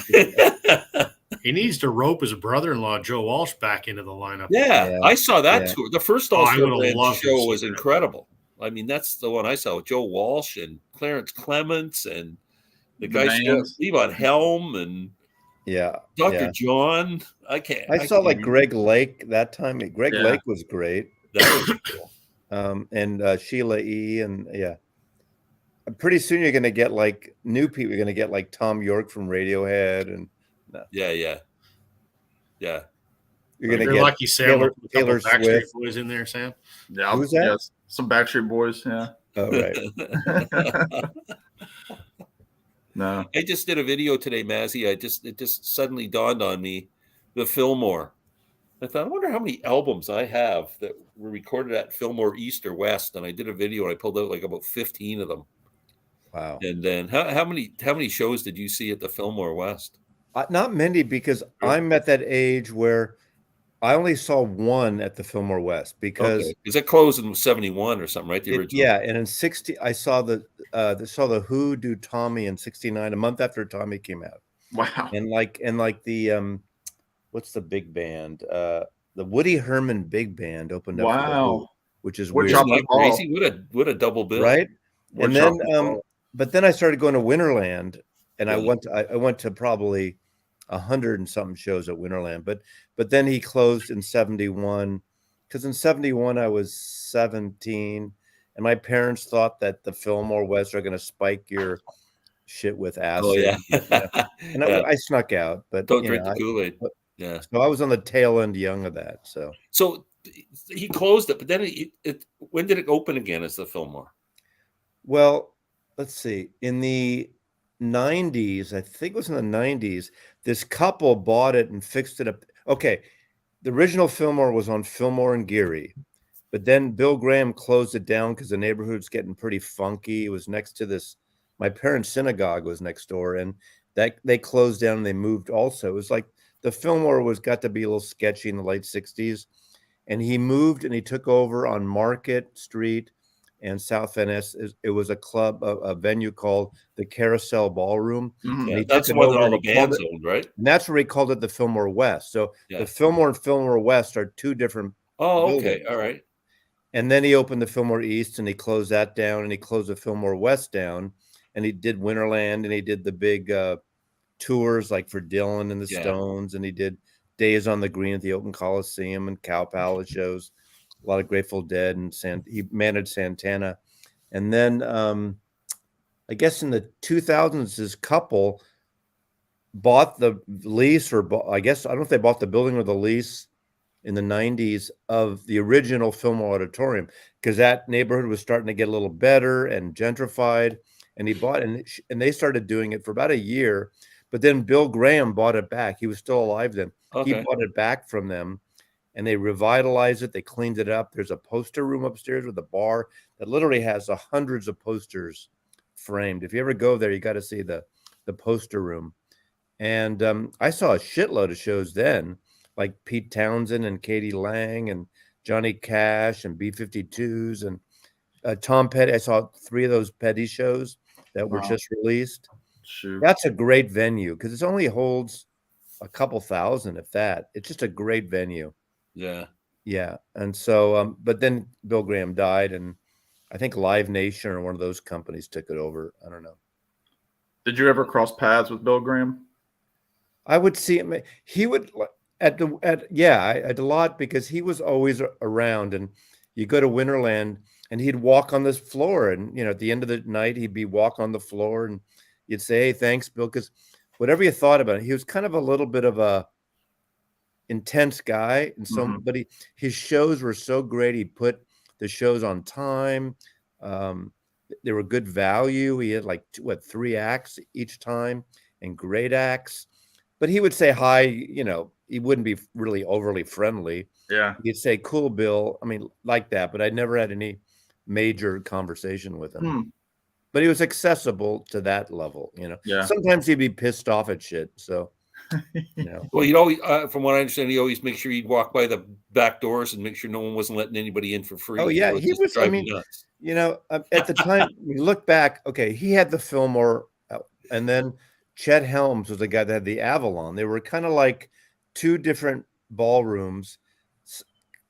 He needs to rope his brother-in-law Joe Walsh back into the lineup. Yeah, Yeah, I saw that yeah. tour. The first Oh, All I Star would've Band loved to show see was that. incredible. I mean, that's the one I saw with Joe Walsh and Clarence Clements and the The guy bands. Levon Helm and Yeah, Dr. yeah. John. I I saw can't like remember. Greg Lake that time. Greg Yeah. Lake was great. That was cool. And Sheila E. And yeah. Pretty soon you're going to get like new people. You're going to get like Tom York from Radiohead, and Yeah. you're If going to you're get lucky, Sam, will put a couple Taylor Backstreet Swift. Boys in there, Sam. Yeah. Who's that? Yes. Some Backstreet Boys. Yeah. Oh, right. No. I just did a video today, Mazzy. It just suddenly dawned on me, the Fillmore. I thought, I wonder how many albums I have that were recorded at Fillmore East or West. And I did a video and I pulled out like about 15 of them. Wow. And then how many shows did you see at the Fillmore West? Not many, because I'm at that age where I only saw one at the Fillmore West, because Okay, because it closed in 71 or something, right? The original. yeah, and in 60 I saw the Who do Tommy in 69, a month after Tommy came out. Wow. And like the what's the big band? The Woody Herman Big Band opened up for the Who, Wow. which is We're weird, Isn't chopping that crazy? What a double bill. right? We're And then chopping but then I started going to Winterland, and I Yeah. went to probably 100 and something shows at Winterland, but then he closed in 71, because in 71 I was 17, and my parents thought that the Fillmore West are going to spike your shit with acid. Oh yeah. And Yeah. I snuck out, but Don't drink the Kool-Aid. Yeah. so I was on the tail end young of that. So he closed it, but then when did it open again as the Fillmore? Well, let's see. In the 90s, I think it was in the 90s, this couple bought it and fixed it up. Okay, the original Fillmore was on Fillmore and Geary, but then Bill Graham closed it down because the neighborhood's getting pretty funky. It was next to this, my parents' synagogue was next door, and that they closed down and they moved also. It was like the Fillmore got to be a little sketchy in the late 60s, and he moved and he took over on Market Street and South Venice. It was a club, a venue called the Carousel Ballroom. Mhm. Yeah, he that's the took it one that over all the and he called bands it- owned, right? And that's where he called it the Fillmore West. So Yeah. the Fillmore and Fillmore West are two different Oh, okay. buildings. All right. And then he opened the Fillmore East, and he closed that down, and he closed the Fillmore West down, and he did Winterland, and he did the big tours like for Dylan and the Yeah. Stones, and he did Days on the Green at the Open Coliseum and Cow Palace shows, a lot of Grateful Dead, and he managed Santana. And then I guess in the 2000s, this couple bought the lease, or I guess, I don't know if they bought the building or the lease in the 90s of the original Fillmore Auditorium, because that neighborhood was starting to get a little better and gentrified. And he bought and they started doing it for about a year. But then Bill Graham bought it back. He was still alive then. He Okay. bought it back from them, and they revitalized it. They cleaned it up. There's a poster room upstairs with a bar that literally has hundreds of posters framed. If you ever go there, you got to see the poster room. And I saw a shitload of shows then, like Pete Townsend and Katie Lang and Johnny Cash and B-52s and Tom Petty. I saw 3 of those Petty shows that were Wow. just released. Shoot. That's a great venue because it only holds a couple thousand, if that. It's just a great venue. Yeah. Yeah. And so, but then Bill Graham died, and I think Live Nation or one of those companies took it over. I don't know. Did you ever cross paths with Bill Graham? I would see him. He would at a lot, because he was always around. And you go to Winterland, and he'd walk on this floor, and at the end of the night, he'd be walk on the floor, and you'd say, "Hey, thanks, Bill," because whatever you thought about it, he was kind of a little bit of a intense guy, and so but his shows were so great. He put the shows on time. They were good value. He had like 3 acts each time, and great acts. But he would say hi, he wouldn't be really overly friendly. Yeah. He'd say, "Cool, Bill." I mean, like that, but I never had any major conversation with him. but he was accessible to that level. Yeah. Sometimes he'd be pissed off at shit. So, Well, you know, from what I understand, he always makes sure he'd walk by the back doors and make sure no one wasn't letting anybody in for free. oh yeah, It he just was. I drive me mean, nuts. at the time, you look back. Okay, he had the Fillmore, and then Chet Helms was the guy that had the Avalon. They were kind of like two different ballrooms,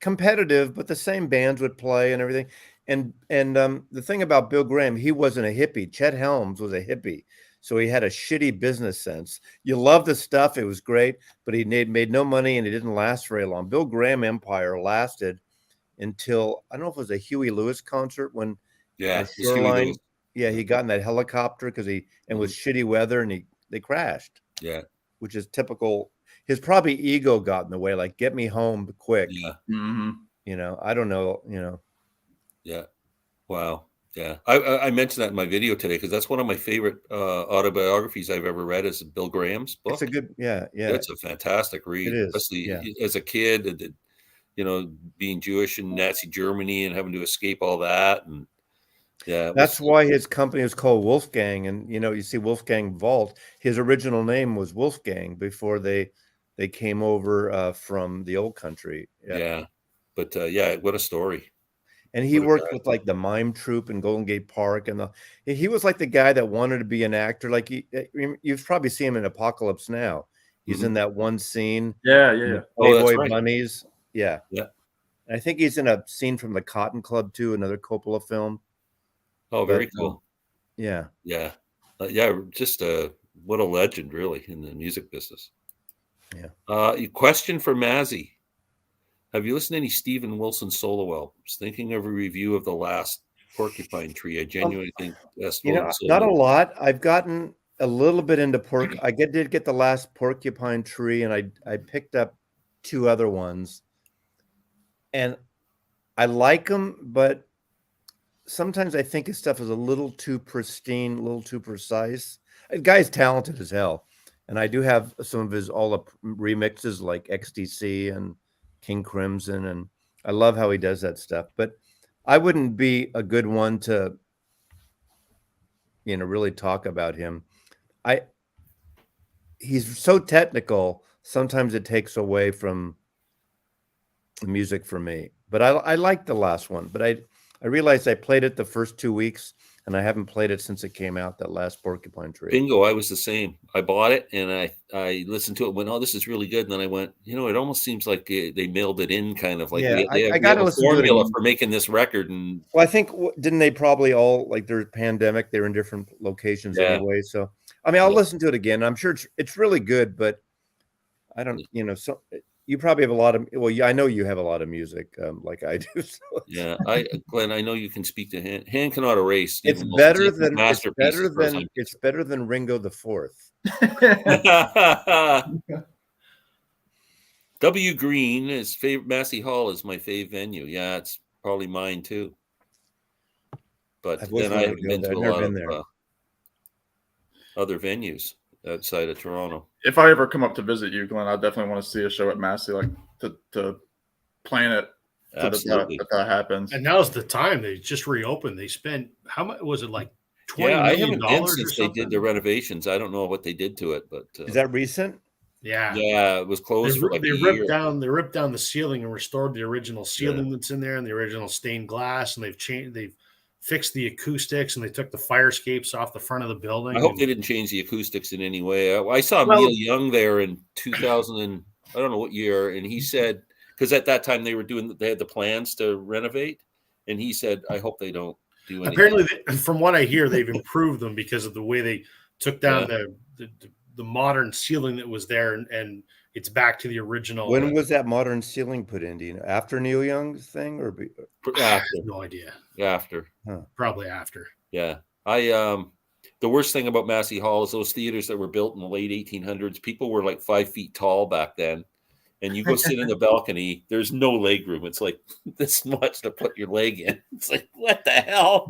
competitive, but the same bands would play and everything. And the thing about Bill Graham, he wasn't a hippie. Chet Helms was a hippie, so he had a shitty business sense. You love the stuff; it was great, but he made no money, and it didn't last very long. Bill Graham empire lasted until I don't know if it was a Huey Lewis concert when Yeah, at it's Huey Lewis. Shoreline. Yeah, he got in that helicopter because and with shitty weather, and they crashed. Yeah, Which is typical. His probably ego got in the way, like get me home quick. yeah, I don't know. yeah. Wow. Yeah, I mentioned that in my video today because that's one of my favorite autobiographies I've ever read. Is Bill Graham's book. It's a good, yeah. It's a fantastic read, It is, especially as a kid. Being Jewish in Nazi Germany and having to escape all that, and That's why his company is called Wolfgang. And you see Wolfgang Vault. His original name was Wolfgang before they came over from the old country. Yeah, but what a story. And he worked with like the mime troupe in Golden Gate Park, and he was like the guy that wanted to be an actor. Like you've probably seen him in Apocalypse Now. He's in that one scene. Yeah. Playboy Bunnies. Yeah. Yeah. I think he's in a scene from the Cotton Club too, another Coppola film. Oh, very cool. Yeah. Yeah. Just what a legend, really, in the music business. Yeah. Question for Mazzy. Have you listened to any Steven Wilson solo albums? Thinking of a review of the last Porcupine Tree. I genuinely think that's not a lot. I've gotten a little bit into I did get the last Porcupine Tree, and I picked up two other ones, and I like them, but sometimes I think his stuff is a little too pristine, a little too precise. The guy's talented as hell, and I do have some of his all the remixes like XTC and King Crimson, and I love how he does that stuff. But I wouldn't be a good one to, really talk about him. He's so technical. Sometimes it takes away from the music for me. But I like the last one. But I realized I played it the first 2 weeks, and I haven't played it since it came out, that last Porcupine Tree. Bingo, I was the same. I bought it, and I listened to it and went, oh, this is really good. And then I went, it almost seems like they mailed it in kind of like, I got to listen formula for making this record. And well, I think, didn't they probably all, like their pandemic, they were in different locations anyway. So, I mean, I'll listen to it again. I'm sure it's really good, but I don't, so you probably have a lot of, I know you have a lot of music like I do. So yeah, Glenn, I know you can speak to Han. Han cannot erase. It's better than Ringo the Fourth. W. Green, his favorite Massey Hall is my fave venue. Yeah, it's probably mine too. But then I haven't been to a lot of other venues outside of Toronto. If I ever come up to visit you, Glenn, I definitely want to see a show at Massey, like to plan it. Absolutely, that happens. And now's the time. They just reopened. They spent how much was it, like $20 million? I haven't been since they did the renovations. I don't know what they did to it, but is that recent? Yeah, it was closed for like they a ripped year. They ripped down the ceiling and restored the original ceiling that's in there and the original stained glass, and they've fixed the acoustics, and they took the fire escapes off the front of the building. I hope they didn't change the acoustics in any way. I saw Neil Young there in 2000 and I don't know what year, and he said, because at that time they had the plans to renovate, and he said, I hope they don't do anything. Apparently, from what I hear, they've improved them because of the way they took down the modern ceiling that was there, and it's back to the original. When was that modern ceiling put in? Do you know, after Neil Young's thing or after? No idea. After, probably after. Yeah, the worst thing about Massey Hall is those theaters that were built in the late 1800s. People were like 5 feet tall back then, and you go sit in the balcony. There's no leg room. It's like this much to put your leg in. It's like, what the hell?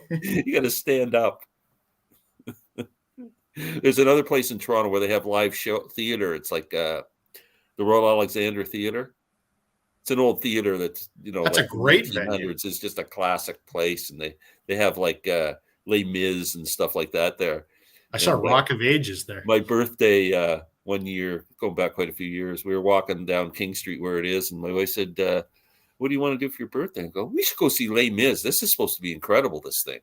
You got to stand up. There's another place in Toronto where they have live show theater. It's like the Royal Alexandra Theater. It's an old theater that's that's like a great venue. It's just a classic place, and they have like Les Mis and stuff like that there. I saw And, Rock of Ages there. my birthday one year, going back quite a few years, we were walking down King Street where it is, and my wife said, "What do you want to do for your birthday?" I go, "We should go see Les Mis. This is supposed to be incredible, this thing."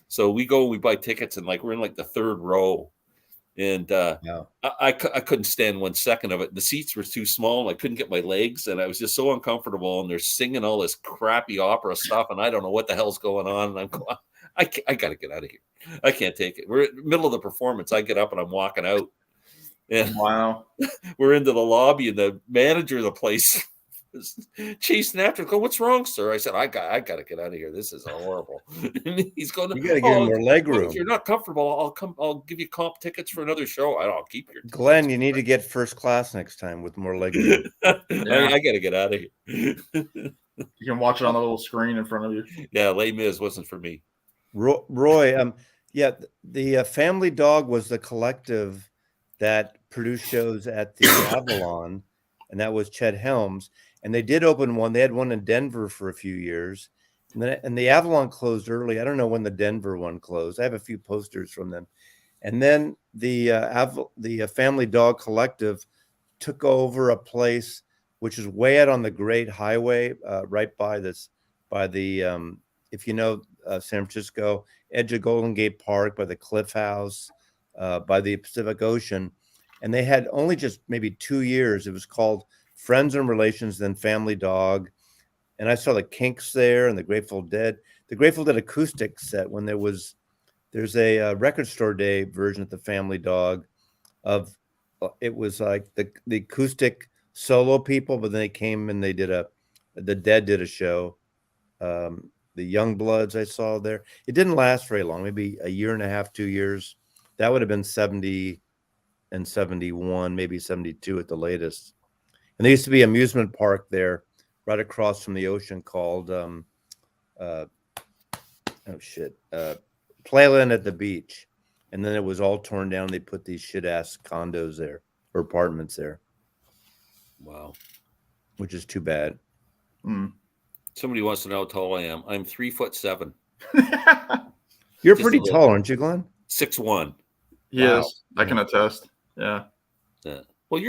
So we go, we buy tickets, and like we're in like the third row, and Yeah. I couldn't stand 1 second of it. The seats were too small, and I couldn't get my legs, and I was just so uncomfortable. And they're singing all this crappy opera stuff, and I don't know what the hell's going on. And I'm going, I got to get out of here. I can't take it. We're in the middle of the performance. I get up and I'm walking out, and Wow. we're into the lobby, and the manager of the place is chasing after. Go, "What's wrong, sir?" I said, I got to get out of here. This is horrible." And he's going, You got to give him more leg "Well, room. if you're not comfortable, I'll give you comp tickets for another show. I'll keep your tickets." Glenn, you need to get first class next time with more leg room. I got to get out of here. You can watch it on the little screen in front of you. Yeah, Les Mis wasn't for me. Roy, yeah, the Family Dog was the collective that produced shows at the Avalon, and that was Chet Helms. And they did open one. They had one in Denver for a few years, and the Avalon closed early. I don't know when the Denver one closed. I have a few posters from them. And then the Family Dog Collective took over a place which is way out on the Great Highway, right by the if you know San Francisco, edge of Golden Gate Park, by the Cliff House, by the Pacific Ocean. And they had only just maybe 2 years. It was called Friends and Relations, then Family Dog. And I saw the Kinks there and the Grateful Dead. The Grateful Dead acoustic set when there's a record store day version of the Family Dog of it was like the acoustic solo people, but then they came and they did the Dead did a show. The Young Bloods I saw there. It didn't last very long, maybe a year and a half, 2 years. That would have been 70 and 71, maybe 72 at the latest. And there used to be an amusement park there right across from the ocean called Playland at the Beach. And then it was all torn down. They put these shit ass condos there or apartments there. Wow. Which is too bad. Mm. Somebody wants to know how tall I am. I'm 3'7". You're Just pretty a little. tall, aren't you, Glenn? 6'1". Yes, I can attest. Yeah, Yeah. Well,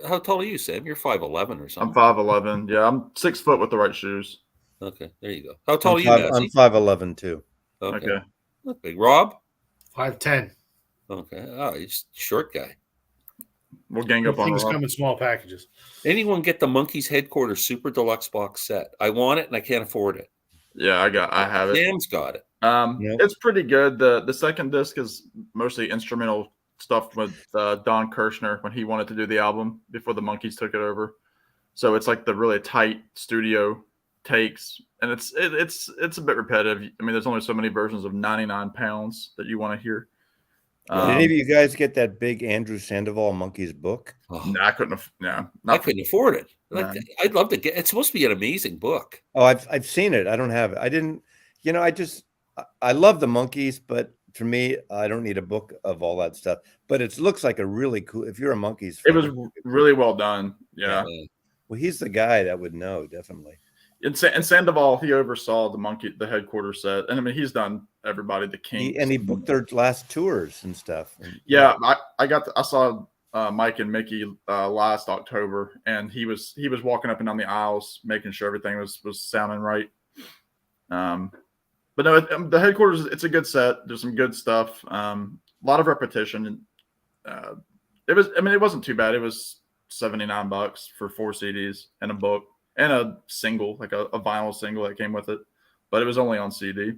how tall are you, Sam? You're 5'11" or I'm something. 5'11". Yeah, I'm 6 foot with the right shoes. Okay, there you go. How tall are you, I'm Mazzy? 5'11" too. Okay. Not big. Rob? 5'10". Okay. Oh, he's a short guy. We'll gang up on Things Rob. come in small packages. Anyone get the Monkeys Headquarters Super Deluxe box set? I want it and I can't afford it. Yeah, I have it. Sam's got it. Yep. It's pretty good. The second disc is mostly instrumental stuff with Don Kirshner when he wanted to do the album before the Monkees took it over. So it's like the really tight studio takes, and it's a bit repetitive. I mean, there's only so many versions of 99 Pounds that you want to hear. Did any of you guys get that big Andrew Sandoval Monkeys book? Oh, No, I couldn't. I couldn't afford it. No. I'd love to get. It's supposed to be an amazing book. Oh, I've seen it. I don't have it. I didn't. I love the Monkeys, but for me, I don't need a book of all that stuff. But it looks like a really cool. If you're a Monkeys It fan, was really well done. Yeah. well, he's the guy that would know definitely. And Sandoval, he oversaw the headquarters set, and I mean, he's done everybody, the Kinks, He booked their last tours and stuff. And, Yeah, I saw Mike and Mickey last October, and he was walking up and down the aisles, making sure everything was sounding right. But no, the headquarters, it's a good set. There's some good stuff. A lot of repetition. It wasn't too bad. It was $79 for 4 CDs and a book and a single, like a vinyl single that came with it. But it was only on CD.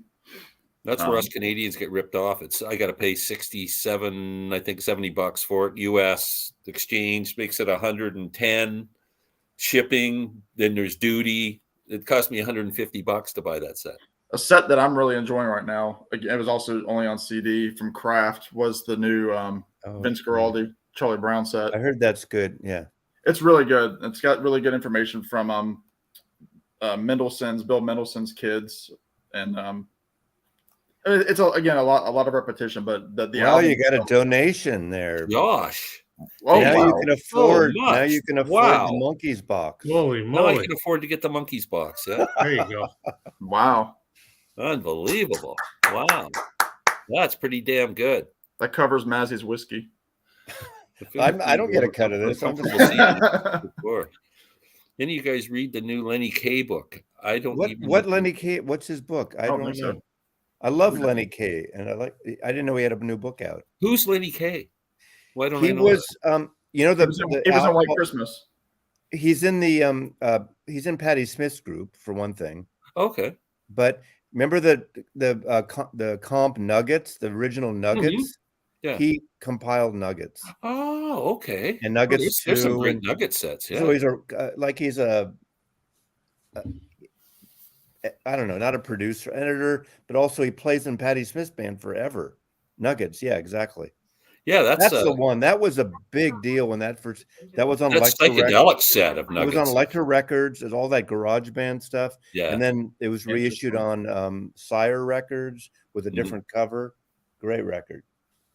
That's where us Canadians get ripped off. I got to pay 67, I think $70 for it. US exchange makes it 110. Shipping, then there's duty. It cost me $150 to buy that set. A set that I'm really enjoying right now, again, it was also only on CD from Kraft, was the new Vince Guaraldi, Charlie Brown set. I heard that's good. Yeah. It's really good. It's got really good information from Bill Mendelssohn's kids, and it's a lot of repetition. But the Wow, album, you got a donation there. Gosh. Oh, now wow. you can afford. So much. Now you can afford Wow. the Monkeys box. Holy Now I moly. can afford to get the Monkeys box. Yeah. There you go. Wow. Unbelievable. Wow. That's pretty damn good. That covers Mazzy's whiskey. I don't get a cut of this. I'm just comfortable seeing it before. Any of you guys read the new Lenny Kaye book? I don't even what know. Lenny Kaye? What's his book? I don't don't think know. so. I love Lenny Kaye, and I didn't know he had a new book out. Who's Lenny Kaye? Why don't I He know was, you know, He was in White Christmas. he's in the he's in Patti Smith's group for one thing. that? Okay. But remember the comp Nuggets, the original Nuggets? Yeah. He compiled Nuggets Oh, okay. and Nuggets There's some 2, great and nugget sets. Yeah. so he's a I don't know, not a producer, editor, but also he plays in Patti Smith's band forever. Nuggets, yeah, exactly. Yeah, That's the one. That was a big deal when that was on that's Elektra Records. psychedelic set of It was on nuggets. Elektra Records, and all that garage band stuff. Yeah. And then it was reissued on Sire Records with a different cover. Great record.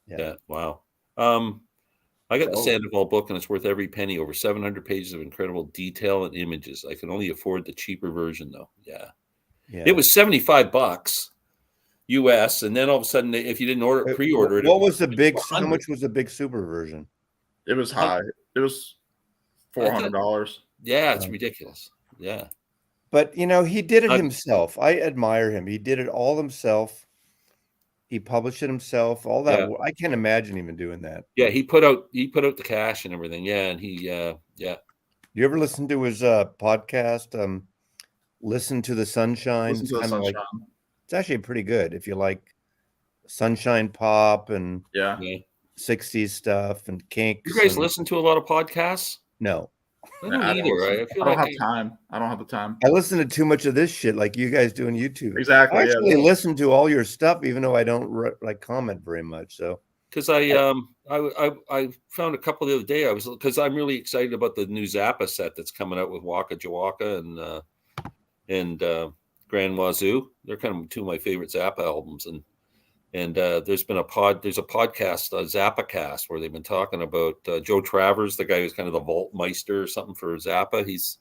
Yeah. Wow. I got the Sandoval book, and it's worth every penny. Over 700 pages of incredible detail and images. I can only afford the cheaper version, though. Yeah. It was $75 US, and then all of a sudden, if you didn't pre-order it, what was the big? How much was the big super version? It was high. It was $400. Yeah, it's ridiculous. Yeah. But you know, he did it himself. I admire him. He did it all himself. He published it himself. All that. Yeah. I can't imagine even doing that. Yeah, he put out the cash and everything. Yeah, and he yeah. You ever listen to his podcast? Listen to the Sunshine. Listen to the Sunshine. It's actually pretty good if you like sunshine pop and 60s stuff and kinks. You guys listen to a lot of podcasts? No. I don't either. I don't have time. I don't have the time. I listen to too much of this shit like you guys do on YouTube. Exactly. I actually listen to all your stuff, even though I don't comment very much. So because I found a couple the other day. Because I'm really excited about the new Zappa set that's coming out with Waka Jawaka and Grand Wazoo. They're kind of two of my favorite Zappa albums, and there's a podcast, ZappaCast, where they've been talking about Joe Travers, the guy who's kind of the Vault Meister or something for Zappa. He's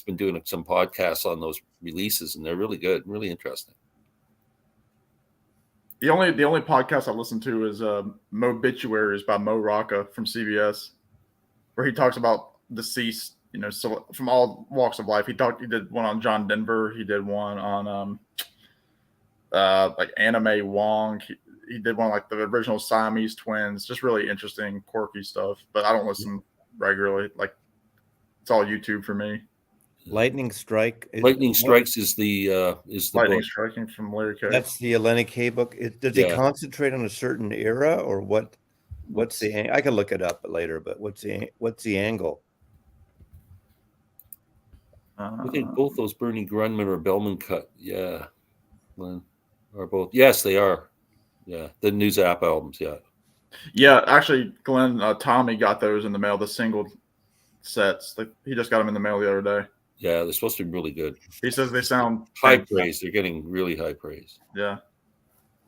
been doing some podcasts on those releases, and they're really good, really interesting. The only podcast I listen to is Mobituaries by Mo Rocca from CBS, where he talks about deceased, so from all walks of life. He did one on John Denver. He did one on like Anime Wong. He did one like the original Siamese twins. Just really interesting, quirky stuff. But I don't listen regularly. Like, it's all YouTube for me. Lightning Strike. Lightning Strikes is the Lightning book. Striking from Larry Kaye. That's the Lenny Kaye book. Does he concentrate on a certain era, or what? What's the? I can look it up later. But what's the angle? I think both those Bernie Grundman or Bellman cut. Yeah. Are both? Yes, they are. Yeah, the new Zappa albums. Yeah. Yeah, actually, Glenn, Tommy got those in the mail. The single sets. He just got them in the mail the other day. Yeah, they're supposed to be really good. He says they sound high praise. They're getting really high praise. Yeah.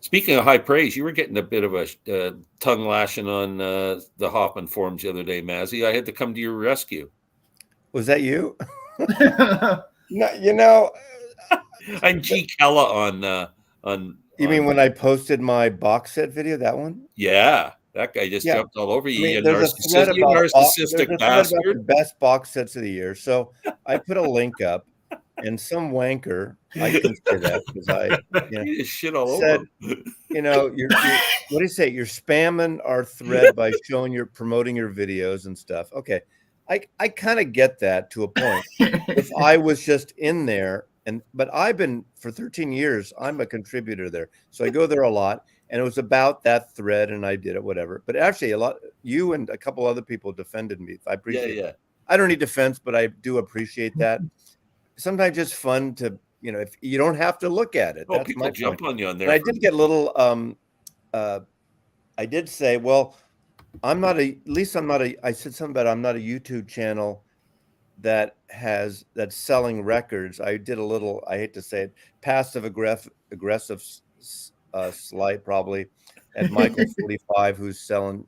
Speaking of high praise, you were getting a bit of a tongue lashing on the Hoffman forums the other day, Mazzy. I had to come to your rescue. Was that you? No, I'm G. Kella on. You mean when I posted my box set video? That one? Yeah, that guy just jumped all over you. There's narcissistic a bastard. about the best box sets of the year. So I put a link up, and some wanker, I can say that because shit all said, over. You're what do you say? You're spamming our thread by promoting your videos and stuff. Okay, I kind of get that to a point. If I was just in there. But I've been for 13 years, I'm a contributor there. So I go there a lot, and it was about that thread, and I did it, whatever. But actually you and a couple other people defended me. I appreciate it. I don't need defense, but I do appreciate that. Sometimes it's fun to, if you don't have to look at it. Oh, that's people my jump point. on you on there. And I did get a little, I did say, well, I'm not a I said something about I'm not a YouTube channel that's selling records. I did a little, I hate to say it, passive aggressive slight probably at Michael 45, who's selling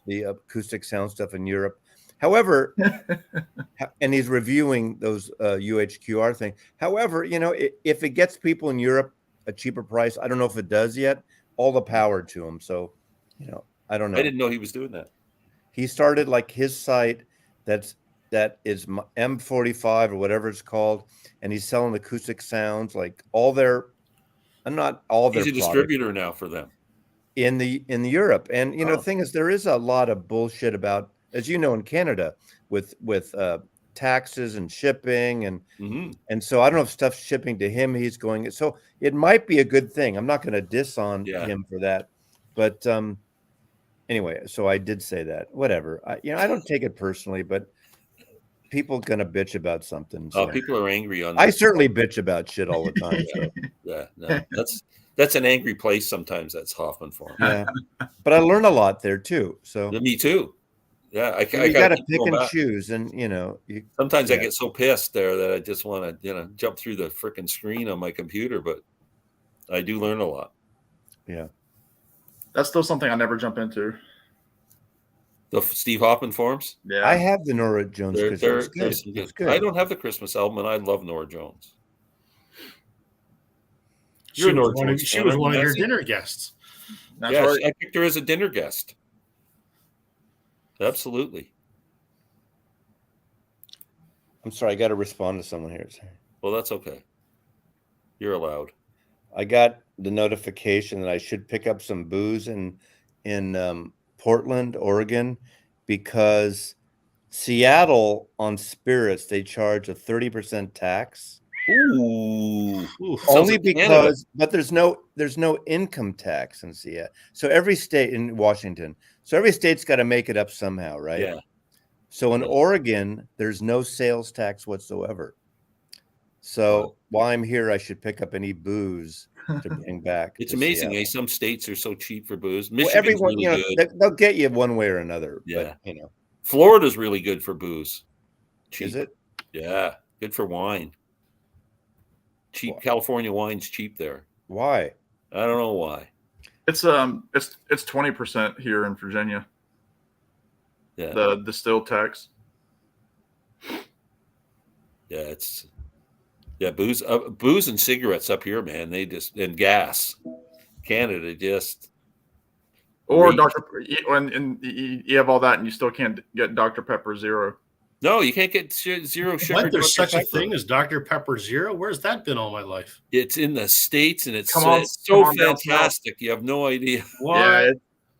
the acoustic sound stuff in Europe. However, and he's reviewing those UHQR thing. However, if it gets people in Europe a cheaper price, I don't know if it does yet. all the power to him. So, I don't know. I didn't know he was doing that. He started like his site that is M45 or whatever it's called, and he's selling acoustic sounds, like all their, not all their He's a products distributor now for them. in the Europe. And the Oh. thing is, there is a lot of bullshit about, as you know, in Canada with taxes and shipping Mhm. and so I don't know if stuff's shipping to him. He's going, so it might be a good thing. I'm not going to diss on Yeah. him for that, but anyway, so I did say that. Whatever, I don't take it personally, but people gonna bitch about something. Oh, So people are angry on. I certainly bitch about shit all the time. So Yeah, no, that's an angry place sometimes. That's Hoffman Farm. yeah, but I learn a lot there too. So Me too. Yeah, I you got got to to pick and choose, and Sometimes I yeah. get so pissed there that I just want to, jump through the freaking screen on my computer. But I do learn a lot. Yeah, That's still something I never jump into. The Steve Hoffman forums. Yeah, I have the Nora Jones. They're Christmas. It's they're good. some It's good. good. I don't have the Christmas album, and I love Nora Jones. She You're a was Nora one of, Jones she fan, was aren't one you, of your Nancy? dinner guests. that's Yes, right. I picked her as a dinner guest. Absolutely. I'm sorry, I got to respond to someone here. Well, that's okay. You're allowed. I got the notification that I should pick up some booze in Portland, Oregon, because Seattle on spirits they charge a 30% tax. Ooh. Oof. Sounds Only like Canada. because, but there's no income tax in Seattle. So every state in Washington, so every state's got to make it up somehow, right? Yeah. So in Yeah. Oregon, there's no sales tax whatsoever. So while I'm here, I should pick up any booze to bring back. It's to amazing. Seattle. Some states are so cheap for booze. Well, Michigan's everyone, really good. they'll get you one way or another. Yeah. But Florida's really good for booze. Cheap. is it? Yeah. Good for wine. Cheap. Why? California wine's cheap there. Why? I don't know why. It's 20% here in Virginia. Yeah. The distilled tax. Yeah. Booze and cigarettes up here, man. And gas. Canada just. Or Rate. Dr. And you have all that, and you still can't get Dr. Pepper Zero. No, you can't get zero sugar. What? There's Dr. such a Pepper. thing as Dr. Pepper Zero? Where's that been all my life? It's in the States, and it's Come on so down south. fantastic. You have no idea. What? Yeah,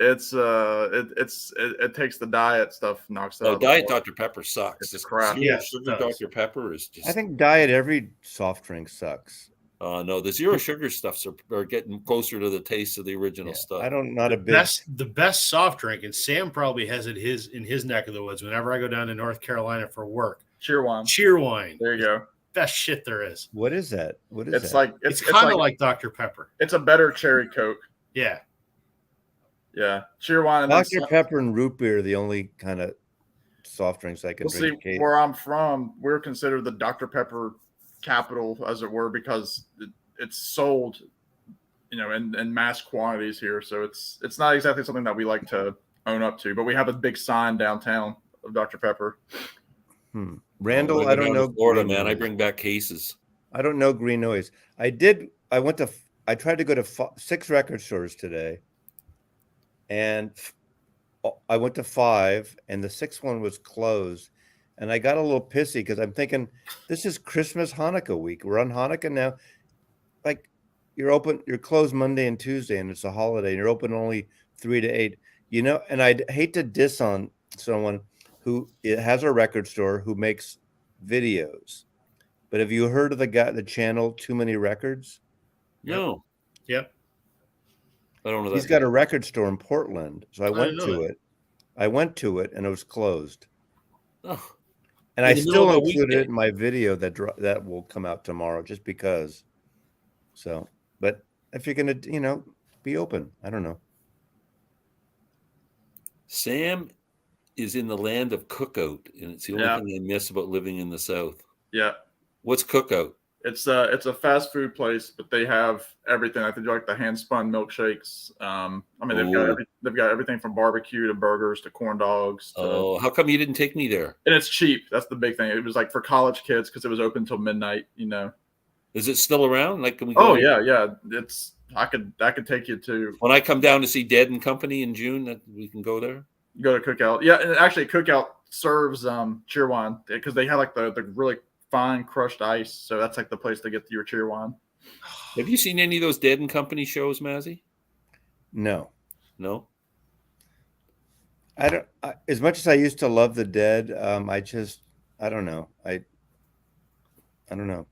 it takes the diet stuff, knocks it out. No, of the Diet water. Dr. Pepper sucks. It's crap. Zero Yes, sugar it does. Dr. Pepper is just. I think diet every soft drink sucks. No, the zero sugar stuffs are getting closer to the taste of the original stuff. Not a big. The best soft drink, and Sam probably has it in his neck of the woods. Whenever I go down to North Carolina for work, Cheer wine. There There you go. Best shit there is. What is that? What is It's that? like It's kind of like Dr. Pepper. it's a better cherry Coke. Yeah. Yeah, cheer wine. And Dr. Pepper and root beer are the only kind of soft drinks I can We'll drink. see, where I'm from, we're considered the Dr. Pepper capital, as it were, because it's sold, in mass quantities here. So it's not exactly something that we like to own up to, but we have a big sign downtown of Dr. Pepper. Randall, I don't know. Florida, man. I bring back cases. I don't know green noise. I tried to go to 6 record stores today, and I went to 5, and the 6th one was closed. And I got a little pissy because I'm thinking, this is Christmas Hanukkah week. We're on Hanukkah now. Like, you're closed Monday and Tuesday, and it's a holiday, and you're open only 3 to 8. And I'd hate to diss on someone who has a record store who makes videos. But have you heard of the channel Too Many Records? No. Yep. I don't know. He's got a record store in Portland. So I went to that. it. I went to it, and it was closed. Oh. And I In the middle still of the included it weekday. in my video that will come out tomorrow, just because. So, but if you're gonna, be open, I don't know. Sam is in the land of cookout, and it's the only thing I miss about living in the South. Yeah. What's cookout? It's a fast food place, but they have everything. I think like the hand spun milkshakes. They've got everything from barbecue to burgers to corn dogs. How come you didn't take me there? And it's cheap. That's the big thing. It was like for college kids because it was open till midnight. Is it still around? Like, can we Oh go? yeah. It's I could take you to When I come down to see Dead and Company in June, that we can go there. go to Cookout. Yeah, and actually Cookout serves cheerwine because they have like the really fine crushed ice. So that's like the place to get your cheerwine. Have you seen any of those Dead and Company shows, Mazzy? No. No. I don't. As much as I used to love the Dead, I don't know. I don't know.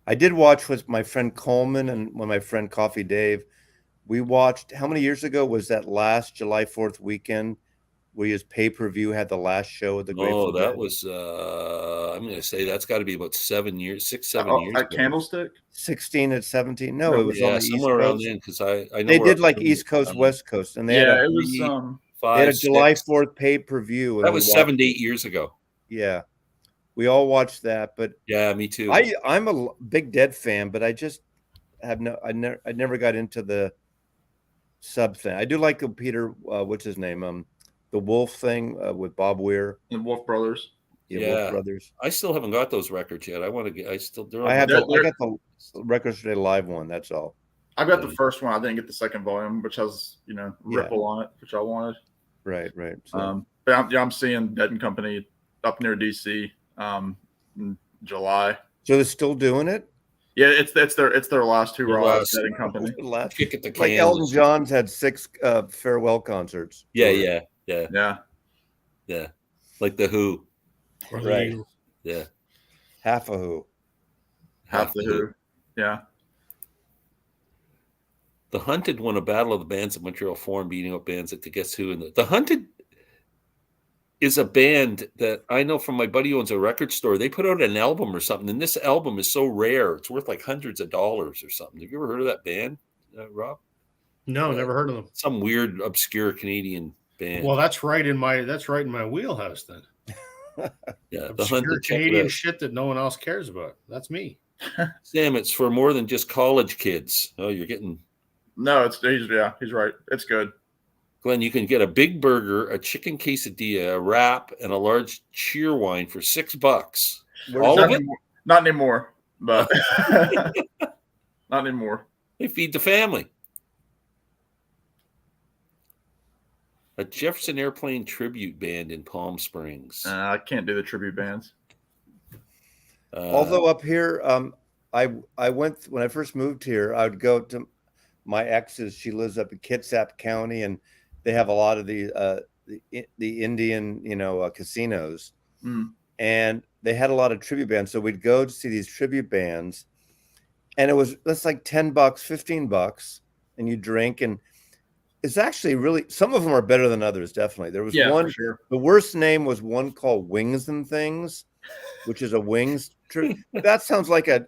I did watch with my friend Coleman and my friend Coffee Dave. We watched. How many years ago was that last July 4th weekend? Where his pay-per-view had the last show of the Oh, Grateful that Dead. was. I'm going to say that's got to be about 7 years, 6, 7 Oh, years at ago. Candlestick. 16 and 17. No, it was on Yeah, the East somewhere around Coast. then because I know They where did I'm like from. East Coast, West Coast, and they Yeah, had it was they 5, had a July 6. 4th pay-per-view, and That we was watched 7 to it. 8 years ago. Yeah, we all watched that. But Yeah, me too. I'm a big Dead fan, but I just have I never got into the sub thing. I do like the Peter, what's his name? The Wolf thing with Bob Weir. The Wolf Brothers. Yeah, Wolf Yeah. Brothers. I still haven't got those records yet. I want to get. I still. They're on I my- got They're- the Records Today Live one. That's all. I got the first one. I didn't get the second volume, which has Ripple on it, which I wanted. Right. So. But I'm seeing Dead and Company up near DC in July. So they're still doing it? Yeah, it's their last Their hurrahs. last- Dead and Company. Kick at the Like can. Elton John's had 6 farewell concerts. Yeah. Yeah. Like the Who. Or Right. the- Yeah. Half a Who. Half the Who. Yeah. The Hunted won a battle of the bands at Montreal Forum, beating up bands at the Guess Who. And the Hunted is a band that I know from my buddy who owns a record store. They put out an album or something, and this album is so rare; it's worth like hundreds of dollars or something. Have you ever heard of that band, Rob? No, never heard of them. Some weird, obscure Canadian band. Well, that's right in my wheelhouse then. Yeah, the Obscure Hunted. check it Canadian out. shit that no one else cares about. That's me. Sam, it's for more than just college kids. Oh, you're getting. No, he's right. It's good. Glenn, you can get a big burger, a chicken quesadilla, a wrap, and a large cheer wine for $6. All of it? Not anymore, but not anymore. They feed the family. A Jefferson Airplane tribute band in Palm Springs. I can't do the tribute bands. Although up here, I went when I first moved here. I would go to my ex's. She lives up in Kitsap County, and they have a lot of the Indian, casinos, and they had a lot of tribute bands. So we'd go to see these tribute bands, and that's like $10, $15, and you drink, and it's actually really, some of them are better than others. Definitely, there was one. For sure. The worst name was one called Wings and Things, which is a wings tribute. That sounds like a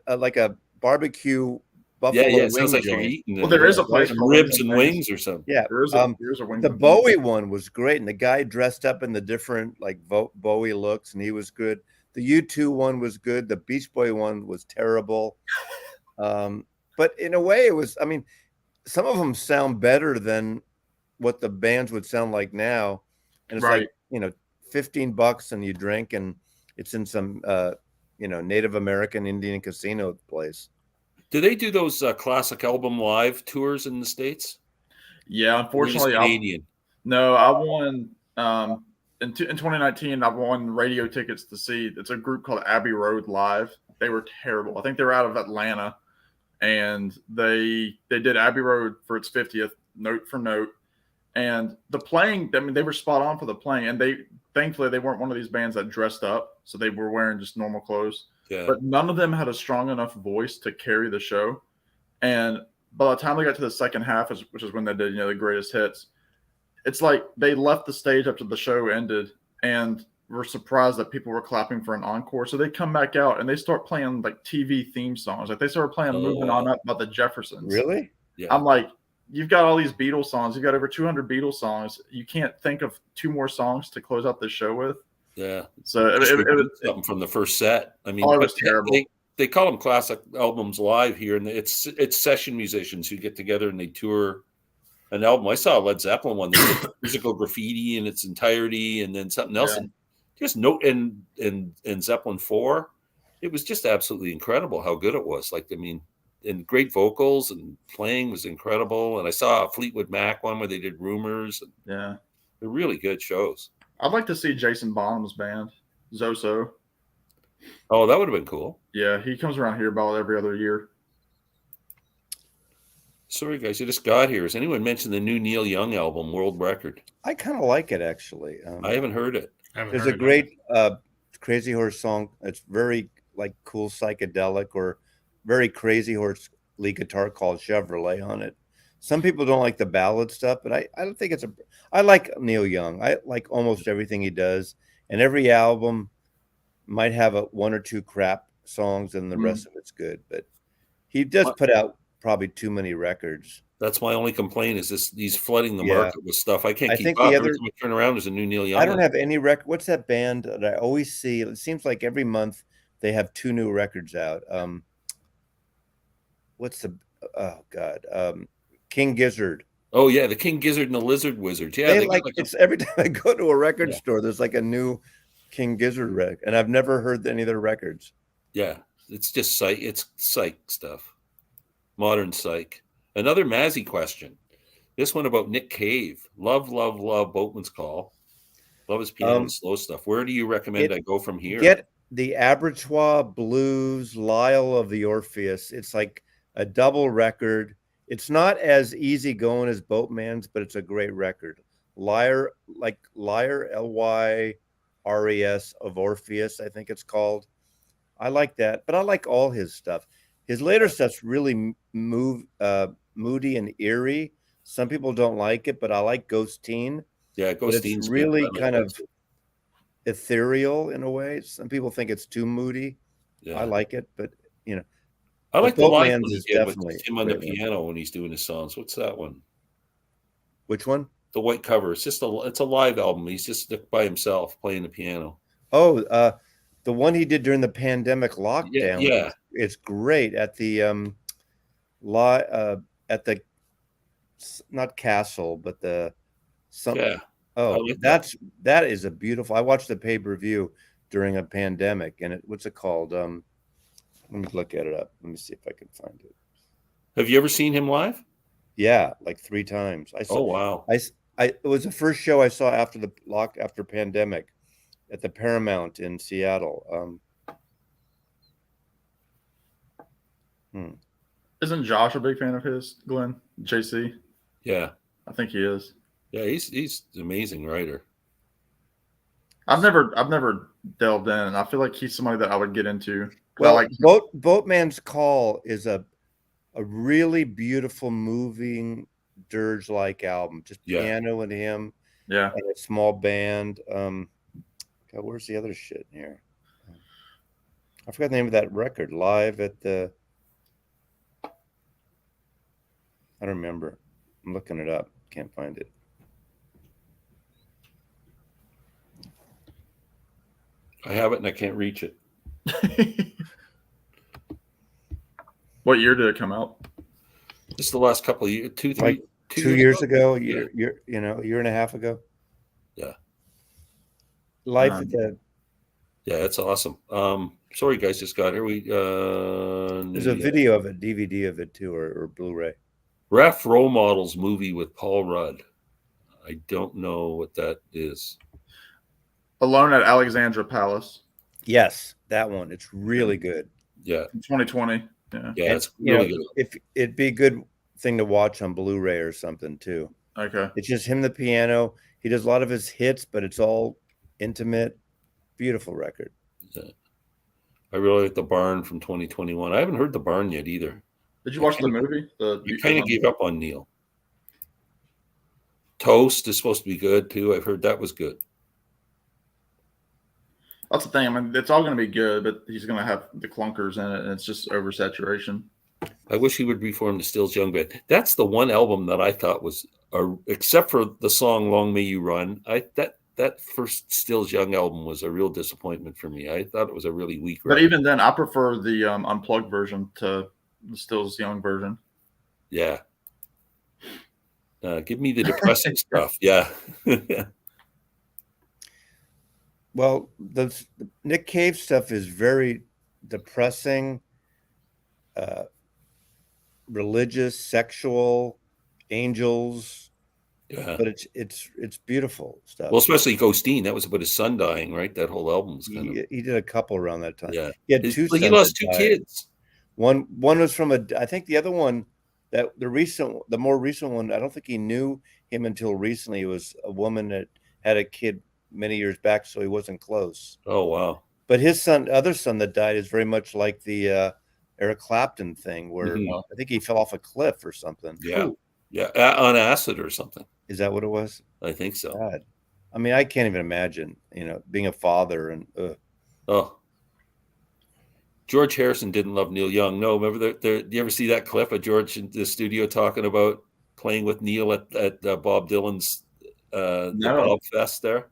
barbecue buffalo yeah, it wing sounds like you're joint. eating. Well, there is a place some called ribs Wings and and Things. wings or something. Yeah, There's a wing. the Bowie one was great, and the guy dressed up in the different like Bowie looks, and he was good. The U2 one was good. The Beach Boy one was terrible. But in a way, it was. I mean, some of them sound better than what the bands would sound like now, and it's Right. like $15, and you drink, and it's in some Native American Indian casino place. Do they do those classic album live tours in the States? Yeah, unfortunately, Or is it Canadian. I won in 2019. I won radio tickets to see. It's a group called Abbey Road Live. They were terrible. I think they were out of Atlanta, and they did Abbey Road for its 50th, note for note. And the playing, I mean, they were spot on for the playing, and thankfully they weren't one of these bands that dressed up, so they were wearing just normal clothes. Yeah. But none of them had a strong enough voice to carry the show. And by the time they got to the second half, which is when they did the greatest hits, it's like they left the stage after the show ended and were surprised that people were clapping for an encore. So they come back out and they start playing like TV theme songs. Like they started playing "Moving On Up" by the Jeffersons. Really? Yeah. I'm like, you've got all these Beatles songs. You've got over 200 Beatles songs. You can't think of 2 more songs to close out the show with. Yeah. So it Something was from the first set. I mean, it was terrible. They call them classic albums live here, and it's session musicians who get together and they tour an album. I saw a Led Zeppelin one that did Musical Graffiti in its entirety, and then something else. Yeah. And just note in Zeppelin 4, it was just absolutely incredible how good it was. Like, I mean, and great vocals and playing was incredible. And I saw a Fleetwood Mac one where they did Rumors. And Yeah. they're really good shows. I'd like to see Jason Bonham's band, Zoso. Oh, that would have been cool. Yeah, he comes around here about every other year. Sorry, guys, I just got here. Has anyone mentioned the new Neil Young album, World Record? I kind of like it actually. I haven't heard it. I haven't There's heard a it great Crazy Horse song. It's very like cool psychedelic or very Crazy Horse lead guitar called Chevrolet on it. Some people don't like the ballad stuff, but I don't think it's a. I like Neil Young. I like almost everything he does, and every album might have one or two crap songs, and the rest of it's good. But he does put out probably too many records. That's my only complaint is this. He's flooding the Yeah. market with stuff. I can't I keep think up. the Every other- time I turn around, there's a new Neil Young. I don't have any record. What's that band that I always see? It seems like every month they have two new records out. What's the? Oh God, King Gizzard. Oh yeah, the King Gizzard and the Lizard Wizard. Yeah, They they like got it's every time I go to a record Yeah. store, there's like a new King Gizzard record, and I've never heard any of their records. yeah. It's just psych. It's psych stuff. Modern psych. Another Mazzy question. This one about Nick Cave. Love, love, love Boatman's Call. Love his piano and slow stuff. Where do you recommend I go from here? Get the Abertois Blues Lyle of the Orpheus. It's like a double record. It's not as easy going as Boatman's, but it's a great record. Lyre, Lyres of Orpheus, I think it's called. I like that, but I like all his stuff. His later stuff's really moody and eerie. Some people don't like it, but I like Ghostine. Yeah, But it's Ghostines. really kind of ethereal in a way. Some people think it's too moody. Yeah. I like it, but I like the live Boatman's one he is did with definitely him on the great one. piano when he's doing his songs. What's that one? Which one? The white cover. It's just it's a live album. He's just by himself playing the piano. Oh, the one he did during the pandemic lockdown. Yeah. It's great at the not castle, but the something. Yeah. Oh, like that is a beautiful. I watched the pay-per-view during a pandemic, and what's it called? Let me look at it up. Let me see if I can find it. Have you ever seen him live? Yeah, like 3 times. I saw. Oh wow. It was the first show I saw after pandemic at the Paramount in Seattle. Isn't Josh a big fan of his, Glenn? JC? Yeah. I think he is. Yeah, he's an amazing writer. I've never delved in, and I feel like he's somebody that I would get into. Well, Boatman's Call is a really beautiful, moving dirge-like album. Just piano and him, yeah, and a small band. God, where's the other shit in here? I forgot the name of that record. Live at the. I don't remember. I'm looking it up. Can't find it. I have it and I can't reach it. What year did it come out? Just the last couple of years, 2 years ago, a year and a half ago. Yeah. Life at the. Yeah, it's awesome. Sorry guys, just got here. There's a video of it, DVD of it too, or Blu-ray. Ref Role Models movie with Paul Rudd. I don't know what that is. Alone at Alexandra Palace. Yes, that one. It's really good. Yeah. 2020. Yeah. Yeah, it's really good. If it'd be a good thing to watch on Blu-ray or something too. Okay. It's just him, the piano. He does a lot of his hits, but it's all intimate. Beautiful record. Yeah. I really like The Barn from 2021. I haven't heard The Barn yet either. Did you watch the movie? You kind of gave up on Neil. Toast is supposed to be good too. I've heard that was good. That's the thing. I mean, it's all going to be good, but he's going to have the clunkers in it, and it's just oversaturation. I wish he would reform the Stills Young Band. That's the one album that I thought was, except for the song "Long May You Run." That first Stills Young album was a real disappointment for me. I thought it was a really weak record. But even then, I prefer the unplugged version to the Stills Young version. Yeah. Give me the depressing stuff. Yeah. Well, the Nick Cave stuff is very depressing, religious, sexual, angels, Yeah. but it's beautiful stuff. Well, especially Ghosteen. That was about his son dying, right? That whole album's kind of. He did a couple around that time. Yeah. He had two He sons lost that two died. kids. One was from I think the other one, that the more recent one, I don't think he knew him until recently. It was a woman that had a kid many years back, so he wasn't close. Oh, wow. But his other son that died is very much like the Eric Clapton thing, where I think he fell off a cliff or something. Yeah. Ooh. Yeah. On acid or something. Is that what it was? I think so. God. I mean, I can't even imagine, being a father and. Oh. George Harrison didn't love Neil Young. No, remember do you ever see that clip of George in the studio talking about playing with Neil at Bob Dylan's the Bob Fest there?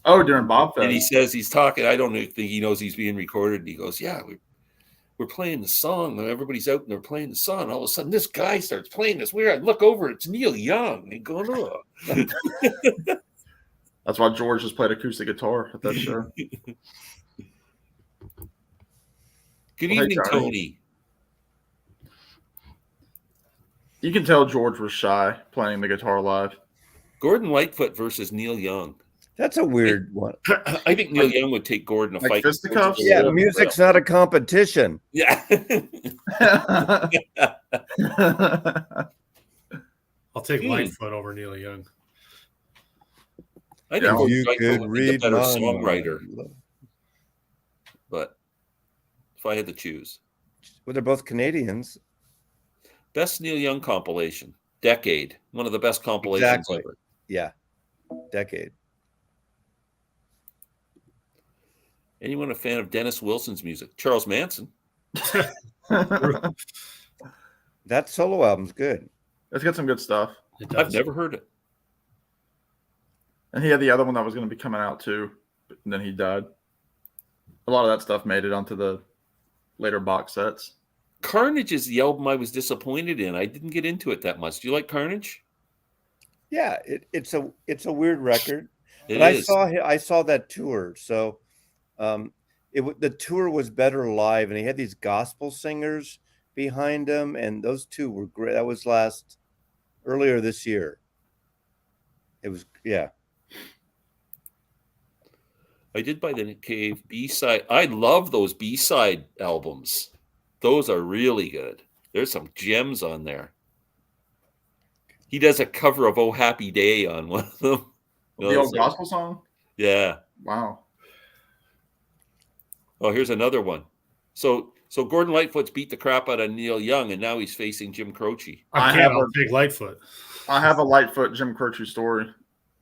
Oh, during Bob Fest. And he says he's talking. I don't think he knows he's being recorded. And he goes, "Yeah, we're playing the song, and everybody's out and they're playing the song. All of a sudden, this guy starts playing this weird. I look over, it's Neil Young. And going, oh." That's why George just played acoustic guitar at that show. Good evening, Tony. You can tell George was shy playing the guitar live. Gordon Lightfoot versus Neil Young. That's a weird one. I think Neil Young would take Gordon a like fight. Fisticuffs? Yeah, music's not a competition. Yeah. I'll take Lightfoot over Neil Young. I think Gordon you Lightfoot could would be the read better my songwriter. mind. But if I had to choose. Well, they're both Canadians. Best Neil Young compilation. Decade. One of the best compilations ever. Yeah. Decade. Anyone a fan of Dennis Wilson's music? Charles Manson. That solo album's good. It's got some good stuff. I've never heard it. And he had the other one that was going to be coming out too, and then he died. A lot of that stuff made it onto the later box sets. Carnage is the album I was disappointed in. I didn't get into it that much. Do you like Carnage? Yeah, it's a weird record. It but is. I saw that tour, so the tour was better live, and he had these gospel singers behind him, and those two were great. That was earlier this year. It was, yeah. I did buy the Nick Cave B-side. I love those B-side albums. Those are really good. There's some gems on there. He does a cover of "Oh Happy Day" on one of them. The old gospel song? Yeah. Wow. Oh, here's another one. So Gordon Lightfoot's beat the crap out of Neil Young, and now he's facing Jim Croce. I'll take Lightfoot. I have a Lightfoot Jim Croce story.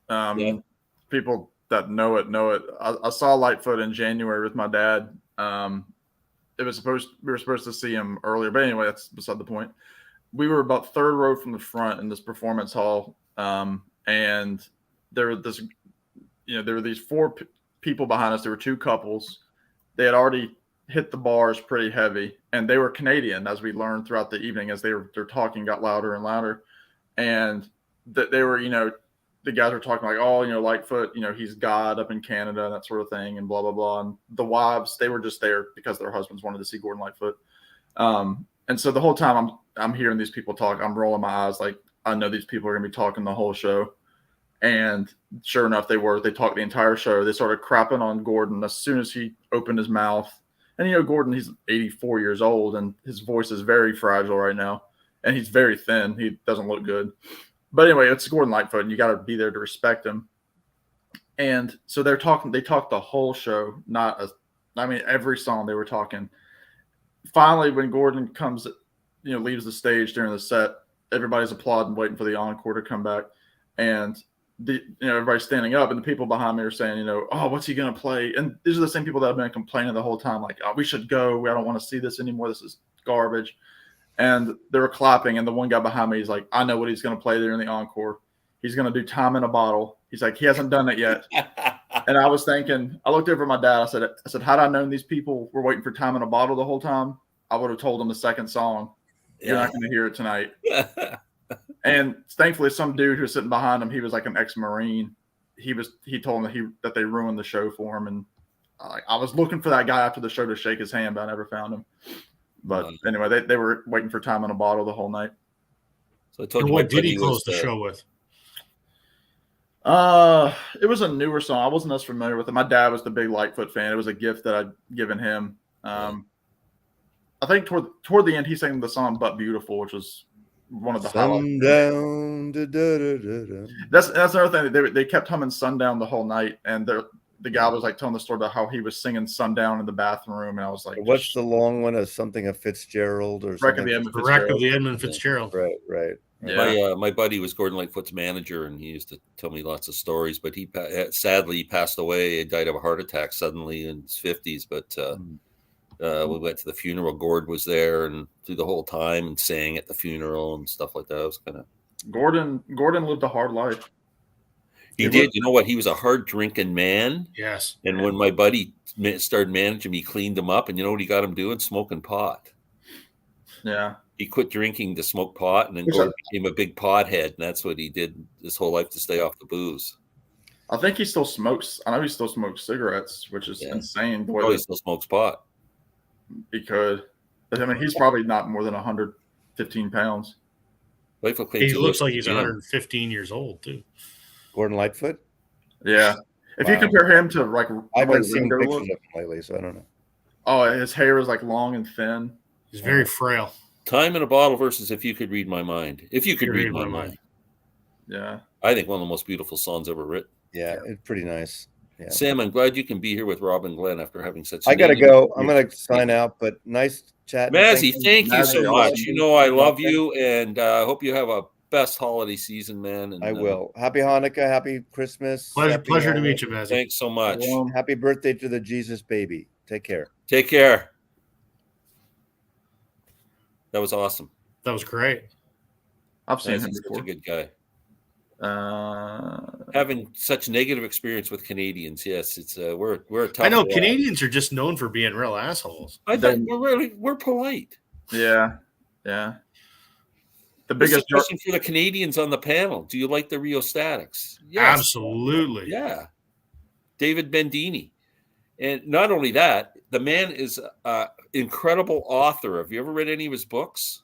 Yeah. People that know it. I saw Lightfoot in January with my dad. We were supposed to see him earlier, but anyway, that's beside the point. We were about third row from the front in this performance hall, and there were these four people behind us. There were two couples. They had already hit the bars pretty heavy, and they were Canadian, as we learned throughout the evening, as their talking got louder and louder, and they were, the guys were talking like, oh, Lightfoot, he's God up in Canada and that sort of thing, and blah blah blah. And the wives, they were just there because their husbands wanted to see Gordon Lightfoot. And so the whole time I'm hearing these people talk, I'm rolling my eyes like I know these people are gonna be talking the whole show. And sure enough, they were. They talked the entire show. They started crapping on Gordon as soon as he opened his mouth. And Gordon, he's 84 years old, and his voice is very fragile right now, and he's very thin. He doesn't look good. But anyway, it's Gordon Lightfoot, and you got to be there to respect him. And so they're talking. They talked the whole show. Every song they were talking. Finally, when Gordon comes, leaves the stage during the set, everybody's applauding, waiting for the encore to come back, and everybody's standing up, and the people behind me are saying, oh, what's he going to play? And these are the same people that have been complaining the whole time, like, oh, we should go. I don't want to see this anymore. This is garbage. And they were clapping, and the one guy behind me, he's like, I know what he's going to play during the encore. He's going to do Time in a Bottle. He's like, he hasn't done it yet. And I was thinking, I looked over at my dad. I said, had I known these people were waiting for Time in a Bottle the whole time, I would have told them the second song. You're not going to hear it tonight. And thankfully, some dude who was sitting behind him, he was like an ex-Marine. He told him that they ruined the show for him, and I was looking for that guy after the show to shake his hand, but I never found him. But anyway, they were waiting for Time in a Bottle the whole night. So I told And you what did he close the show with? It was a newer song. I wasn't as familiar with it. My dad was the big Lightfoot fan. It was a gift that I'd given him. I think toward the end, he sang the song "But Beautiful," which was one of the highlights. Sundown. That's another thing. They kept humming "Sundown" the whole night, and the guy was like telling the story about how he was singing "Sundown" in the bathroom, and I was like, What's the long one? Something of Fitzgerald or Wreck something? of the Edmund The Wreck Fitzgerald. of the Edmund Fitzgerald. Right. Yeah. My buddy was Gordon Lightfoot's manager, and he used to tell me lots of stories. But he sadly passed away. He died of a heart attack suddenly in his 50s. But we went to the funeral. Gord was there and through the whole time and sang at the funeral and stuff like that. It was kind of Gordon lived a hard life. He did. You know what? He was a hard drinking man. Yes. And when my buddy started managing him, he cleaned him up. And you know what he got him doing? Smoking pot. Yeah. He quit drinking to smoke pot, and then Gordon became a big pothead, and that's what he did his whole life to stay off the booze. I think he still smokes. I know he still smokes cigarettes, which is insane. The way he still smokes pot. He could. I mean, he's probably not more than 115 pounds. He looks like he's 115 years old, too. Gordon Lightfoot? Yeah. If you compare him to, like, I haven't seen pictures of him lately, so I don't know. Oh, his hair is, like, long and thin. He's very frail. Time in a Bottle versus If You Could Read My Mind. If You Could Read My Mind. Yeah. I think one of the most beautiful songs ever written. Yeah, it's pretty nice. Yeah. Sam, I'm glad you can be here with Rob and Glenn after having such. I got to go. I'm going to sign out, but nice chat. Mazzy, thank you so much. You know I love you, and I hope you have a best holiday season, man. And I will. Happy Hanukkah, happy Christmas. Pleasure to meet you, Mazzy. Thanks so much. Happy birthday to the Jesus baby. Take care. Take care. That was awesome. That was great. I've seen him before. Such a good guy. Uh, Having such negative experience with Canadians, yes, it's we're a tough. I know Canadians are just known for being real assholes. I thought we're polite. Yeah. The biggest question for the Canadians on the panel: do you like the rheostatics? Yes. Absolutely. Yeah. David Bendini, and not only that, the man is an incredible author. Have you ever read any of his books?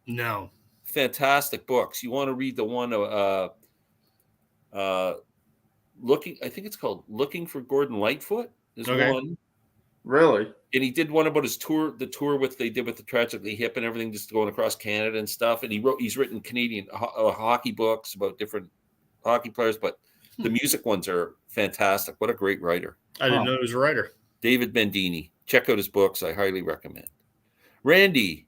No. Fantastic books. You want to read the one looking, I think it's called Looking for Gordon Lightfoot is one. Really? And he did one about his tour, the tour they did with the Tragically Hip and everything, just going across Canada and stuff. And he's written Canadian hockey books about different hockey players, but the music ones are fantastic. What a great writer. I didn't know he was a writer. David Bendini. Check out his books. I highly recommend. Randy,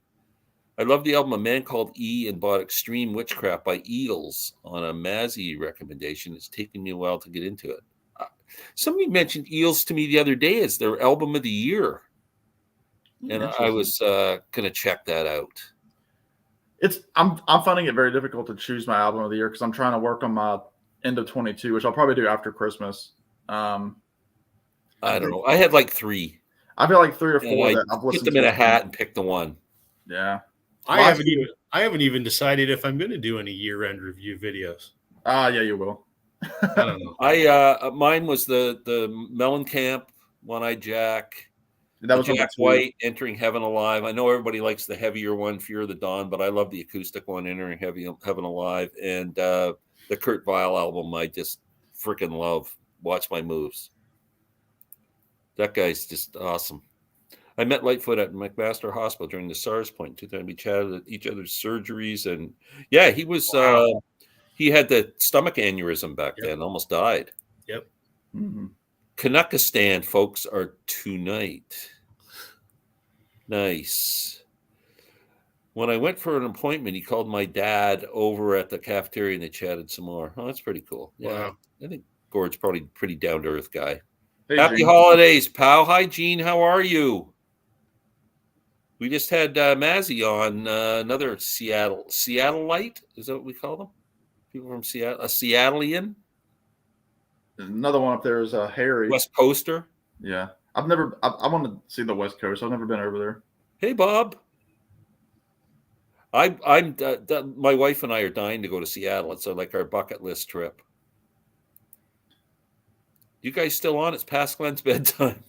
I love the album A Man Called E and bought Extreme Witchcraft by Eagles on a Mazzy recommendation. It's taken me a while to get into it. Somebody mentioned Eels to me the other day as their album of the year. And I was going to check that out. I'm finding it very difficult to choose my album of the year because I'm trying to work on my end of 22, which I'll probably do after Christmas. I don't know. I had like 3. I feel like 3 or 4 that I've listened to. Put them in a hat and pick the one. Yeah. I haven't even decided if I'm going to do any year-end review videos. Yeah, you will. I don't know. Mine was the Mellencamp, One-Eyed Jack. That was Jack White, Entering Heaven Alive. I know everybody likes the heavier one, Fear of the Dawn, but I love the acoustic one, Entering Heaven Alive, and the Kurt Weill album. I just freaking love. Watch My Moves. That guy's just awesome. I met Lightfoot at McMaster Hospital during the SARS point. 2000, we chatted at each other's surgeries, and yeah, he was. Wow. He had the stomach aneurysm back then. Almost died. Yep. Mm-hmm. Canuckistan folks are tonight. Nice. When I went for an appointment, he called my dad over at the cafeteria and they chatted some more. Oh, that's pretty cool. Yeah. Wow. I think Gord's probably a pretty down to earth guy. Hey, Happy Gene. holidays, pal. Hi, Gene. How are you? We just had Mazzy on, another Seattleite. Is that what we call them? People from Seattle, a Seattleian. Another one up there is Harry. West Coaster. Yeah. I want to see the West Coast. I've never been over there. Hey, Bob. I'm my wife and I are dying to go to Seattle. It's like our bucket list trip. You guys still on? It's past Glenn's bedtime.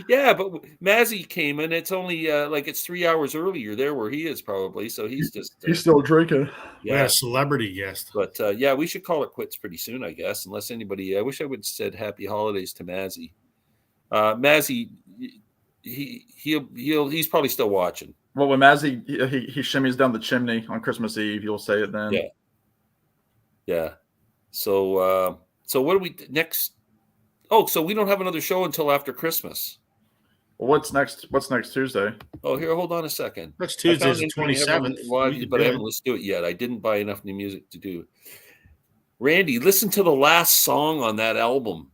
Yeah, but Mazzy came and it's only like it's 3 hours earlier there where he is probably. So he's just He's still drinking. We got yeah. a celebrity guest. But yeah, we should call it quits pretty soon, I guess. Unless anybody, I wish I would have said happy holidays to Mazzy. Mazzy, he's probably still watching. Well, when Mazzy he shimmies down the chimney on Christmas Eve, you'll say it then. Yeah. Yeah. So so what do we next? Oh, so we don't have another show until after Christmas. Well, what's next? What's next Tuesday? Oh, here, hold on a second. Next I Tuesday's found the information, I 27th. haven't- but I haven't listened to it yet. I didn't buy enough new music to do. Randy, listen to the last song on that album.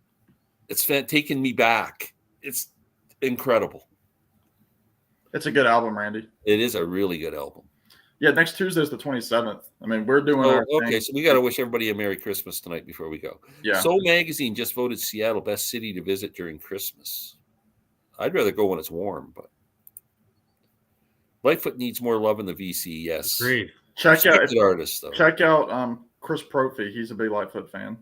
It's taken me back. It's incredible. It's a good album, Randy. It is a really good album. Yeah, next Tuesday is the 27th. I mean, we're doing Oh, our okay, thing. so we got to wish everybody a Merry Christmas tonight before we go. Yeah. Soul Magazine just voted Seattle best city to visit during Christmas. I'd rather go when it's warm, but Lightfoot needs more love in the VC. Yes, Agreed. Check out respected artist though. check out Chris Prophy. He's a big Lightfoot fan.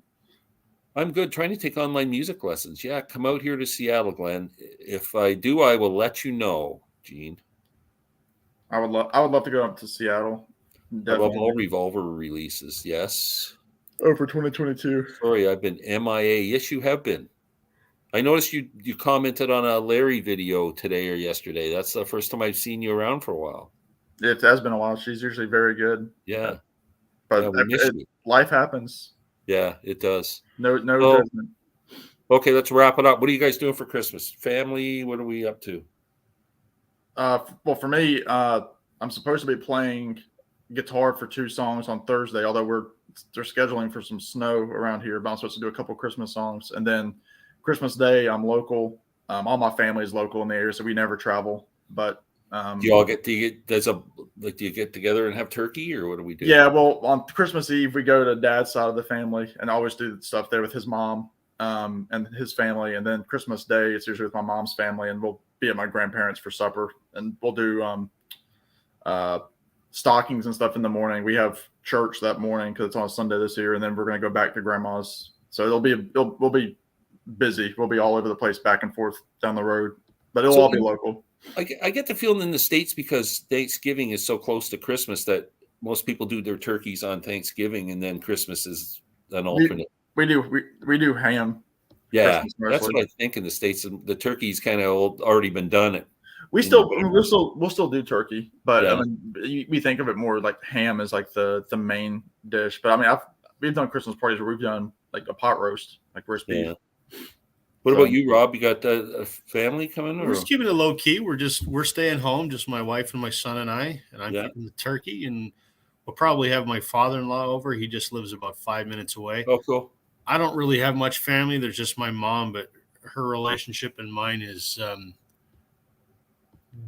I'm good. Trying to take online music lessons. Yeah, come out here to Seattle, Glenn. If I do, I will let you know, Gene. I would love to go up to Seattle. I love all Revolver releases. Yes. Oh, for 2022. Sorry, I've been MIA. Yes, you have been. I noticed you commented on a Larry video today or yesterday. That's the first time I've seen you around for a while. It has been a while. She's usually very good. Yeah. But Yeah, we miss you. life happens. Yeah, it does. No Oh. judgment. Okay, let's wrap it up. What are you guys doing for Christmas? Family? What are we up to? Well, for me, I'm supposed to be playing guitar for 2 songs on Thursday, although they're scheduling for some snow around here, but I'm supposed to do a couple Christmas songs. And then Christmas Day, I'm local. All my family is local in the area, so we never travel. But Do you all get do you get together and have turkey, or what do we do? yeah, well, on Christmas Eve, we go to Dad's side of the family and always do stuff there with his mom and his family. And then Christmas Day, it's usually with my mom's family, and we'll be at my grandparents for supper, and we'll do stockings and stuff in the morning. We have church that morning because it's on a Sunday this year, and then we're going to go back to grandma's. So we'll be busy. We'll be all over the place, back and forth down the road, but it'll all be local. I get the feeling in the States, because Thanksgiving is so close to Christmas, that most people do their turkeys on Thanksgiving, and then Christmas is an alternate. We do ham. Yeah, Christmas that's mostly. what I think in the States. The turkey's kind of already been done. We'll still do turkey, but Yeah. I mean, we think of it more like ham is like the main dish. But I mean, we've done Christmas parties where we've done like a pot roast, like roast beef. Yeah. What about you, Rob? You got a family coming? We're just keeping it low key. We're staying home, just my wife and my son and I, and I'm keeping the turkey, and we'll probably have my father-in-law over. He just lives about 5 minutes away. Oh, cool. I don't really have much family. There's just my mom, but her relationship and mine is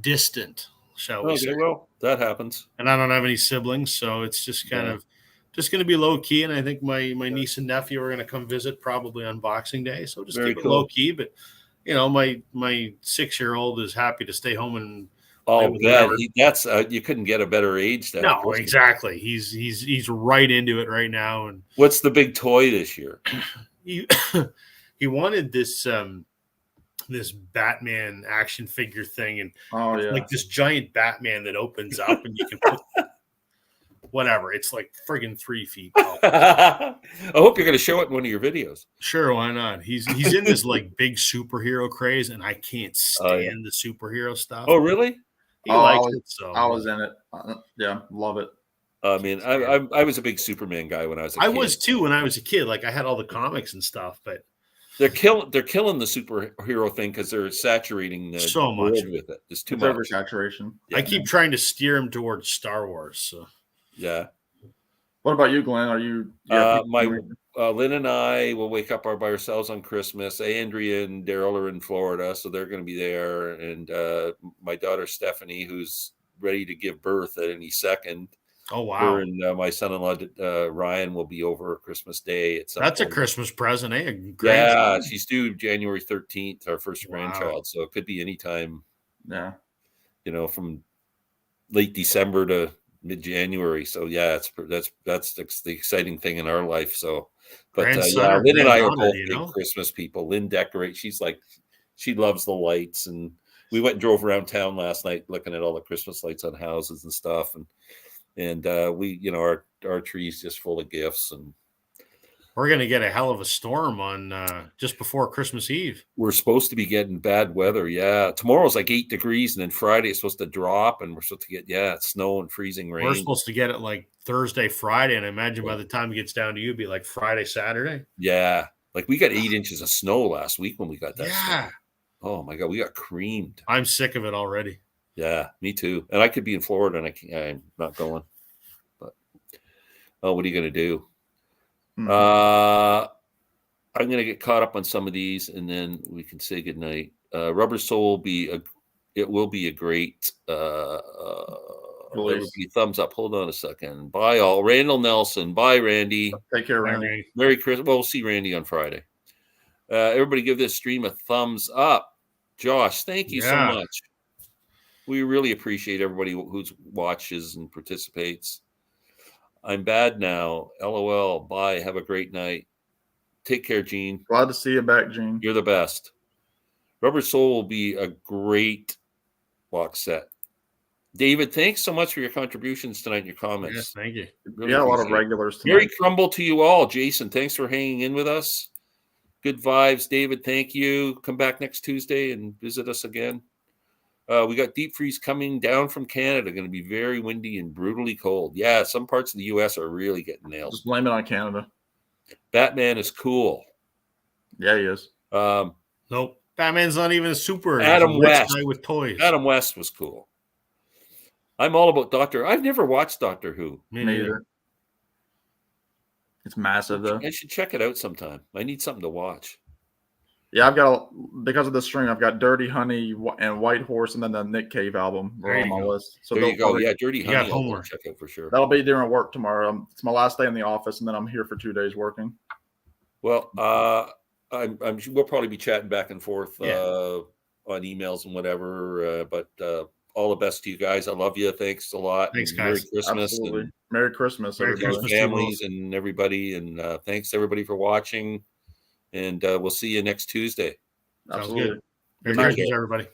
distant, shall we say. Well, that happens. And I don't have any siblings, so it's just kind of just going to be low key. And I think my niece and nephew are going to come visit probably on Boxing Day. So just keep it low key. But my 6-year-old is happy to stay home and that's you couldn't get a better age. No, exactly. He's right into it right now. And what's the big toy this year? He wanted this this Batman action figure thing, and like this giant Batman that opens up and you can put whatever. It's like friggin' 3 feet tall. I hope you're going to show it in one of your videos. Sure, why not? He's in this like big superhero craze, and I can't stand the superhero stuff. Oh, really? He likes it. So I was in it. Yeah, love it. I mean, I was a big Superman guy when I was a kid. I was too when I was a kid. Like I had all the comics and stuff, but they're killing the superhero thing because they're saturating the so much with it. There's too it's much oversaturation. I keep trying to steer him towards Star Wars. So yeah. What about you, Glenn? Are you? Lynn and I will wake up by ourselves on Christmas. Andrea and Daryl are in Florida, so they're going to be there. And my daughter Stephanie, who's ready to give birth at any second. Oh wow! Her and my son-in-law Ryan will be over Christmas Day. That's a Christmas present, eh? Yeah, she's due January 13th, our first grandchild. So it could be anytime. Yeah, from late December to mid-January. So yeah, that's the exciting thing in our life. So, but Grandson yeah, or Lynn and I are granddaughter, both do you big know? Christmas people. Lynn decorates. She's like, she loves the lights, and we went and drove around town last night looking at all the Christmas lights on houses and stuff, and we, you know, our tree's just full of gifts, and We're gonna get a hell of a storm on just before Christmas Eve. we're supposed to be getting bad weather. Yeah, tomorrow's like 8 degrees, and then Friday it's supposed to drop, and we're supposed to get snow and freezing rain. We're supposed to get it like Thursday, Friday, and I imagine by the time it gets down to you, it'd be like Friday, Saturday. Yeah, like we got 8 inches of snow last week when we got that snow. Yeah, Oh my god, we got creamed. I'm sick of it already. Yeah, me too. And I could be in Florida, and I'm not going. But what are you going to do? Mhm. I'm going to get caught up on some of these, and then we can say goodnight. Rubber Soul will be a great. Release. Everybody, thumbs up. Hold on a second. Bye all. Randall Nelson. Bye Randy. Take care, Bye, Randy. Randy. Merry Christmas. Well, we'll see Randy on Friday. Everybody, give this stream a thumbs up. Josh, thank you so Yeah. much. We really appreciate everybody who watches and participates. I'm bad now. LOL. Bye. Have a great night. Take care, Gene. Glad to see you back, Gene. You're the best. Rubber Soul will be a great box set. David, thanks so much for your contributions tonight and your comments. Yes, thank you. Really Yeah, a lot of appreciate it. regulars tonight. Merry Crumble to you all. Jason, thanks for hanging in with us. Good vibes. David, thank you. Come back next Tuesday and visit us again. We got deep freeze coming down from Canada. Going to be very windy and brutally cold. Yeah, some parts of the U.S. are really getting nailed. Just blame it on Canada. Batman is cool. Yeah, he is. Nope. Batman's not even a super. Adam He's a rich West. guy with toys. Adam West was cool. I'm all about Doctor. I've never watched Doctor Who. Me Me neither. either. It's massive, though. I should check it out sometime. I need something to watch. Yeah, because of the stream, I've got Dirty Honey and White Horse, and then the Nick Cave album are There on you my go. list. So There you go. probably- Yeah, Dirty You Honey. got I'll go homework. check out for sure. that'll be during work tomorrow. It's my last day in the office, and then I'm here for 2 days working. Well, I'm sure we'll probably be chatting back and forth on emails and whatever. But all the best to you guys. I love you. Thanks a lot. Thanks, And Merry guys. Christmas. Absolutely. And Merry Christmas, Merry everybody. Christmas to you families and everybody. And thanks everybody for watching. And we'll see you next Tuesday. Sounds Absolutely. good. Merry Good night. Christmas, everybody.